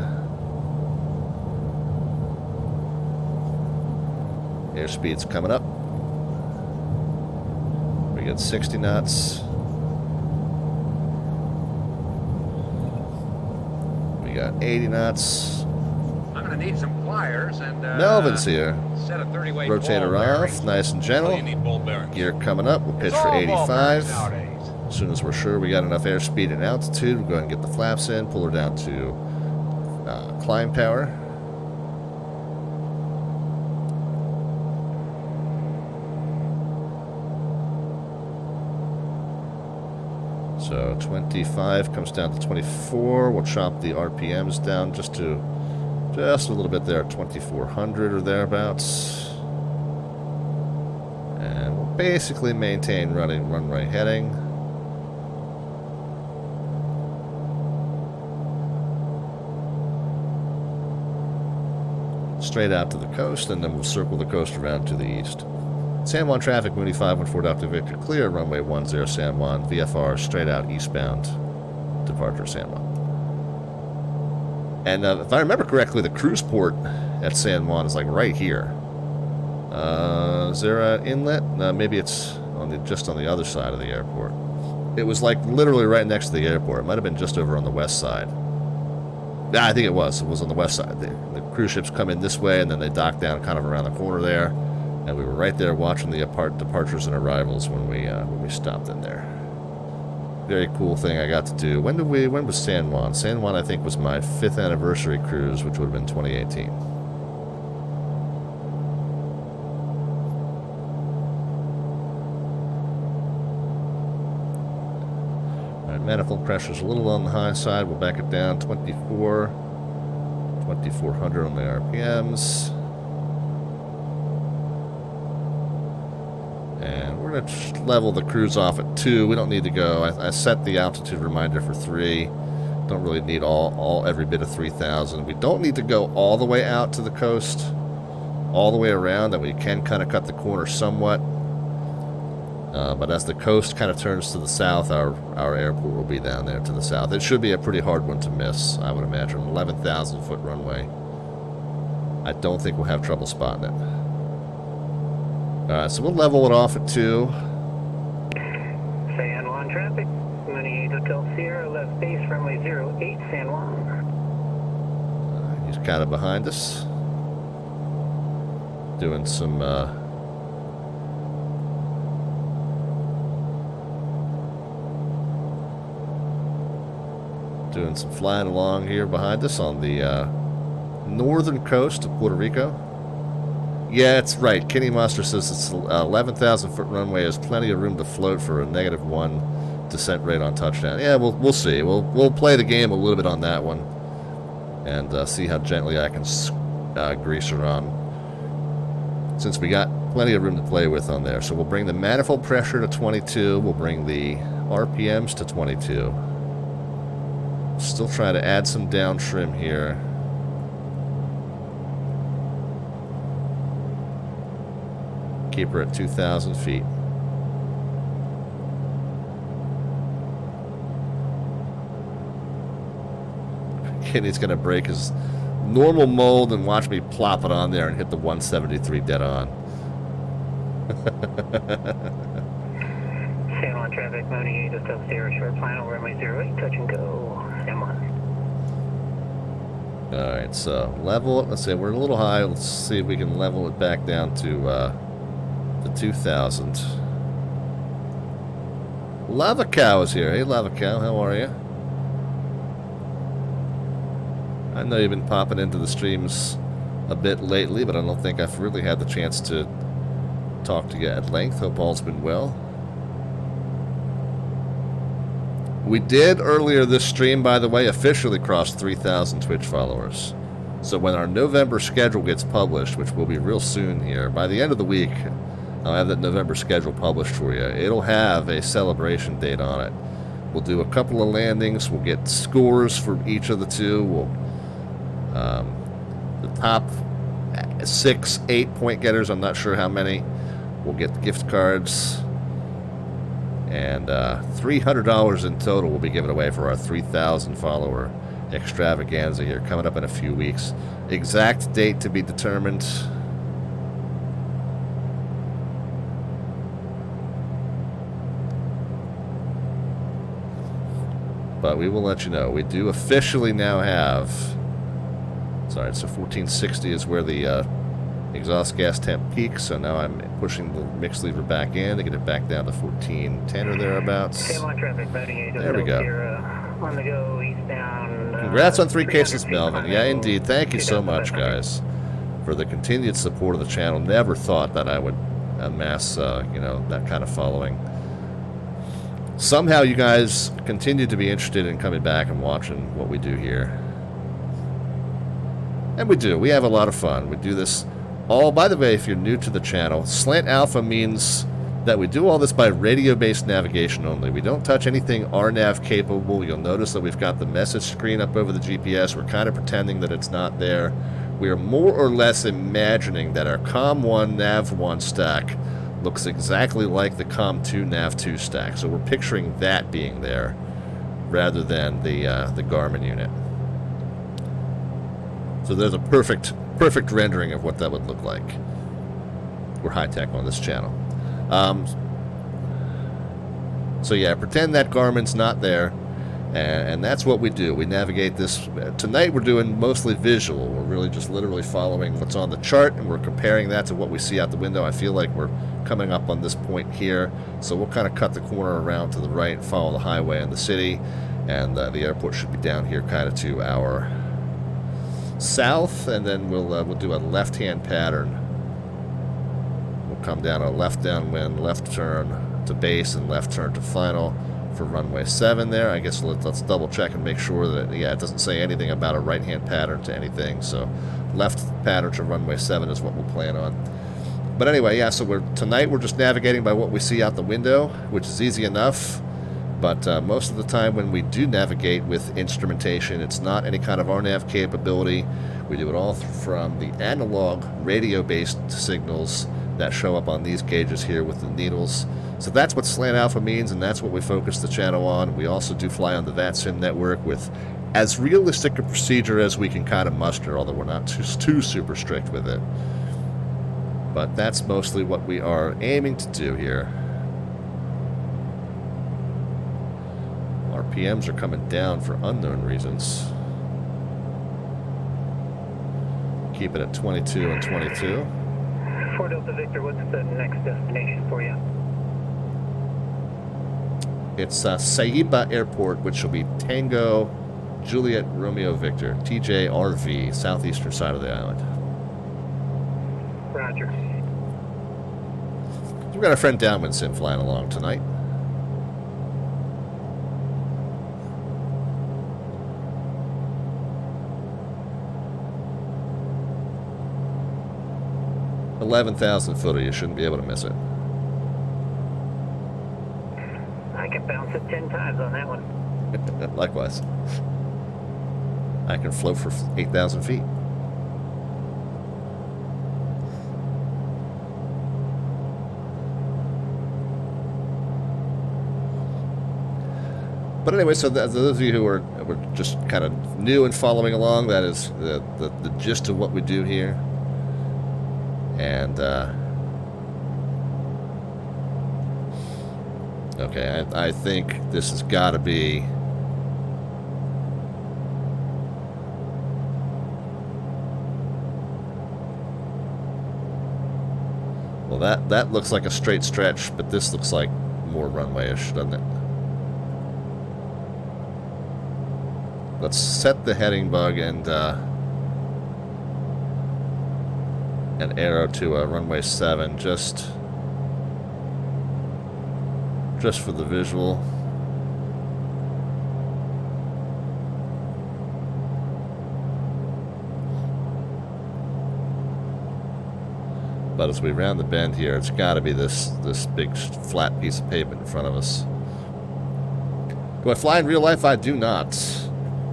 Airspeed's coming up. We get 60 knots. We got 80 knots. I'm going to need some pliers and Melvin's here. set a 30-weight Rotator off, nice and gentle. You need ball bearings. Gear coming up. We'll pitch for 85. As soon as we're sure we got enough airspeed and altitude, we'll go ahead and get the flaps in, pull her down to climb power. So 25 comes down to 24. We'll chop the RPMs down just a little bit there, 2,400 or thereabouts. And we'll basically maintain runway heading. Straight out to the coast, and then we'll circle the coast around to the east. San Juan traffic, Mooney 514 Dr. Victor, clear, runway 10 San Juan, VFR, straight out eastbound, departure San Juan. And if I remember correctly, the cruise port at San Juan is like right here. Is there an inlet? Maybe it's just on the other side of the airport. It was like literally right next to the airport. It might have been just over on the west side. Yeah, I think it was. It was on the west side. The cruise ships come in this way, and then they dock down kind of around the corner there. And we were right there watching the departures and arrivals when we stopped in there. Very cool thing I got to do. When was San Juan? San Juan, I think, was my 5th anniversary cruise, which would have been 2018. Alright, manifold pressure's a little on the high side. We'll back it down. 2,400 on the RPMs. And we're going to level the cruise off at 2. We don't need to go. I set the altitude reminder for 3. Don't really need every bit of 3,000. We don't need to go all the way out to the coast, all the way around, and we can kind of cut the corner somewhat. But as the coast kind of turns to the south, our airport will be down there to the south. It should be a pretty hard one to miss, I would imagine. 11,000 foot runway. I don't think we'll have trouble spotting it. Alright, so we'll level it off at 2. San Juan traffic, Mooney 8 Hotel Sierra, left base, runway 08, San Juan. He's kind of behind us. Doing some, flying along here behind us on the northern coast of Puerto Rico. Yeah, it's right. Kenny Monster says it's 11,000 foot runway. Has plenty of room to float for a -1 descent rate on touchdown. Yeah, we'll see. We'll play the game a little bit on that one, and see how gently I can grease her on. Since we got plenty of room to play with on there, so we'll bring the manifold pressure to 22. We'll bring the RPMs to 22. Still try to add some down trim here. Keep her at 2,000 feet. Kenny's going to break his normal mold and watch me plop it on there and hit the 173 dead on. San Juan traffic, Mooney 8 Hotel Sierra, short final, runway 08, touch and go, San Juan. Alright, so level it. Let's say we're a little high. Let's see if we can level it back down to the 2,000. Lava Cow is here. Hey, Lava Cow, how are you? I know you've been popping into the streams a bit lately, but I don't think I've really had the chance to talk to you at length. Hope all's been well. We did earlier this stream, by the way, officially cross 3,000 Twitch followers. So when our November schedule gets published, which will be real soon here, by the end of the week, I'll have that November schedule published for you. It'll have a celebration date on it. We'll do a couple of landings. We'll get scores for each of the two. We'll the top 6, 8 point getters, I'm not sure how many, we'll get gift cards. And $300 in total will be given away for our 3,000 follower extravaganza here coming up in a few weeks. Exact date to be determined. But we will let you know. We do officially now have... Sorry, so 1460 is where the Exhaust gas temp peak, so now I'm pushing the mix lever back in to get it back down to 1410 or thereabouts. Same on traffic, boating There we go. On the go, eastbound. Congrats on 3 cases, Melvin. Yeah, indeed. Thank you so much, guys, for the continued support of the channel. Never thought that I would amass, you know, that kind of following. Somehow you guys continue to be interested in coming back and watching what we do here. And we do. We have a lot of fun. We do this all, by the way, if you're new to the channel, slant alpha means that we do all this by radio-based navigation only. We don't touch anything RNAV capable. You'll notice that we've got the message screen up over the GPS. We're kind of pretending that it's not there. We are more or less imagining that our COM1 NAV1 stack looks exactly like the COM2 NAV2 stack. So we're picturing that being there rather than the Garmin unit. So there's a perfect rendering of what that would look like. We're high-tech on this channel. So yeah, pretend that Garmin's not there, and that's what we do. We navigate this. Tonight we're doing mostly visual. We're really just literally following what's on the chart, and we're comparing that to what we see out the window. I feel like we're coming up on this point here, so we'll kind of cut the corner around to the right and follow the highway in the city, and the airport should be down here kind of to our south, and then we'll do a left-hand pattern. We'll come down a left downwind, left turn to base, and left turn to final for runway 7 there. I guess let's double check and make sure that, yeah, it doesn't say anything about a right-hand pattern to anything, so left pattern to runway 7 is what we'll plan on. But anyway, yeah, so tonight we're just navigating by what we see out the window, which is easy enough. But most of the time when we do navigate with instrumentation, it's not any kind of RNAV capability. We do it all from the analog radio-based signals that show up on these gauges here with the needles. So that's what slant alpha means, and that's what we focus the channel on. We also do fly on the VATSIM network with as realistic a procedure as we can kind of muster, although we're not too super strict with it. But that's mostly what we are aiming to do here. RPMs are coming down for unknown reasons. Keep it at 22 and 22. Fort Delta Victor, what's the next destination for you? It's Ceiba Airport, which will be Tango Juliet Romeo Victor, TJRV, southeastern side of the island. Roger. We've got our friend Downwind Sim flying along tonight. $11,000 footer, you shouldn't be able to miss it. I can bounce it 10 times on that one. Likewise. I can float for 8,000 feet. But anyway, so those of you who were just kind of new and following along, that is the gist of what we do here. And, okay, I think this has got to be... Well, that looks like a straight stretch, but this looks like more runway-ish, doesn't it? Let's set the heading bug and an arrow to runway 7 just for the visual. But as we round the bend here, it's got to be this big flat piece of pavement in front of us. Do I fly in real life? I do not.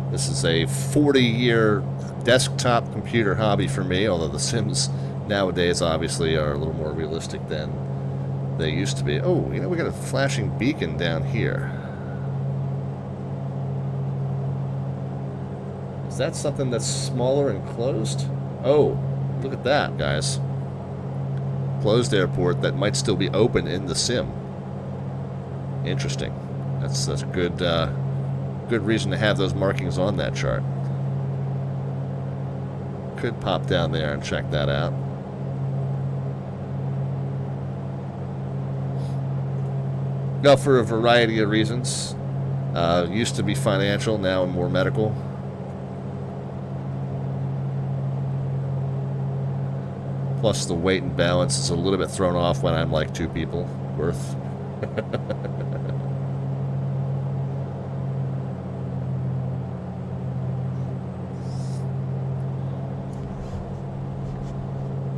This is a 40-year desktop computer hobby for me, although the Sims nowadays obviously are a little more realistic than they used to be. Oh, you know, we got a flashing beacon down here. Is that something that's smaller and closed? Oh, look at that, guys. Closed airport that might still be open in the sim. Interesting. That's good. Good reason to have those markings on that chart. Could pop down there and check that out. No, for a variety of reasons. Used to be financial, now more medical. Plus the weight and balance is a little bit thrown off when I'm like 2 people worth.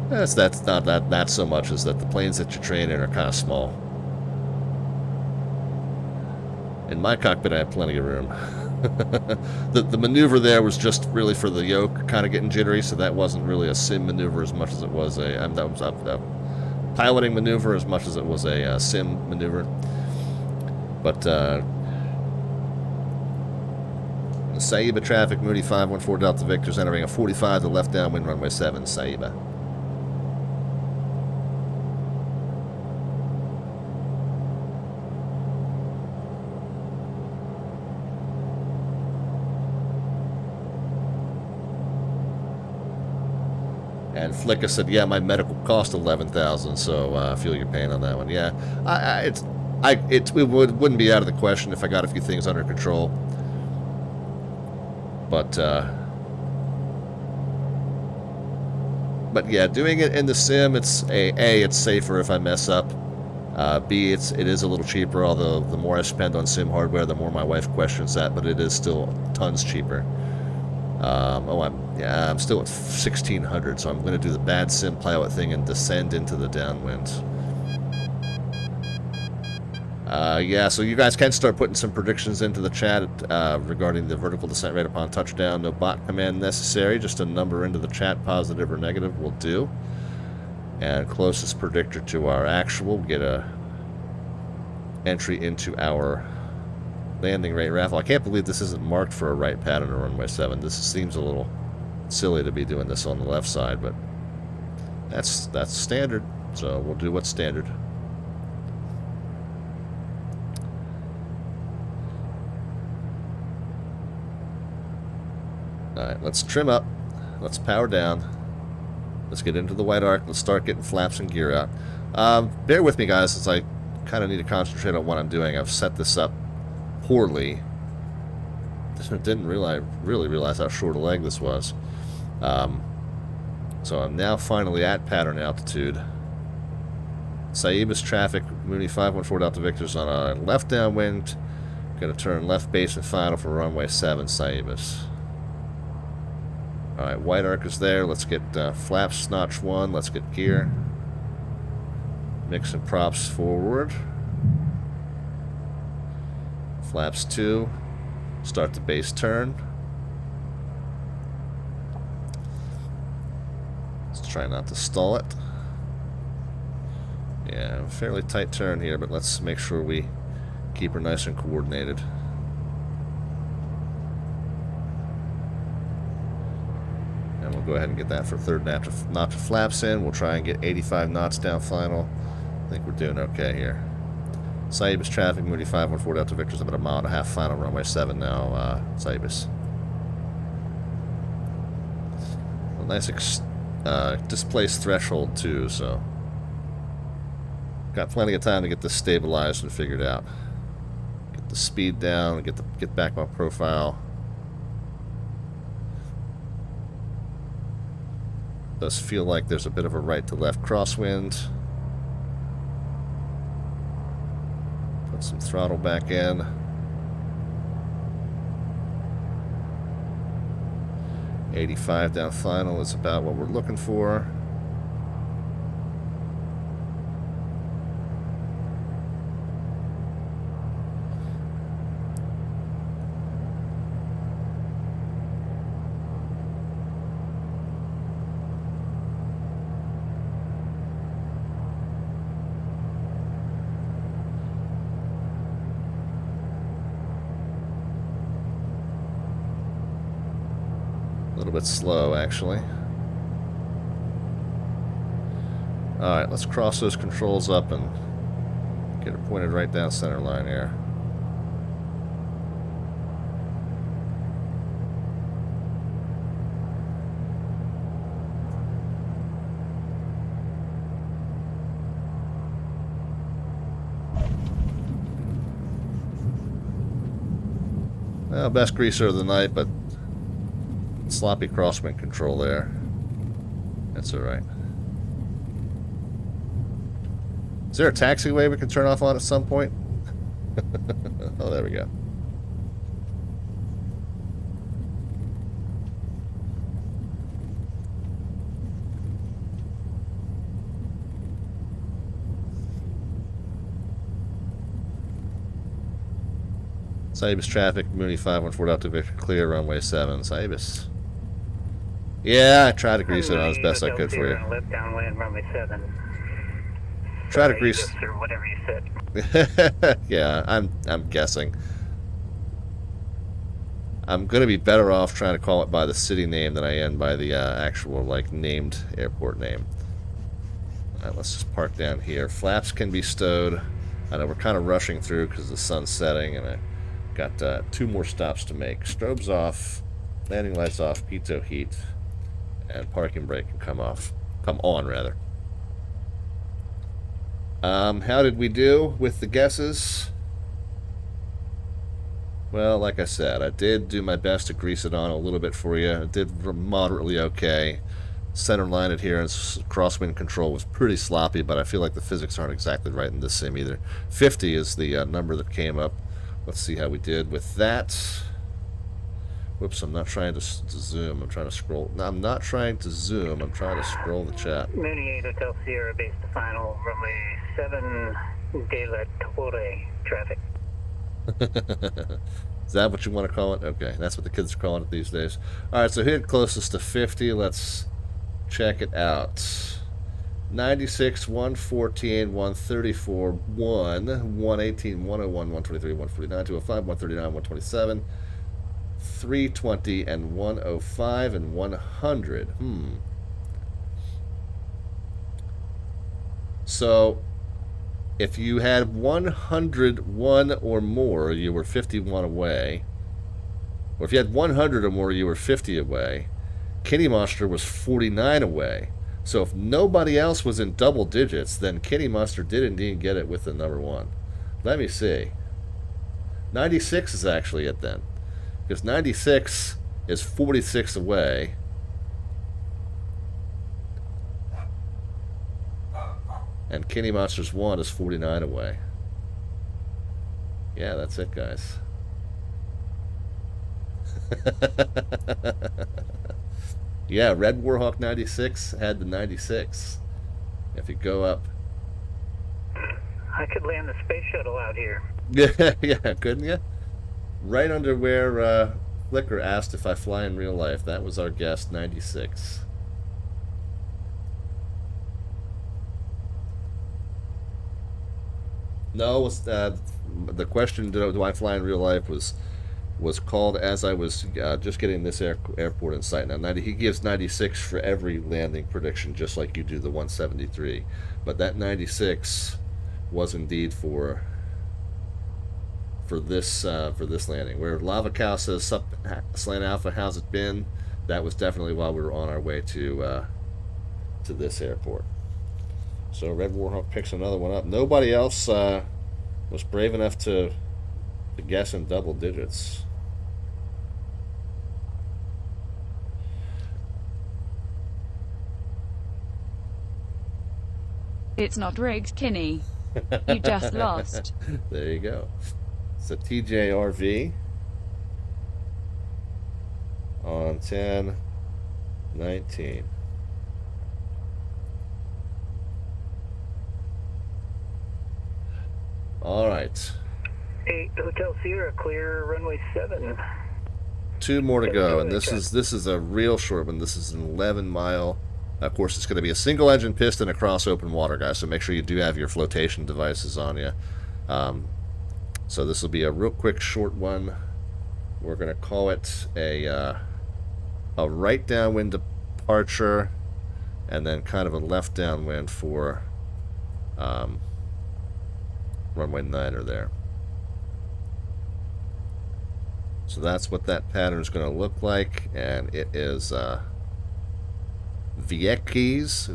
That's not so much as that the planes that you train in are kind of small. In my cockpit, I have plenty of room. The maneuver there was just really for the yoke kind of getting jittery, so that wasn't really a sim maneuver as much as it was a piloting maneuver as much as it was a sim maneuver. But Ceiba traffic, Mooney 514 Delta Victor's entering a 45 to left downwind runway 7, Ceiba. And Flicka said, "Yeah, my medical cost $11,000, so I feel your pain on that one." Yeah, it wouldn't be out of the question if I got a few things under control. But yeah, doing it in the sim, it's it's safer if I mess up. B, it is a little cheaper. Although the more I spend on sim hardware, the more my wife questions that. But it is still tons cheaper. I'm still at 1600, so I'm going to do the bad sim pilot thing and descend into the downwind. Yeah, so you guys can start putting some predictions into the chat regarding the vertical descent rate upon touchdown. No bot command necessary, just a number into the chat, positive or negative will do. And closest predictor to our actual, we'll get a entry into our landing rate raffle. I can't believe this isn't marked for a right pattern on runway 7. This seems a little silly to be doing this on the left side, but that's standard, so we'll do what's standard. Alright, let's trim up. Let's power down. Let's get into the white arc. Let's start getting flaps and gear out. Bear with me, guys, since I kind of need to concentrate on what I'm doing. I've set this up poorly. Didn't really realize how short a leg this was. So I'm now finally at pattern altitude. Ceiba's traffic, Mooney 514 Delta Victor's on a left downwind. Gonna turn left base and final for runway 7, Ceiba's. Alright, white arc is there. Let's get flaps notch 1. Let's get gear. Mix and props forward. Flaps 2. Start the base turn. Let's try not to stall it. Yeah, fairly tight turn here, but let's make sure we keep her nice and coordinated. And we'll go ahead and get that for third notch of flaps in. We'll try and get 85 knots down final. I think we're doing okay here. Ceiba's traffic, Mooney 514 Delta Victor's about a mile and a half final, runway 7 now, Ceiba's. A nice displaced threshold too, so got plenty of time to get this stabilized and figured out. Get the speed down, get back my profile. Does feel like there's a bit of a right to left crosswind. Put some throttle back in. .85 down final is about what we're looking for. A little bit slow, actually. Alright, let's cross those controls up and get it pointed right down center line here. Well, best greaser of the night, but sloppy crosswind control there. That's alright. Is there a taxiway we can turn off on at some point? Oh, there we go. Ceibas traffic, Mooney 514 Delta Victor, clear, runway 7, Ceibas. Yeah, I tried to grease it on as best I could for you. Left downwind, runway 7. Try to grease. Or whatever you said. Yeah, I'm guessing. I'm gonna be better off trying to call it by the city name than I am by the actual like named airport name. Alright, let's just park down here. Flaps can be stowed. I know we're kind of rushing through because the sun's setting, and I got 2 more stops to make. Strobes off, landing lights off, pitot heat, and parking brake can come off. Come on, rather. How did we do with the guesses? Well, like I said, I did do my best to grease it on a little bit for you. It did moderately okay. Center line adherence, crosswind control was pretty sloppy, but I feel like the physics aren't exactly right in this sim either. 50 is the number that came up. Let's see how we did with that. Whoops, I'm not trying to zoom. I'm trying to scroll. No, I'm not trying to zoom. I'm trying to scroll the chat. Mooney 8 Hotel Sierra, base to final, runway 7, de la Torre, traffic. Is that what you want to call it? Okay, that's what the kids are calling it these days. Alright, so hit closest to 50. Let's check it out. 96, 114, 134, 1, 118, 101, 123, 149, 205, 139, 127, 320, and 105, and 100. So, if you had 101 or more, you were 51 away. Or if you had 100 or more, you were 50 away. Kitty Monster was 49 away. So if nobody else was in double digits, then Kitty Monster did indeed get it with the number 1. Let me see. 96 is actually it then. Because 96 is 46 away. And Kitty Monsters 1 is 49 away. Yeah, that's it, guys. Yeah, Red Warhawk 96 had the 96. If you go up. I could land the space shuttle out here. Yeah, couldn't you? Right under where Flicker asked if I fly in real life. That was our guest, 96. No, the question, do I fly in real life, was called as I was just getting this airport in sight. Now, he gives 96 for every landing prediction, just like you do the 173. But that 96 was indeed for this landing. Where Lava Cow says, "Sup, Slant Alpha, how's it been?" That was definitely while we were on our way to this airport. So Red Warhawk picks another one up. Nobody else was brave enough to guess in double digits. It's not rigged, Kinney. You just lost. There you go. It's a TJRV on 10/19. All right. 8 Hotel Sierra, clear runway 7. 2 more to go, and this is a real short one. This is an 11-mile. Of course, it's going to be a single-engine piston across open water, guys. So make sure you do have your flotation devices on you. So this will be a real quick, short one. We're going to call it a right downwind departure, and then kind of a left downwind for runway 9 there. So that's what that pattern is going to look like, and it is Vieques,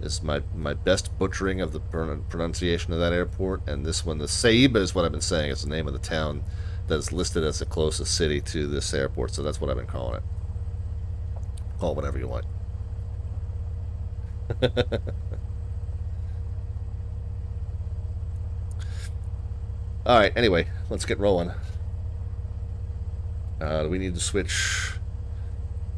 is my best butchering of the pronunciation of that airport. And this one, the Ceiba, is what I've been saying. It's the name of the town that is listed as the closest city to this airport. So that's what I've been calling it. Call it whatever you want. All right. Anyway, let's get rolling. We need to switch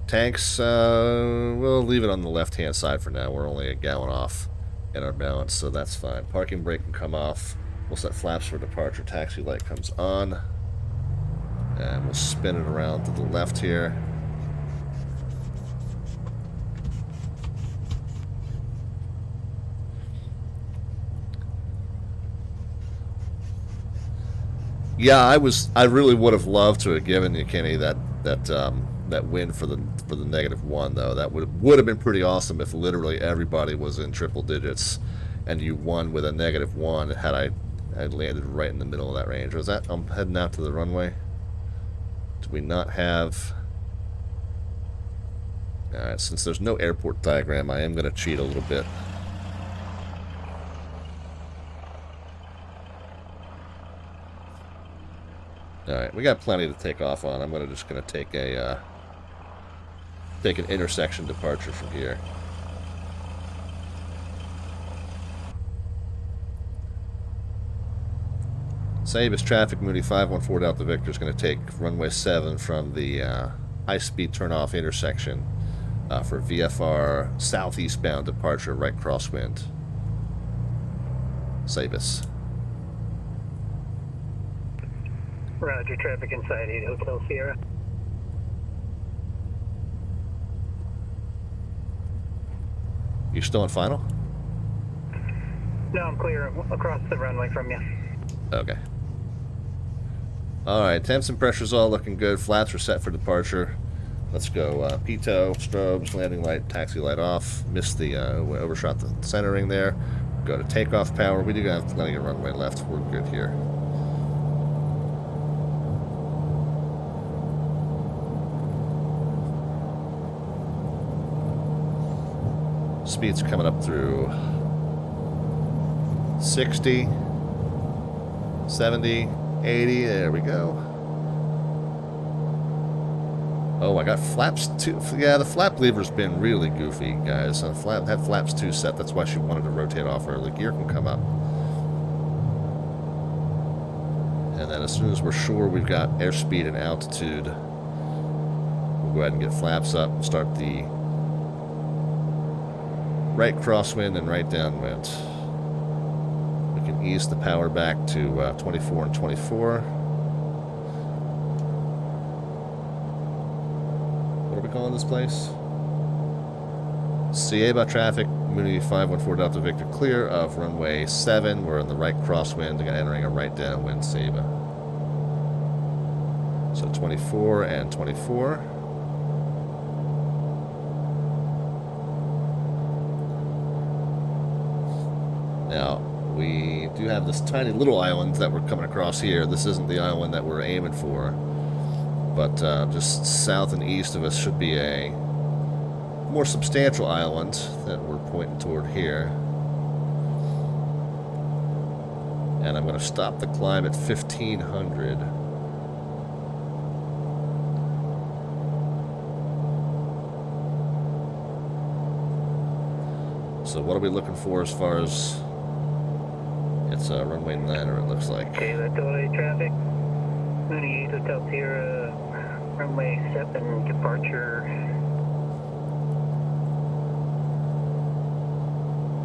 tanks. We'll leave it on the left-hand side for now. We're only a gallon off in our balance, so that's fine. Parking brake can come off. We'll set flaps for departure. Taxi light comes on. And we'll spin it around to the left here. Yeah, I really would have loved to have given you, Kenny, that win for the -1 though. That would have been pretty awesome if literally everybody was in triple digits, and you won with a -1. Had I landed right in the middle of that range. Was that I'm heading out to the runway? Do we not have? All right, since there's no airport diagram, I am going to cheat a little bit. Alright, we got plenty to take off on. I'm just going to take an intersection departure from here. Save as traffic. Mooney 514 Delta Victor is going to take runway 7 from the high-speed turn-off intersection for VFR southeastbound departure, right crosswind. Save us. Roger, traffic inside 8 Hotel Sierra. You still on final? No, I'm clear across the runway from you. Okay. Alright, temps and pressures all looking good. Flaps are set for departure. Let's go. Pitot, strobes, landing light, taxi light off. Missed the, overshot the centering there. Go to takeoff power. We do have plenty of runway left. We're good here. Speed's coming up through 60, 70, 80. There we go. Oh, I got flaps 2. Yeah, the flap lever's been really goofy, guys. Had flaps 2 set. That's why she wanted to rotate off early. Gear can come up. And then as soon as we're sure we've got airspeed and altitude, we'll go ahead and get flaps up and start the right crosswind and right downwind. We can ease the power back to 24 and 24. What are we calling this place? Ceiba traffic, Mooney 514 Delta Victor clear of runway 7. We're in the right crosswind and entering a right downwind Ceiba. So 24 and 24. Now, we do have this tiny little island that we're coming across here. This isn't the island that we're aiming for, but just south and east of us should be a more substantial island that we're pointing toward here. And I'm going to stop the climb at 1500. So what are we looking for as far as... It's runway 9, or it looks like. Okay, that's all traffic. Mooney 8 Hotel Sierra, runway 7 departure.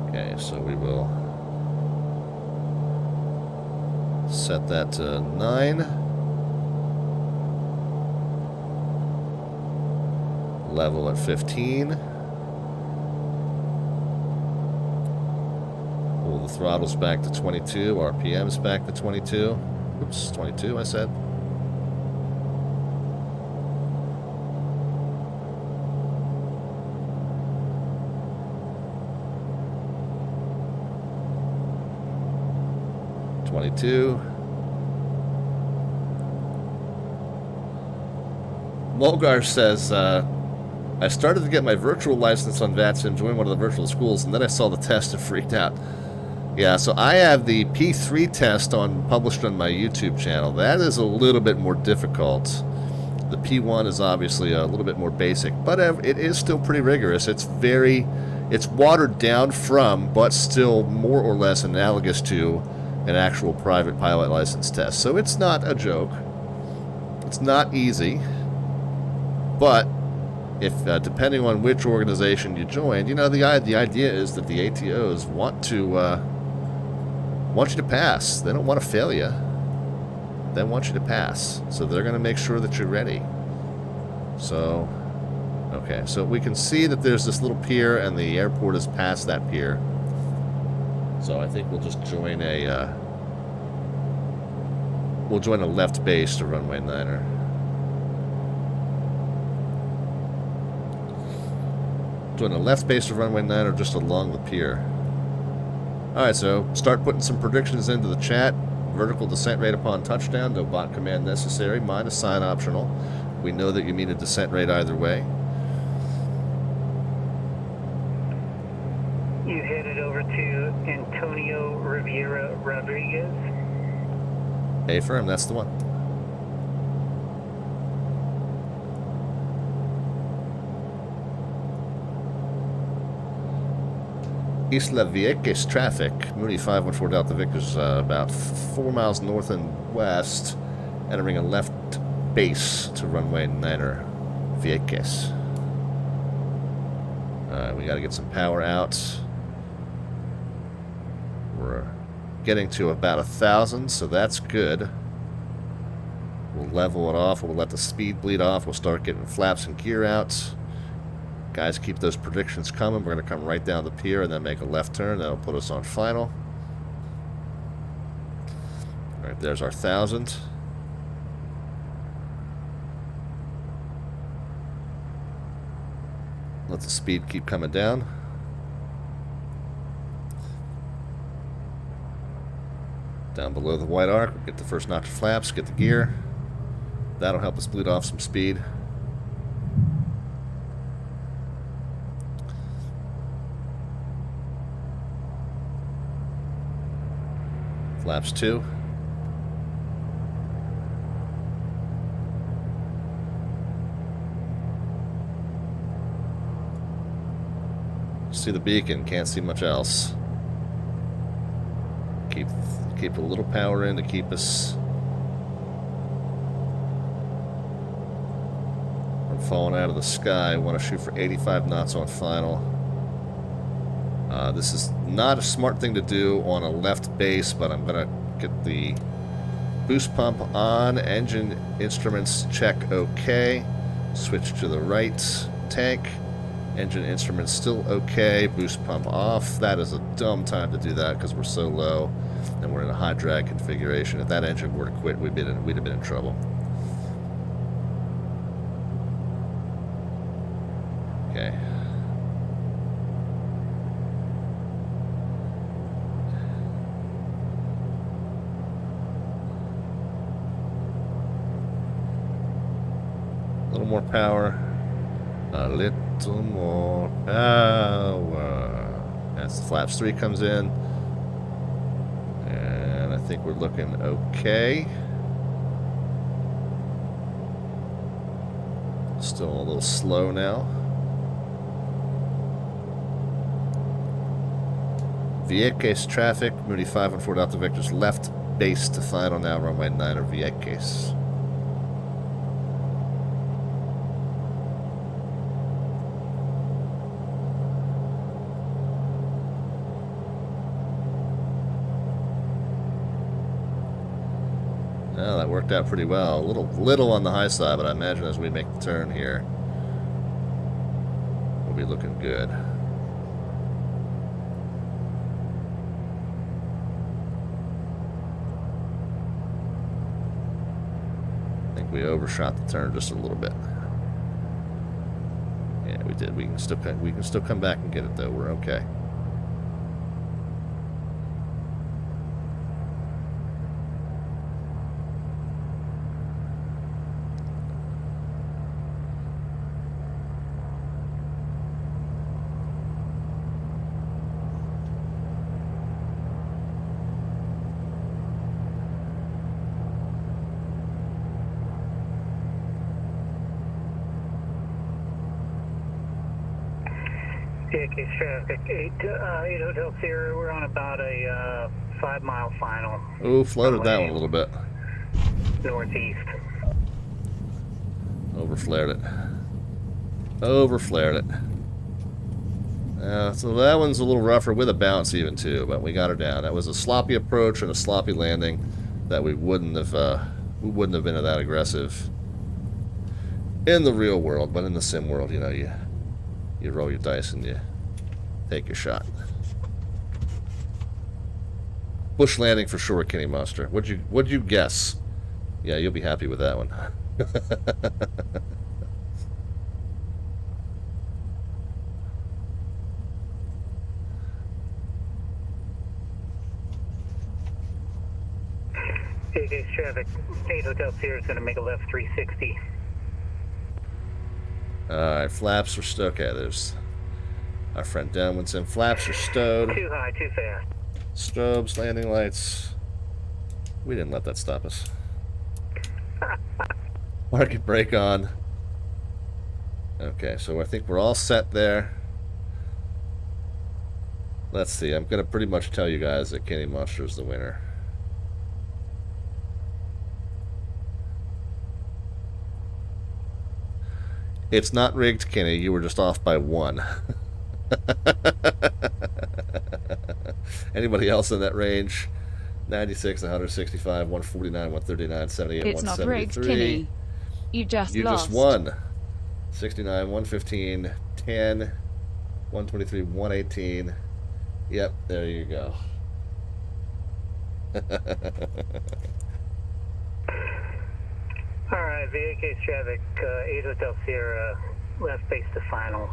Okay, so we will set that to 9. Level at 15. Pull the throttles back to 22. RPMs back to 22. Oops, 22 I said. Mulgar says, I started to get my virtual license on VATSIM, joined one of the virtual schools, and then I saw the test and freaked out. Yeah, so I have the P3 test published on my YouTube channel. That is a little bit more difficult. The P1 is obviously a little bit more basic, but it is still pretty rigorous. It's watered down from, but still more or less analogous to an actual private pilot license test. So it's not a joke. It's not easy, but if depending on which organization you join, you know, the idea is that the ATOs want you to pass. They don't want to fail you. They want you to pass. So they're going to make sure that you're ready. So, okay. So we can see that there's this little pier, and the airport is past that pier. So I think we'll just join a left base to runway 9er. Join a left base to runway 9er just along the pier. Alright, so start putting some predictions into the chat. Vertical descent rate upon touchdown, no bot command necessary, minus sign optional. We know that you mean a descent rate either way. You headed over to Antonio Rivera Rodriguez. Affirm, that's the one. Isla Vieques traffic. Mooney 514 Delta Victor's about 4 miles north and west, entering a left base to runway 9er, Vieques. We got to get some power out. We're getting to about 1,000, so that's good. We'll level it off. We'll let the speed bleed off. We'll start getting flaps and gear out. Guys, keep those predictions coming. We're going to come right down the pier and then make a left turn. That'll put us on final. All right, there's our 1,000. Let the speed keep coming down. Down below the white arc, we'll get the first notch of flaps, get the gear. That'll help us bleed off some speed. Flaps 2. See the beacon, can't see much else. Keep a little power in to keep us from falling out of the sky. Want to shoot for 85 knots on final. This is not a smart thing to do on a left base, but I'm going to get the boost pump on. Engine instruments check OK. Switch to the right tank. Engine instruments still OK. Boost pump off. That is a dumb time to do that because we're so low and we're in a high drag configuration. If that engine were to quit, we'd have been in trouble. Okay. A little more power. A little more power. As the flaps 3 comes in. And I think we're looking okay. Still a little slow now. Vieques traffic. Mooney 514 Delta Victor's left base to final now. Runway 9er Vieques. Well, that worked out pretty well. A little on the high side, but I imagine as we make the turn here, we'll be looking good. I think we overshot the turn just a little bit. Yeah, we did. We can still come back and get it though. We're okay. VATSIM traffic, 8 Hotel Sierra. We're on about a 5-mile final. Oh, floated that one a little bit. Northeast. Overflared it. Overflared it. So that one's a little rougher with a bounce even too, but we got her down. That was a sloppy approach and a sloppy landing that we wouldn't have been that aggressive in the real world, but in the sim world, you know, you roll your dice and you take your shot. Bush landing for sure, Kenny Monster. What'd you guess? Yeah, you'll be happy with that one. VATSIM traffic, 8 Hotel Sierra is going to make a left 360. Alright, flaps are stowed. Okay, there's our friend downwind sim. Flaps are stowed. Too high, too fast. Strobes, landing lights. We didn't let that stop us. Market brake on. Okay, so I think we're all set there. Let's see, I'm going to pretty much tell you guys that Kenny Monster is the winner. It's not rigged, Kenny. You were just off by 1. Anybody else in that range? 96, 165, 149, 139, 78, It's not 173. rigged, Kenny. You just You lost. just won. 69, 115, 10, 123, 118. Yep, there you go. Alright, VATSIM traffic, 8 Hotel Sierra, left base to final.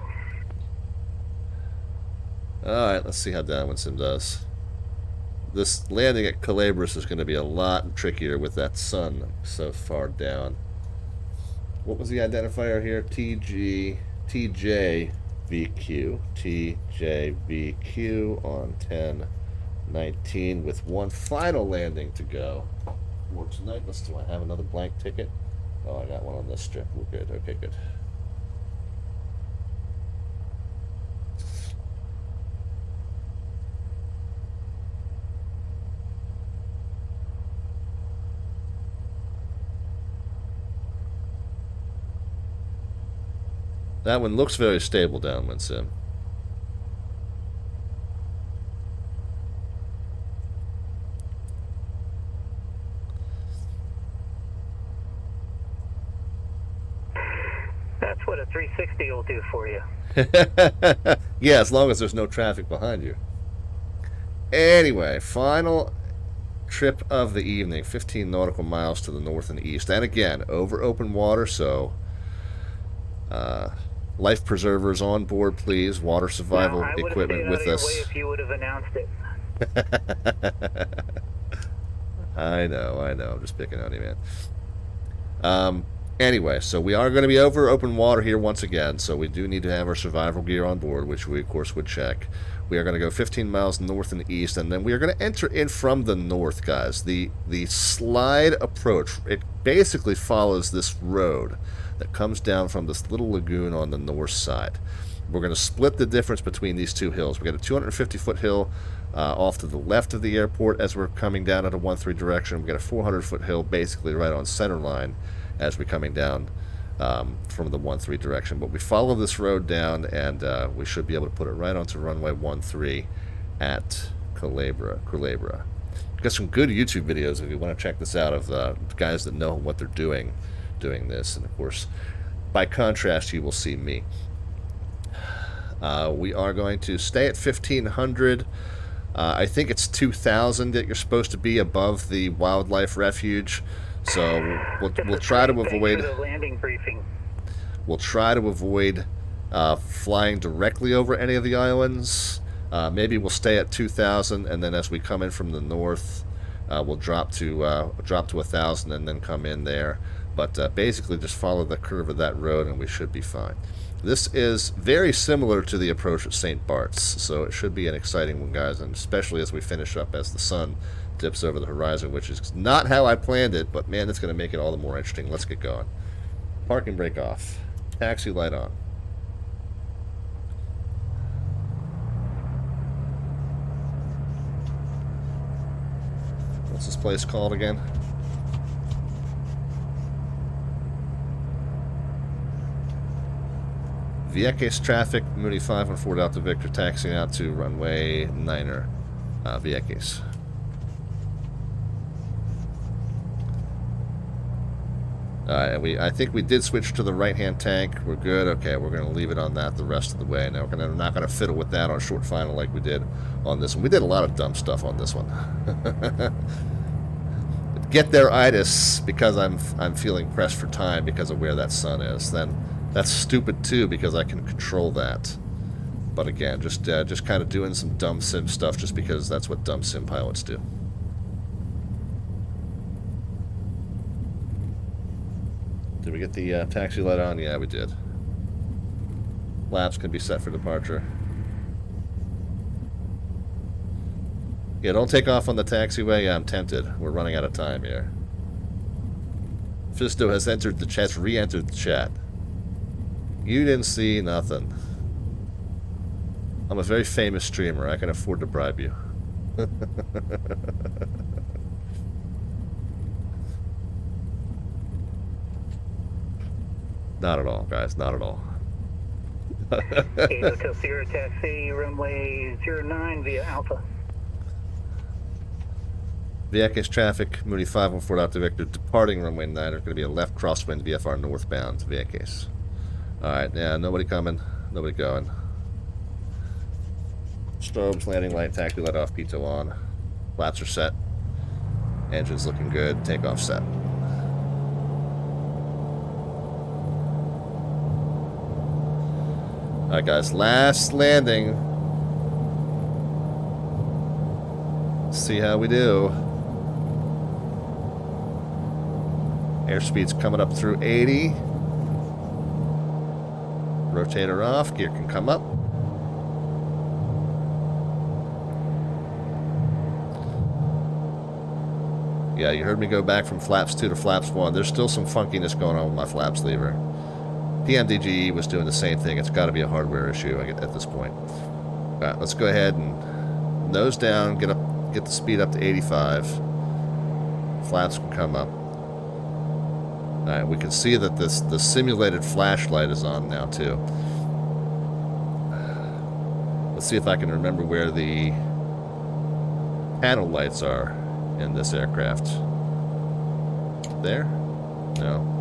Alright, let's see how downwind sim does. This landing at Cuylers is going to be a lot trickier with that sun so far down. What was the identifier here? TJVQ. TJBQ on 10-19 with one final landing to go for tonight. Do I have another blank ticket? Oh, I got one on this strip. We're good. Okay, good. That one looks very stable downwind sim. That's what a 360 will do for you. Yeah, as long as there's no traffic behind you. Anyway, final trip of the evening, 15 nautical miles to the north and east. And again, over open water, so life preservers on board, please. Water survival equipment with us. I would have stayed out of your way if you would have announced it. I know. I'm just picking on you, man. Anyway, so we are going to be over open water here once again, so we do need to have our survival gear on board, which we, of course, would check. We are going to go 15 miles north and east, and then we are going to enter in from the north, guys. The slide approach, it basically follows this road that comes down from this little lagoon on the north side. We're going to split the difference between these two hills. We got a 250-foot hill off to the left of the airport as we're coming down at a 1-3 direction. We got a 400-foot hill basically right on center line as we're coming down from the 1-3 direction. But we follow this road down, and we should be able to put it right onto runway 13 at Culebra. Got some good YouTube videos if you want to check this out of guys that know what they're doing this. And of course, by contrast, you will see me. We are going to stay at 1500. I think it's 2000 that you're supposed to be above the wildlife refuge. So we'll try to avoid the landing briefing. We'll try to avoid flying directly over any of the islands. Maybe we'll stay at 2000, and then as we come in from the north, we'll drop to 1000 and then come in there. But basically, just follow the curve of that road, and we should be fine. This is very similar to the approach at St. Bart's, so it should be an exciting one, guys, and especially as we finish up as the sun dips over the horizon, which is not how I planned it, but man, it's going to make it all the more interesting. Let's get going. Parking brake off. Taxi light on. What's this place called again? Vieques traffic, Mooney 514 Delta Victor, taxiing out to runway 9er, Vieques. Alright, I think we did switch to the right-hand tank. We're good. Okay, we're going to leave it on that the rest of the way. Now, we're not going to fiddle with that on short final like we did on this one. We did a lot of dumb stuff on this one. Get there itis because I'm feeling pressed for time because of where that sun is. Then that's stupid too because I can control that. But again, just kind of doing some dumb sim stuff just because that's what dumb sim pilots do. Did we get the taxi light on? Yeah, we did. Flaps can be set for departure. Yeah, don't take off on the taxiway. Yeah, I'm tempted. We're running out of time here. Fisto has entered the chat, re-entered the chat. You didn't see nothing. I'm a very famous streamer. I can afford to bribe you. Not at all, guys. Not at all. 8 Hotel Sierra taxi, runway 09 via Alpha. Vieques traffic, Mooney 514 Delta Victor, departing runway 9. There's going to be a left crosswind VFR northbound Vieques. Alright, yeah, nobody coming, nobody going. Strobes, landing light, taxi light off, pitot on. Flaps are set. Engine's looking good, takeoff set. Alright guys, last landing. See how we do. Airspeed's coming up through 80. Rotator off, gear can come up. Yeah, you heard me go back from flaps 2 to flaps 1. There's still some funkiness going on with my flaps lever. PMDGE was doing the same thing. It's got to be a hardware issue at this point. All right, let's go ahead and nose down, get the speed up to 85. Flaps can come up. All right, we can see that the simulated flashlight is on now too. Let's see if I can remember where the panel lights are in this aircraft. There? No.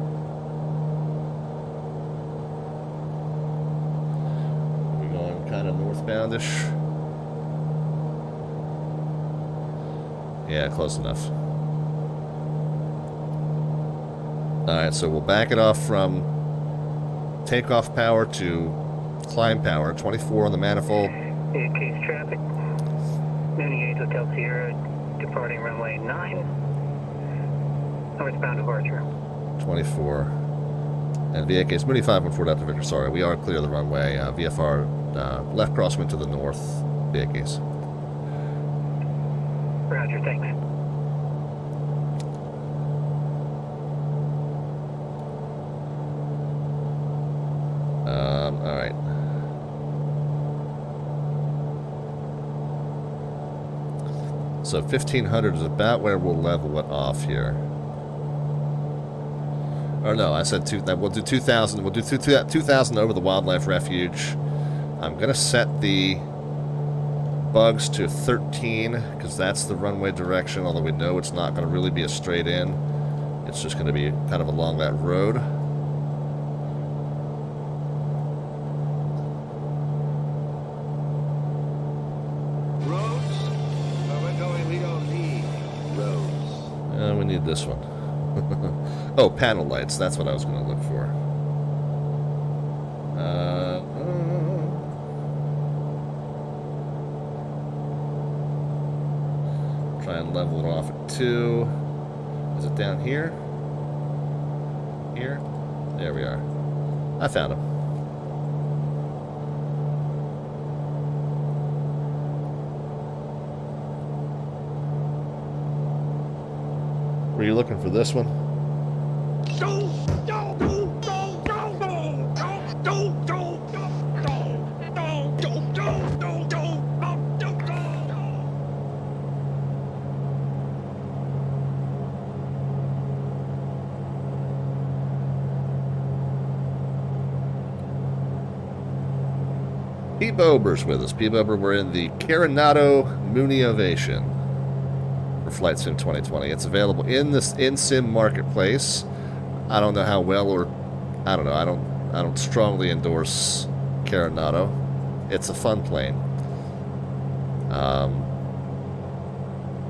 Kind of northboundish. Yeah, close enough. Alright, so we'll back it off from takeoff power to climb power. 24 on the manifold. Case traffic. Mooney 8 Hotel Sierra, departing runway 9. Northbound departure. 24. And Vieques, Mooney 514 Delta Victor, sorry, we are clear of the runway. VFR left crosswind to the north, Vieques. Roger, thanks. Alright. So 1500 is about where we'll level it off here. Or no, I said we'll do 2000. We'll do 2000 over the wildlife refuge. I'm gonna set the bugs to 13 because that's the runway direction. Although we know it's not gonna really be a straight in. It's just gonna be kind of along that road. Roads? Where we're going, we don't need roads. We need this one. Oh, panel lights. That's what I was going to look for. Try and level it off at 2. Is it down here? Here? There we are. I found him. Were you looking for this one? P. Bober's with us. P. Bober, we're in the Coronado Mooney Ovation for Flight Sim 2020. It's available in this in-sim marketplace. I don't know how well, or I don't know. I don't strongly endorse Coronado. It's a fun plane.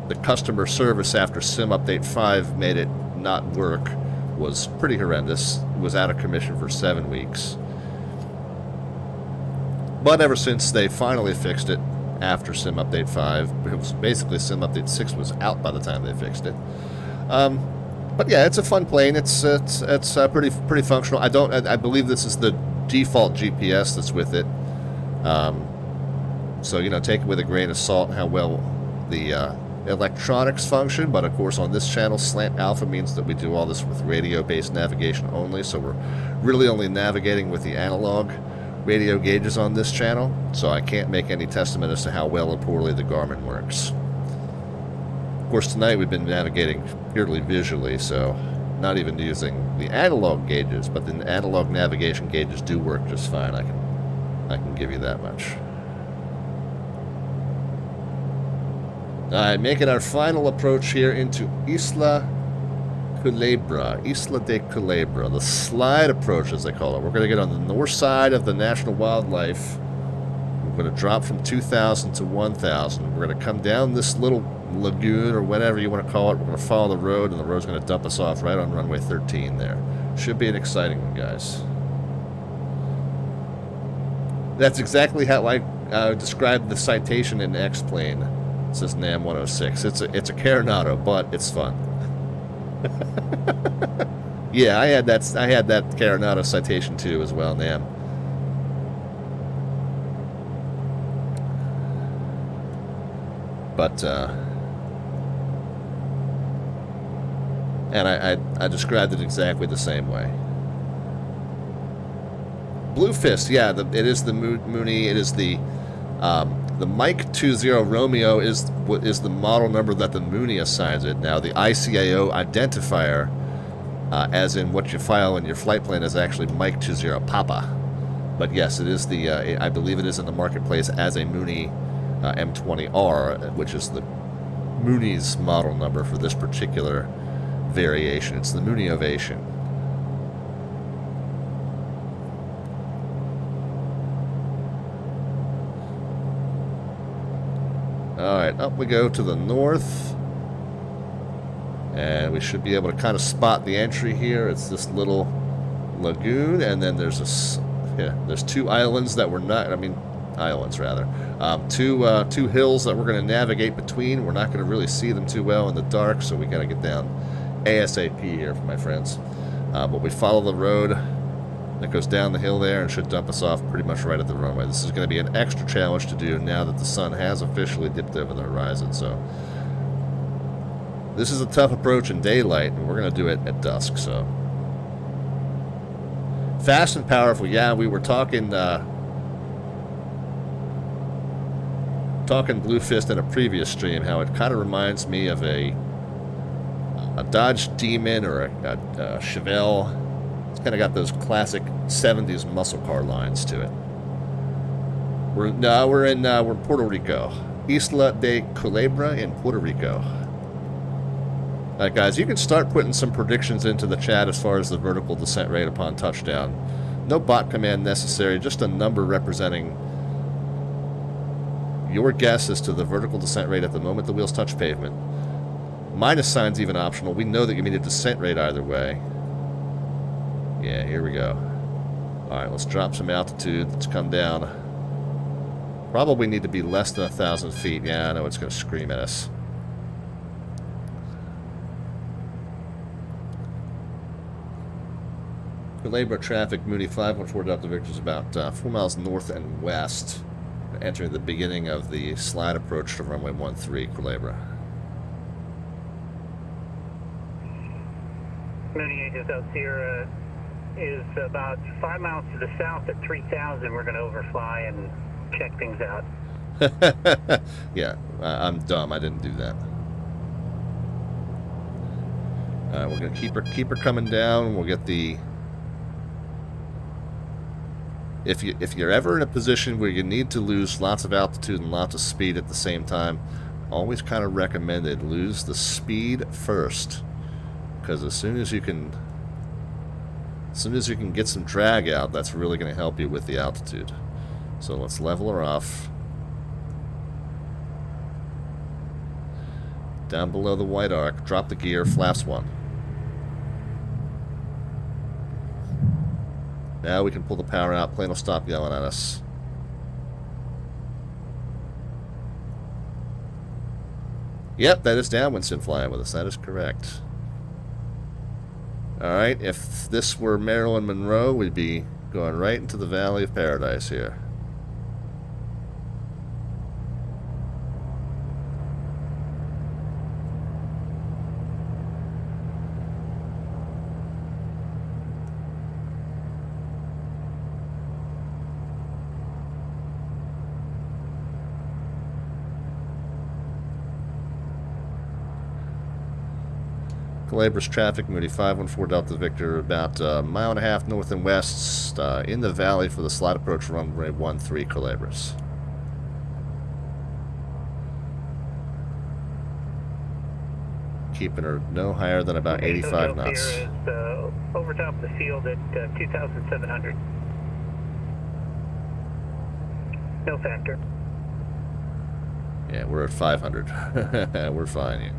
The customer service after Sim Update 5 made it not work was pretty horrendous. It was out of commission for 7 weeks. But ever since they finally fixed it after Sim Update 5, it was basically Sim Update 6 was out by the time they fixed it. But yeah, it's a fun plane. It's pretty functional. I believe this is the default GPS that's with it. So take it with a grain of salt how well the electronics function. But of course, on this channel, Slant Alpha means that we do all this with radio-based navigation only. So we're really only navigating with the analog radio gauges on this channel, so I can't make any testament as to how well or poorly the Garmin works. Of course, tonight we've been navigating purely visually, so not even using the analog gauges, but the analog navigation gauges do work just fine. I can give you that much. Alright, making our final approach here into Isla de Culebra, the slide approach as they call it. We're going to get on the north side of the National Wildlife. We're going to drop from 2,000 to 1,000. We're going to come down this little lagoon or whatever you want to call it. We're going to follow the road, and the road's going to dump us off right on runway 13 there. Should be an exciting one, guys. That's exactly how I described the citation in X-Plane. It says NAM 106. It's a Coronado, but it's fun. Yeah, I had that Coronado citation too as well, Nam. But and I described it exactly the same way. Blue Fist, yeah, it is the Mooney. It is the Mike 20 Romeo is the model number that the Mooney assigns it. Now, the ICAO identifier, as in what you file in your flight plan, is actually Mike 20 Papa. But yes, it is the, I believe it is in the marketplace as a Mooney M20R, which is the Mooney's model number for this particular variation. It's the Mooney Ovation. Alright, up we go to the north. And we should be able to kind of spot the entry here. It's this little lagoon, and then there's there's two islands that we're not, islands rather. Two hills that we're going to navigate between. We're not going to really see them too well in the dark, so we got to get down ASAP here, my friends. But we follow the road that goes down the hill there and should dump us off pretty much right at the runway. This is going to be an extra challenge to do now that the sun has officially dipped over the horizon. So this is a tough approach in daylight, and we're going to do it at dusk. So fast and powerful. Yeah, we were talking Blue Fist in a previous stream, how it kind of reminds me of a Dodge Demon or a Chevelle. It's kind of got those classic 70s muscle car lines to it. We're in Puerto Rico. Isla de Culebra in Puerto Rico. Alright guys, you can start putting some predictions into the chat as far as the vertical descent rate upon touchdown. No bot command necessary, just a number representing your guess as to the vertical descent rate at the moment the wheels touch pavement. Minus sign's even optional. We know that you mean a descent rate either way. Yeah, here we go. Alright, let's drop some altitude. Let's come down. Probably need to be less than 1,000 feet. Yeah, I know it's going to scream at us. Culebra traffic, Mooney 514 Delta Victor is about 4 miles north and west, entering the beginning of the slide approach to runway 13, Culebra. Mooney Agent out here is about 5 miles to the south at 3,000. We're going to overfly and check things out. Yeah, I'm dumb. I didn't do that. We're going to keep her coming down. We'll get the if you're ever in a position where you need to lose lots of altitude and lots of speed at the same time, always kind of recommended lose the speed first, because as soon as you can get some drag out, that's really going to help you with the altitude. So let's level her off. Down below the white arc, drop the gear, flaps 1. Now we can pull the power out, plane will stop yelling at us. Yep, that is downwind sim flying with us, that is correct. Alright, if this were Marilyn Monroe, we'd be going right into the Valley of Paradise here. Culebra's traffic, Mooney 514 Delta Victor, about a mile and a half north and west in the valley for the slide approach runway 13 Culebra's. Keeping her no higher than about 85 knots. Here is over top of the field at 2,700. No factor. Yeah, we're at 500. We're fine here.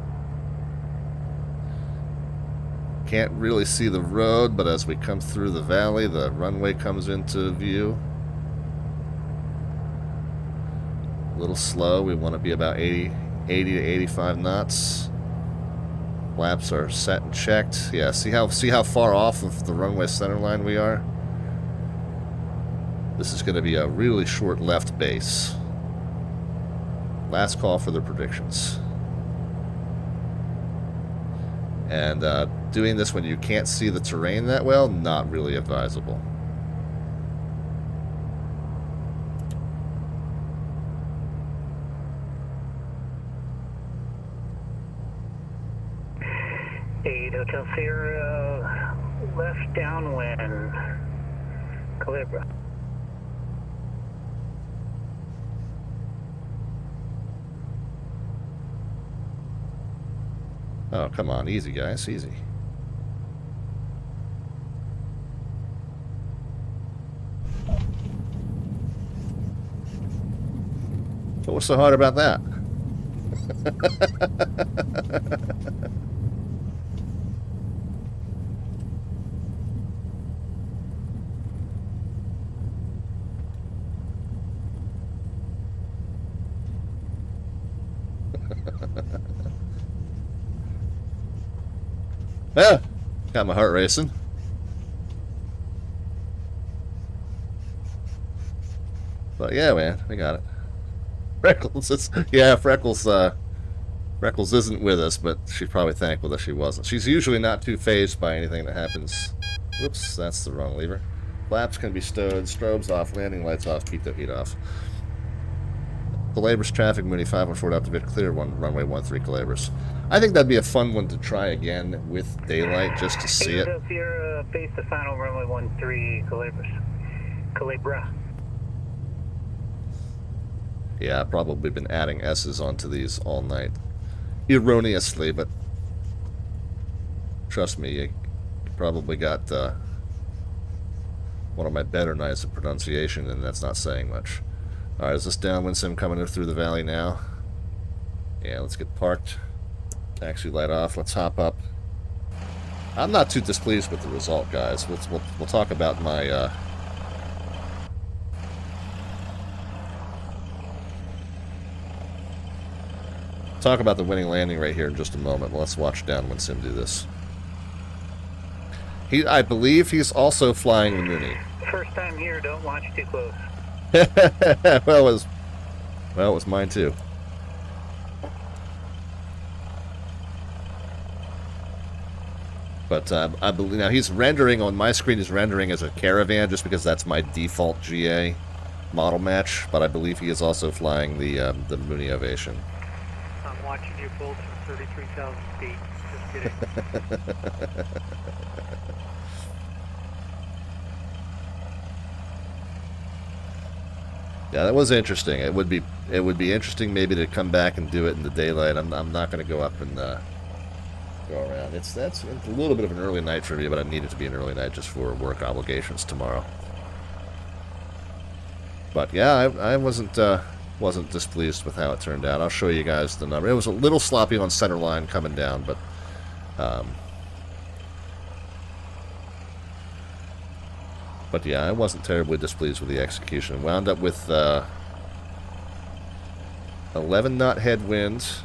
Can't really see the road, but as we come through the valley, the runway comes into view. A little slow. We want to be about 80 to 85 knots. Flaps are set and checked. Yeah, see how far off of the runway center line we are? This is going to be a really short left base. Last call for the predictions. And doing this when you can't see the terrain that well, not really advisable. Hotel Sierra, left downwind, Culebra. Oh, come on. Easy, guys. Easy. So what's so hard about that? Ah, got my heart racing. But yeah, man, we got it. Freckles is, yeah, Freckles isn't with us, but she's probably thankful that she wasn't. She's usually not too fazed by anything that happens. Whoops, that's the wrong lever. Flaps can be stowed, strobes off, landing lights off, pitot heat off. Culebra's traffic, Mooney 514 out to bit clear, runway 13 Culebra's. I think that'd be a fun one to try again with daylight just to see it. Sierra, base the final runway 13 Culebra's. Culebra. Yeah, I've probably been adding S's onto these all night. Erroneously, but trust me, you probably got one of my better nights of pronunciation, and that's not saying much. Alright, is this downwind sim coming through the valley now? Yeah, let's get parked. Taxi light off. Let's hop up. I'm not too displeased with the result, guys. We'll talk about my talk about the winning landing right here in just a moment. Let's watch downwind sim do this. I believe he's also flying the Mooney. First time here, don't watch too close. well, it was mine too. But I believe now he's rendering on my screen. He's rendering as a Caravan just because that's my default GA model match. But I believe he is also flying the Mooney Ovation. I'm watching you both from 33,000 feet. Just kidding. Yeah, that was interesting. It would be interesting maybe to come back and do it in the daylight. I'm not going to go up and go around. It's a little bit of an early night for me, but I need it to be an early night just for work obligations tomorrow. But yeah, I wasn't displeased with how it turned out. I'll show you guys the number. It was a little sloppy on center line coming down, but yeah, I wasn't terribly displeased with the execution. Wound up with 11 knot headwinds.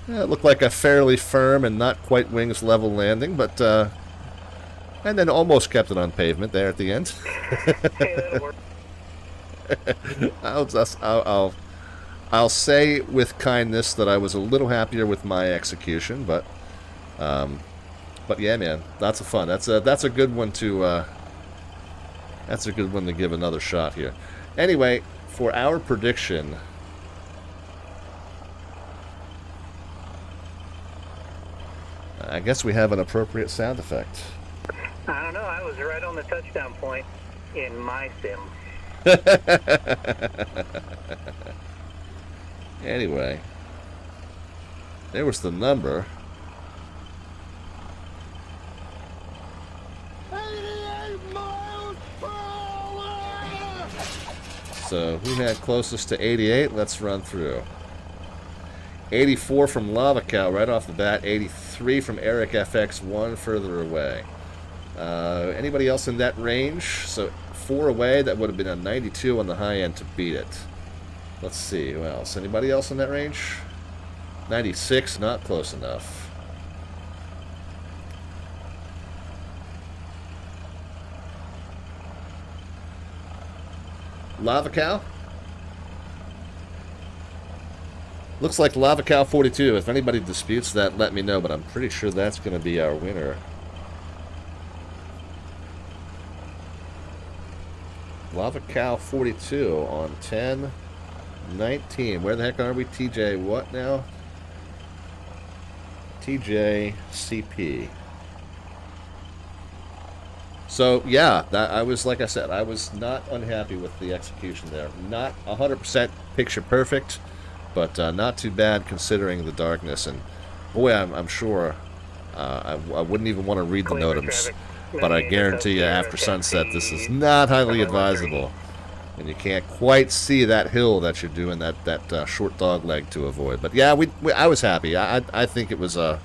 It looked like a fairly firm and not quite wings level landing, but and then almost kept it on pavement there at the end. I'll say with kindness that I was a little happier with my execution, but yeah, man, lots of fun. That's a good one to give another shot here. Anyway, for our prediction. I guess we have an appropriate sound effect. I don't know. I was right on the touchdown point in my sim. Anyway, there was the number. 88 miles per hour! So who had closest to 88? Let's run through. 84 from Lava Cow right off the bat. 83 from Eric FX, one further away. Anybody else in that range? So 4 away, that would have been a 92 on the high end to beat it. Let's see, who else? Anybody else in that range? 96, not close enough. Lava Cow? Looks like Lava Cow 42. If anybody disputes that, let me know, but I'm pretty sure that's going to be our winner. Lava Cow 42 on 10-19. Where the heck are we? TJ what now? TJCP. So, yeah, I was, like I said, I was not unhappy with the execution there. Not 100% picture perfect, but not too bad considering the darkness. And boy, I'm sure I wouldn't even want to read the NOTAMs, but I guarantee you after sunset this is not highly advisable. And you can't quite see that hill that you're doing that short dog leg to avoid. But yeah, I was happy. I think it was a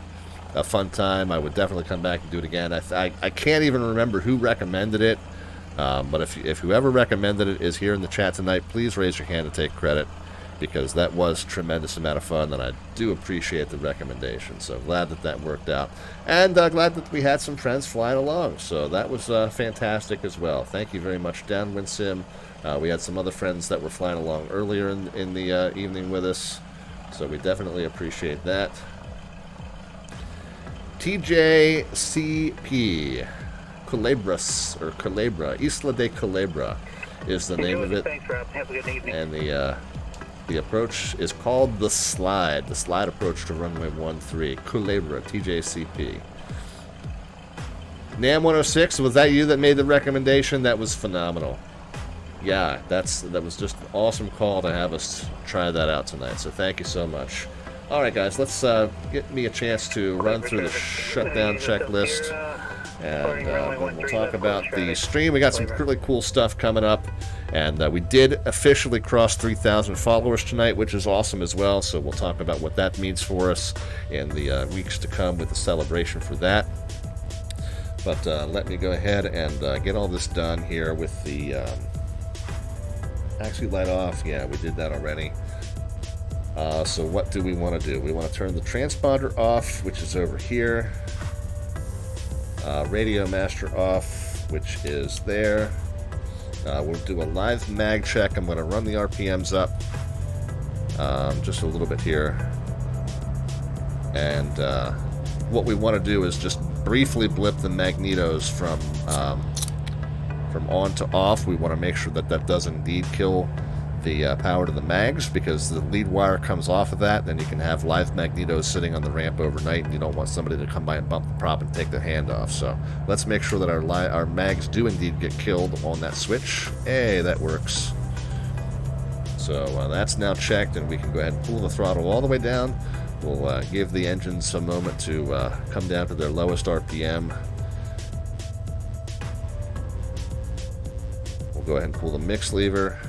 fun time. I would definitely come back and do it again. I can't even remember who recommended it, but if whoever recommended it is here in the chat tonight, please raise your hand and take credit, because that was a tremendous amount of fun, and I do appreciate the recommendation. So glad that worked out, and glad that we had some friends flying along. So that was fantastic as well. Thank you very much, Downwind Sim. We had some other friends that were flying along earlier in the evening with us, so we definitely appreciate that. TJCP, Culebras, or Culebra, Isla de Culebra is the name of it. Thanks, Rob. Have a good evening. And the approach is called the slide approach to runway 13, Culebra, TJCP. Nam 106, was that you that made the recommendation? That was phenomenal. Yeah, that was just an awesome call to have us try that out tonight, so thank you so much. All right, guys, let's get me a chance to run through the shutdown checklist, and we'll talk about the stream. We got some really cool stuff coming up, and we did officially cross 3,000 followers tonight, which is awesome as well, so we'll talk about what that means for us in the weeks to come with the celebration for that. But let me go ahead and get all this done here with the actually light off. Yeah, we did that already. So what do we want to do? We want to turn the transponder off, which is over here. Radio master off, which is there. We'll do a live mag check. I'm going to run the RPMs up just a little bit here. And what we want to do is just briefly blip the magnetos from on to off. We want to make sure that that does indeed kill the power to the mags, because the lead wire comes off of that. Then you can have live magnetos sitting on the ramp overnight, and you don't want somebody to come by and bump the prop and take their hand off. So let's make sure that our mags do indeed get killed on that switch. Hey, that works. So that's now checked, and we can go ahead and pull the throttle all the way down. We'll give the engines a moment to come down to their lowest RPM. We'll go ahead and pull the mix lever.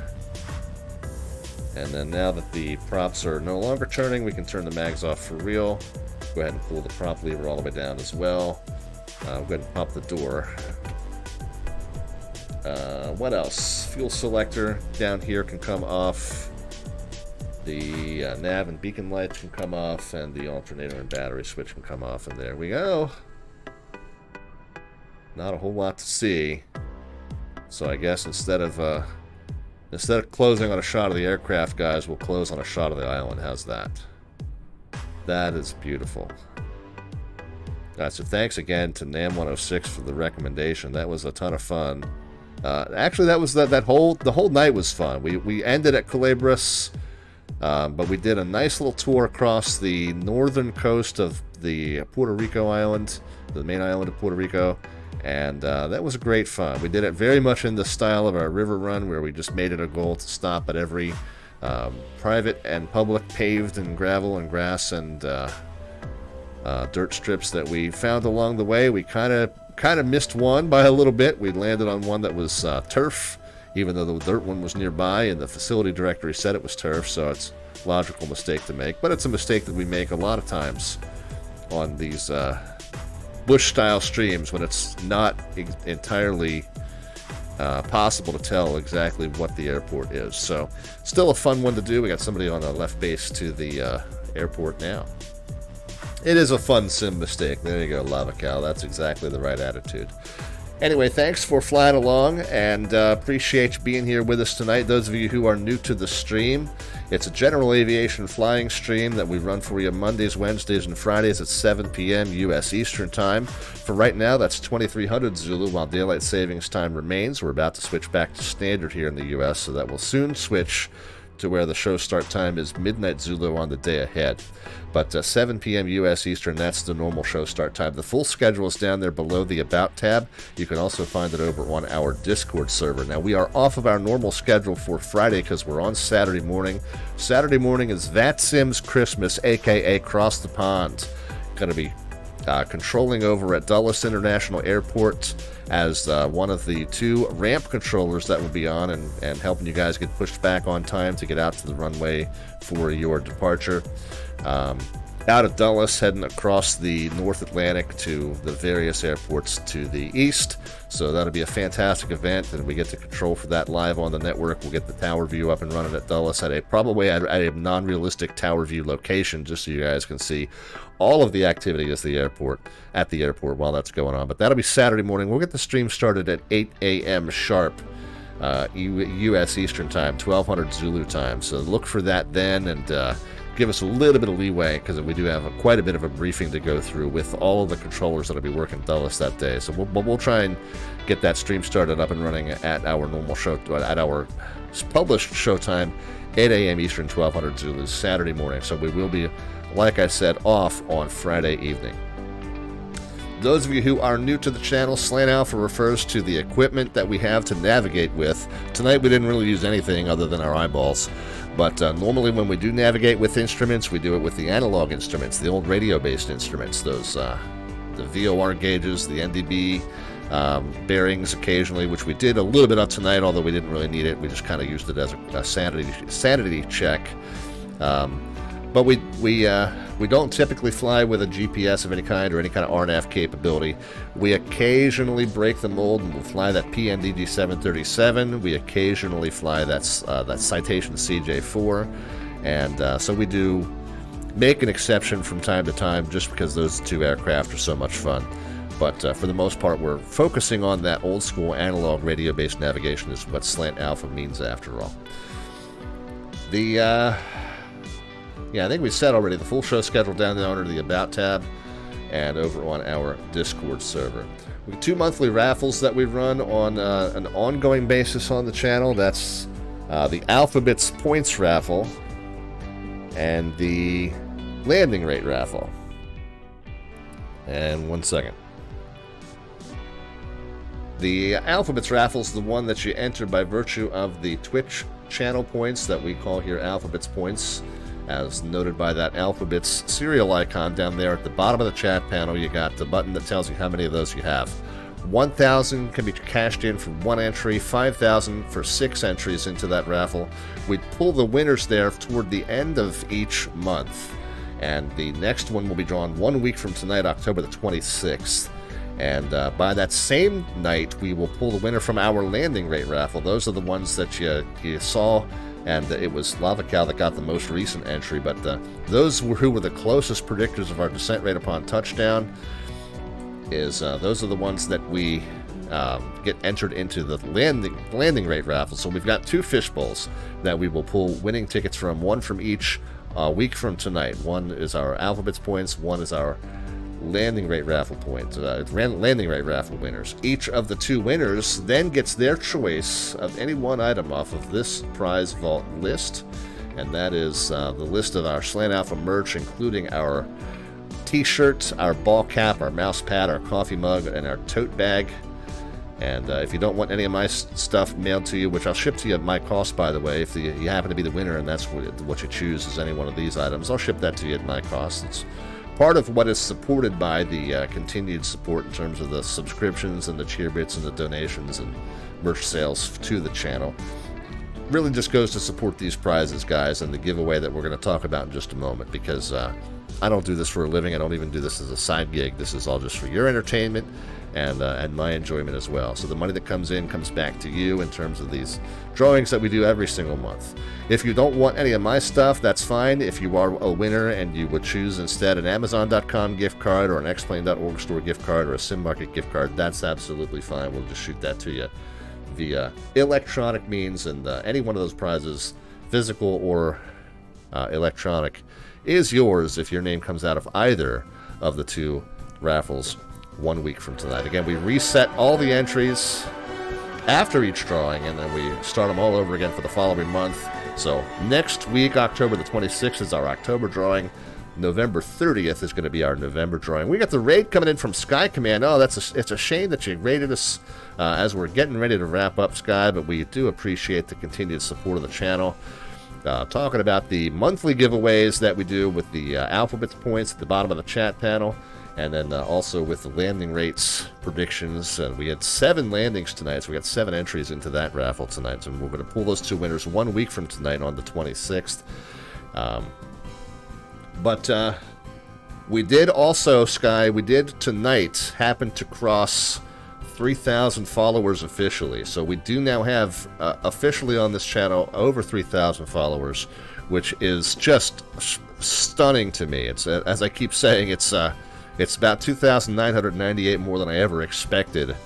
And then now that the props are no longer turning, we can turn the mags off for real. Go ahead and pull the prop lever all the way down as well. We'll go ahead and pop the door. What else? Fuel selector down here can come off. The nav and beacon lights can come off, and the alternator and battery switch can come off, and there we go. Not a whole lot to see. So I guess instead of closing on a shot of the aircraft, guys, we'll close on a shot of the island. How's that? That is beautiful. So thanks again to Nam106 for the recommendation. That was a ton of fun. Actually, that was the whole night was fun. We ended at Culebras. But we did a nice little tour across the northern coast of the Puerto Rico island, the main island of Puerto Rico, and that was great fun. We did it very much in the style of our river run, where we just made it a goal to stop at every private and public paved and gravel and grass and dirt strips that we found along the way. We kind of missed one by a little bit. We landed on one that was turf, even though the dirt one was nearby, and the facility directory said it was turf, so it's a logical mistake to make. But it's a mistake that we make a lot of times on these bush-style streams, when it's not entirely possible to tell exactly what the airport is. So still a fun one to do. We got somebody on the left base to the airport now. It is a fun sim mistake. There you go, Lava Cow. That's exactly the right attitude. Anyway, thanks for flying along, and appreciate you being here with us tonight. Those of you who are new to the stream, it's a general aviation flying stream that we run for you Mondays, Wednesdays, and Fridays at 7 p.m. U.S. Eastern Time. For right now, that's 2300 Zulu while daylight savings time remains. We're about to switch back to standard here in the U.S., so that will soon switch to where the show start time is midnight Zulu on the day ahead. But 7 p.m. U.S. Eastern, that's the normal show start time. The full schedule is down there below the About tab. You can also find it over on our Discord server. Now, we are off of our normal schedule for Friday because we're on Saturday morning. Saturday morning is VATSIM's Christmas, a.k.a. Cross the Pond. Going to be controlling over at Dulles International Airport as one of the two ramp controllers that will be on and helping you guys get pushed back on time to get out to the runway for your departure. Out of Dulles, heading across the North Atlantic to the various airports to the east. So that'll be a fantastic event, and we get to control for that live on the network. We'll get the tower view up and running at Dulles probably at a non-realistic tower view location, just so you guys can see all of the activity at the airport while that's going on. But that'll be Saturday morning. We'll get the stream started at 8 a.m. sharp. U.S. Eastern Time, 1200 Zulu time. So look for that then, and give us a little bit of leeway, because we do have quite a bit of a briefing to go through with all of the controllers that will be working Dulles that day. So we'll try and get that stream started up and running at our normal show, at our published show time, 8 a.m. Eastern, 1200 Zulu, Saturday morning. So we will be, like I said, off on Friday evening. Those of you who are new to the channel, Slant Alpha refers to the equipment that we have to navigate with. Tonight we didn't really use anything other than our eyeballs. But normally when we do navigate with instruments, we do it with the analog instruments, the old radio-based instruments, those the VOR gauges, the NDB bearings occasionally, which we did a little bit of tonight, although we didn't really need it. We just kind of used it as a sanity check. But we don't typically fly with a GPS of any kind or any kind of RNAV capability. We occasionally break the mold and we'll fly that PNDG 737. We occasionally fly that Citation CJ4. And so we do make an exception from time to time just because those two aircraft are so much fun. But for the most part, we're focusing on that old school analog radio-based navigation is what Slant Alpha means after all. Yeah, I think we said already the full show schedule down there under the About tab and over on our Discord server. We have 2 monthly raffles that we run on an ongoing basis on the channel. That's the Alphabets Points Raffle, and the Landing Rate Raffle. And 1 second. The Alphabets Raffle is the one that you enter by virtue of the Twitch channel points that we call here Alphabets Points, as noted by that Alphabets serial icon down there at the bottom of the chat panel. You got the button that tells you how many of those you have. 1,000 can be cashed in for 1 entry, 5,000 for 6 entries into that raffle. We'd pull the winners there toward the end of each month, and the next one will be drawn 1 week from tonight, October the 26th. And by that same night, we will pull the winner from our landing rate raffle. Those are the ones that you saw, and it was Lava Cow that got the most recent entry, but those who were the closest predictors of our descent rate upon touchdown those are the ones that we get entered into the landing rate raffle. So we've got 2 fish bowls that we will pull winning tickets from, one from each week from tonight. One is our Alphabets points, one is our landing rate raffle points, landing rate raffle winners. Each of the 2 winners then gets their choice of any one item off of this prize vault list, and that is the list of our Slant Alpha merch, including our t-shirt, our ball cap, our mouse pad, our coffee mug, and our tote bag. And if you don't want any of my stuff mailed to you, which I'll ship to you at my cost, by the way, if you happen to be the winner and that's what you choose is any one of these items, I'll ship that to you at my cost. It's part of what is supported by the continued support in terms of the subscriptions and the cheer bits and the donations and merch sales to the channel. Really just goes to support these prizes, guys, and the giveaway that we're going to talk about in just a moment, because I don't do this for a living. I don't even do this as a side gig. This is all just for your entertainment and my enjoyment as well. So the money that comes in comes back to you in terms of these drawings that we do every single month. If you don't want any of my stuff, that's fine. If you are a winner and you would choose instead an Amazon.com gift card or an Xplain.org store gift card or a Sim Market gift card, that's absolutely fine. We'll just shoot that to you via electronic means, and any one of those prizes, physical or electronic, is yours if your name comes out of either of the 2 raffles 1 week from tonight. Again, we reset all the entries after each drawing, and then we start them all over again for the following month. So next week, October the 26th, is our October drawing. November 30th is going to be our November drawing. We got the raid coming in from Sky Command. Oh, it's a shame that you raided us as we're getting ready to wrap up, Sky, but we do appreciate the continued support of the channel. Talking about the monthly giveaways that we do with the Alphabets points at the bottom of the chat panel, and then also with the landing rates predictions. We had 7 landings tonight, so we got 7 entries into that raffle tonight, and we're going to pull those 2 winners 1 week from tonight on the 26th. But we did also, Sky, we did tonight happen to cross 3,000 followers officially. So we do now have officially on this channel over 3,000 followers, which is just stunning to me. It's as I keep saying, it's about 2,998 more than I ever expected,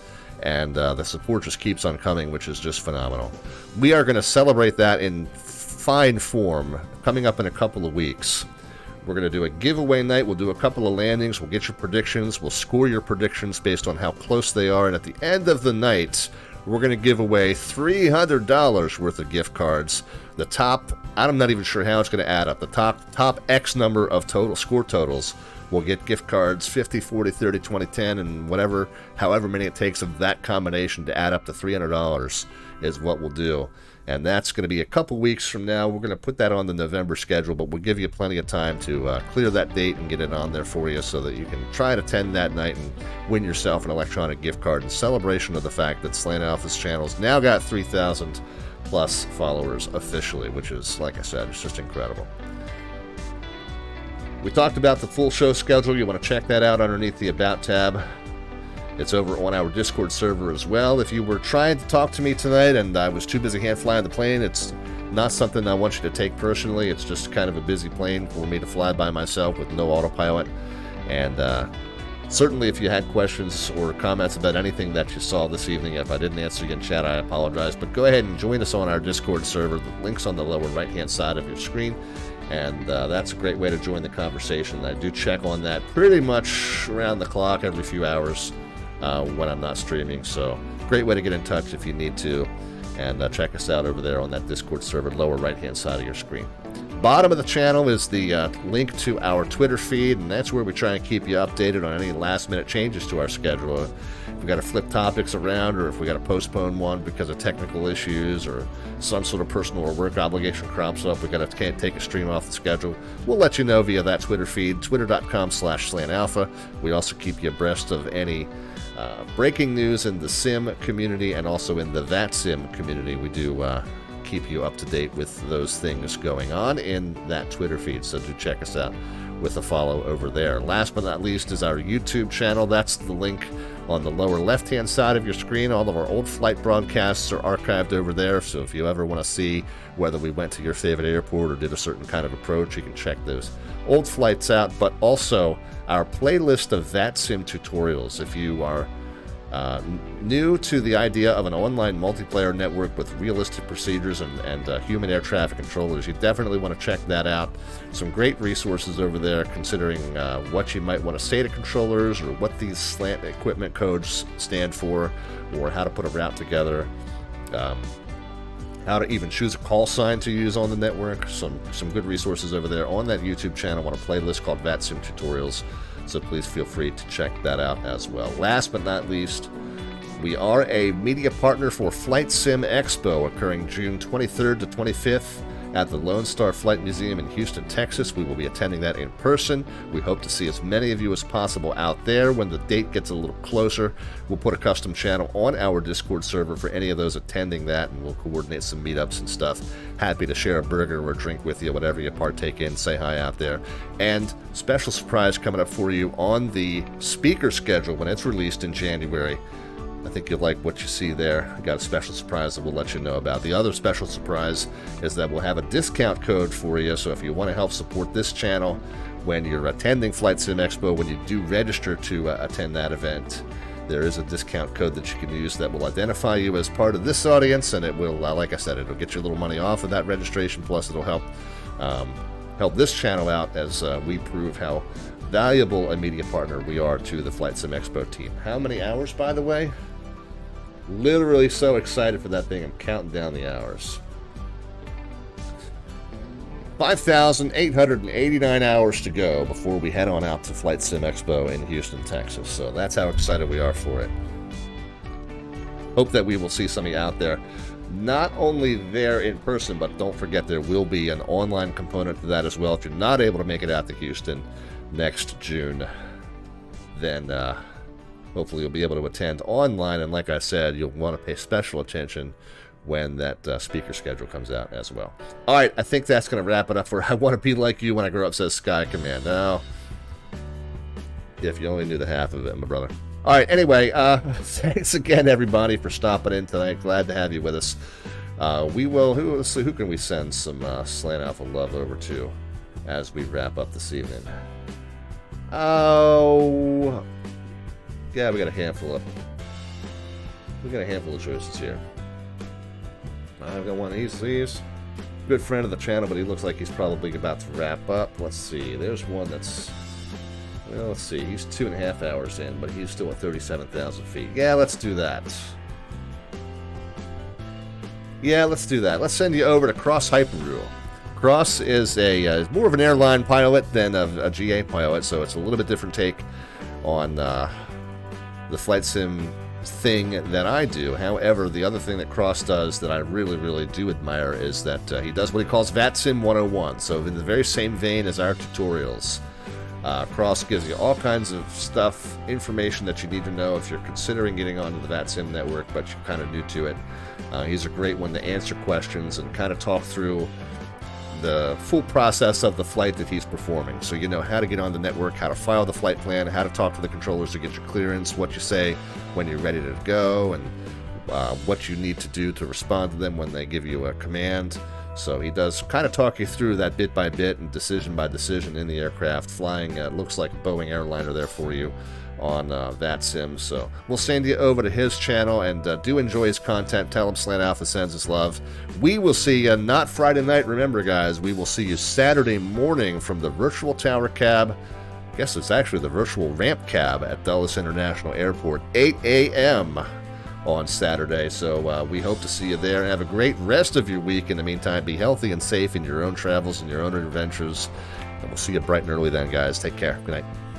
and the support just keeps on coming, which is just phenomenal. We are going to celebrate that in fine form coming up in a couple of weeks. We're going to do a giveaway night. We'll do a couple of landings. We'll get your predictions. We'll score your predictions based on how close they are. And at the end of the night, we're going to give away $300 worth of gift cards. The top, I'm not even sure how it's going to add up. The top X number of total score totals will get gift cards, 50, 40, 30, 20, 10, and however many it takes of that combination to add up to $300 is what we'll do. And that's going to be a couple weeks from now. We're going to put that on the November schedule, but we'll give you plenty of time to clear that date and get it on there for you so that you can try to attend that night and win yourself an electronic gift card in celebration of the fact that Slant Alpha's channel's now got 3,000 plus followers officially, which is, like I said, it's just incredible. We talked about the full show schedule. You want to check that out underneath the About tab. It's over on our Discord server as well. If you were trying to talk to me tonight and I was too busy hand flying the plane, it's not something I want you to take personally. It's just kind of a busy plane for me to fly by myself with no autopilot. And certainly if you had questions or comments about anything that you saw this evening, if I didn't answer you in chat, I apologize. But go ahead and join us on our Discord server. The link's on the lower right-hand side of your screen. And that's a great way to join the conversation. I do check on that pretty much around the clock every few hours when I'm not streaming. So great way to get in touch if you need to. And check us out over there on that Discord server, lower right-hand side of your screen. Bottom of the channel is the link to our Twitter feed, and that's where we try and keep you updated on any last-minute changes to our schedule. If we got to flip topics around, or if we got to postpone one because of technical issues, or some sort of personal or work obligation crops up, we can't take a stream off the schedule, we'll let you know via that Twitter feed, twitter.com/slantalpha. We also keep you abreast of any breaking news in the sim community and also in the VATSIM community. We do keep you up to date with those things going on in that Twitter feed, so do check us out with a follow over there. Last but not least is our YouTube channel. That's the link on the lower left-hand side of your screen. All of our old flight broadcasts are archived over there, so if you ever want to see whether we went to your favorite airport or did a certain kind of approach, you can check those old flights out, but also our playlist of VATSIM tutorials. If you are new to the idea of an online multiplayer network with realistic procedures and human air traffic controllers, you definitely want to check that out. Some great resources over there considering what you might want to say to controllers, or what these slant equipment codes stand for, or how to put a route together, how to even choose a call sign to use on the network. Some good resources over there on that YouTube channel on a playlist called VATSIM Tutorials. So please feel free to check that out as well. Last but not least, we are a media partner for Flight Sim Expo occurring June 23rd to 25th at the Lone Star Flight Museum in Houston, Texas. We will be attending that in person. We hope to see as many of you as possible out there. When the date gets a little closer, we'll put a custom channel on our Discord server for any of those attending that, and we'll coordinate some meetups and stuff. Happy to share a burger or a drink with you, whatever you partake in. Say hi out there. And special surprise coming up for you on the speaker schedule when it's released in January. I think you'll like what you see there. I got a special surprise that we'll let you know about. The other special surprise is that we'll have a discount code for you, so if you want to help support this channel when you're attending Flight Sim Expo, when you do register to attend that event, there is a discount code that you can use that will identify you as part of this audience, and it will, like I said, it'll get you a little money off of that registration, plus it'll help this channel out as we prove how valuable a media partner we are to the Flight Sim Expo team. How many hours, by the way? Literally so excited for that thing, I'm counting down the hours. 5,889 hours to go before we head on out to Flight Sim Expo in Houston, Texas. So that's how excited we are for it. Hope that we will see some of you out there. Not only there in person, but don't forget there will be an online component to that as well. If you're not able to make it out to Houston next June, then hopefully you'll be able to attend online, and like I said, you'll want to pay special attention when that speaker schedule comes out as well. All right, I think that's going to wrap it up for I Want to Be Like You When I Grow Up, says Sky Command. Now, if you only knew the half of it, my brother. All right, anyway, thanks again, everybody, for stopping in tonight. Glad to have you with us. We will, who can we send some Slant Alpha love over to as we wrap up this evening? Oh, yeah, we got a handful of choices here. I've got one of these. Good friend of the channel, but he looks like he's probably about to wrap up. Let's see. There's one that's, well, let's see. He's 2.5 hours in, but he's still at 37,000 feet. Yeah, let's do that. Yeah, let's do that. Let's send you over to Cross Hyperrule. Cross is more of an airline pilot than a GA pilot, so it's a little bit different take on the flight sim thing that I do. However, the other thing that Cross does that I really, really do admire is that he does what he calls VATSIM 101. So in the very same vein as our tutorials, Cross gives you all kinds of stuff, information that you need to know if you're considering getting onto the VATSIM network, but you're kind of new to it. He's a great one to answer questions and kind of talk through the full process of the flight that he's performing. So you know how to get on the network, how to file the flight plan, how to talk to the controllers to get your clearance, what you say when you're ready to go, and what you need to do to respond to them when they give you a command. So he does kind of talk you through that bit by bit and decision by decision in the aircraft, flying, looks like a Boeing airliner there for you on VATSIM. So we'll send you over to his channel, and do enjoy his content. Tell him Slant Alpha sends his love. We will see you not Friday night, remember guys, we will see you Saturday morning from the virtual tower cab. I guess it's actually the virtual ramp cab at Dulles International Airport, 8 a.m. on Saturday. So we hope to see you there. Have a great rest of your week. In the meantime, be healthy and safe in your own travels and your own adventures. And we'll see you bright and early then, guys. Take care. Good night.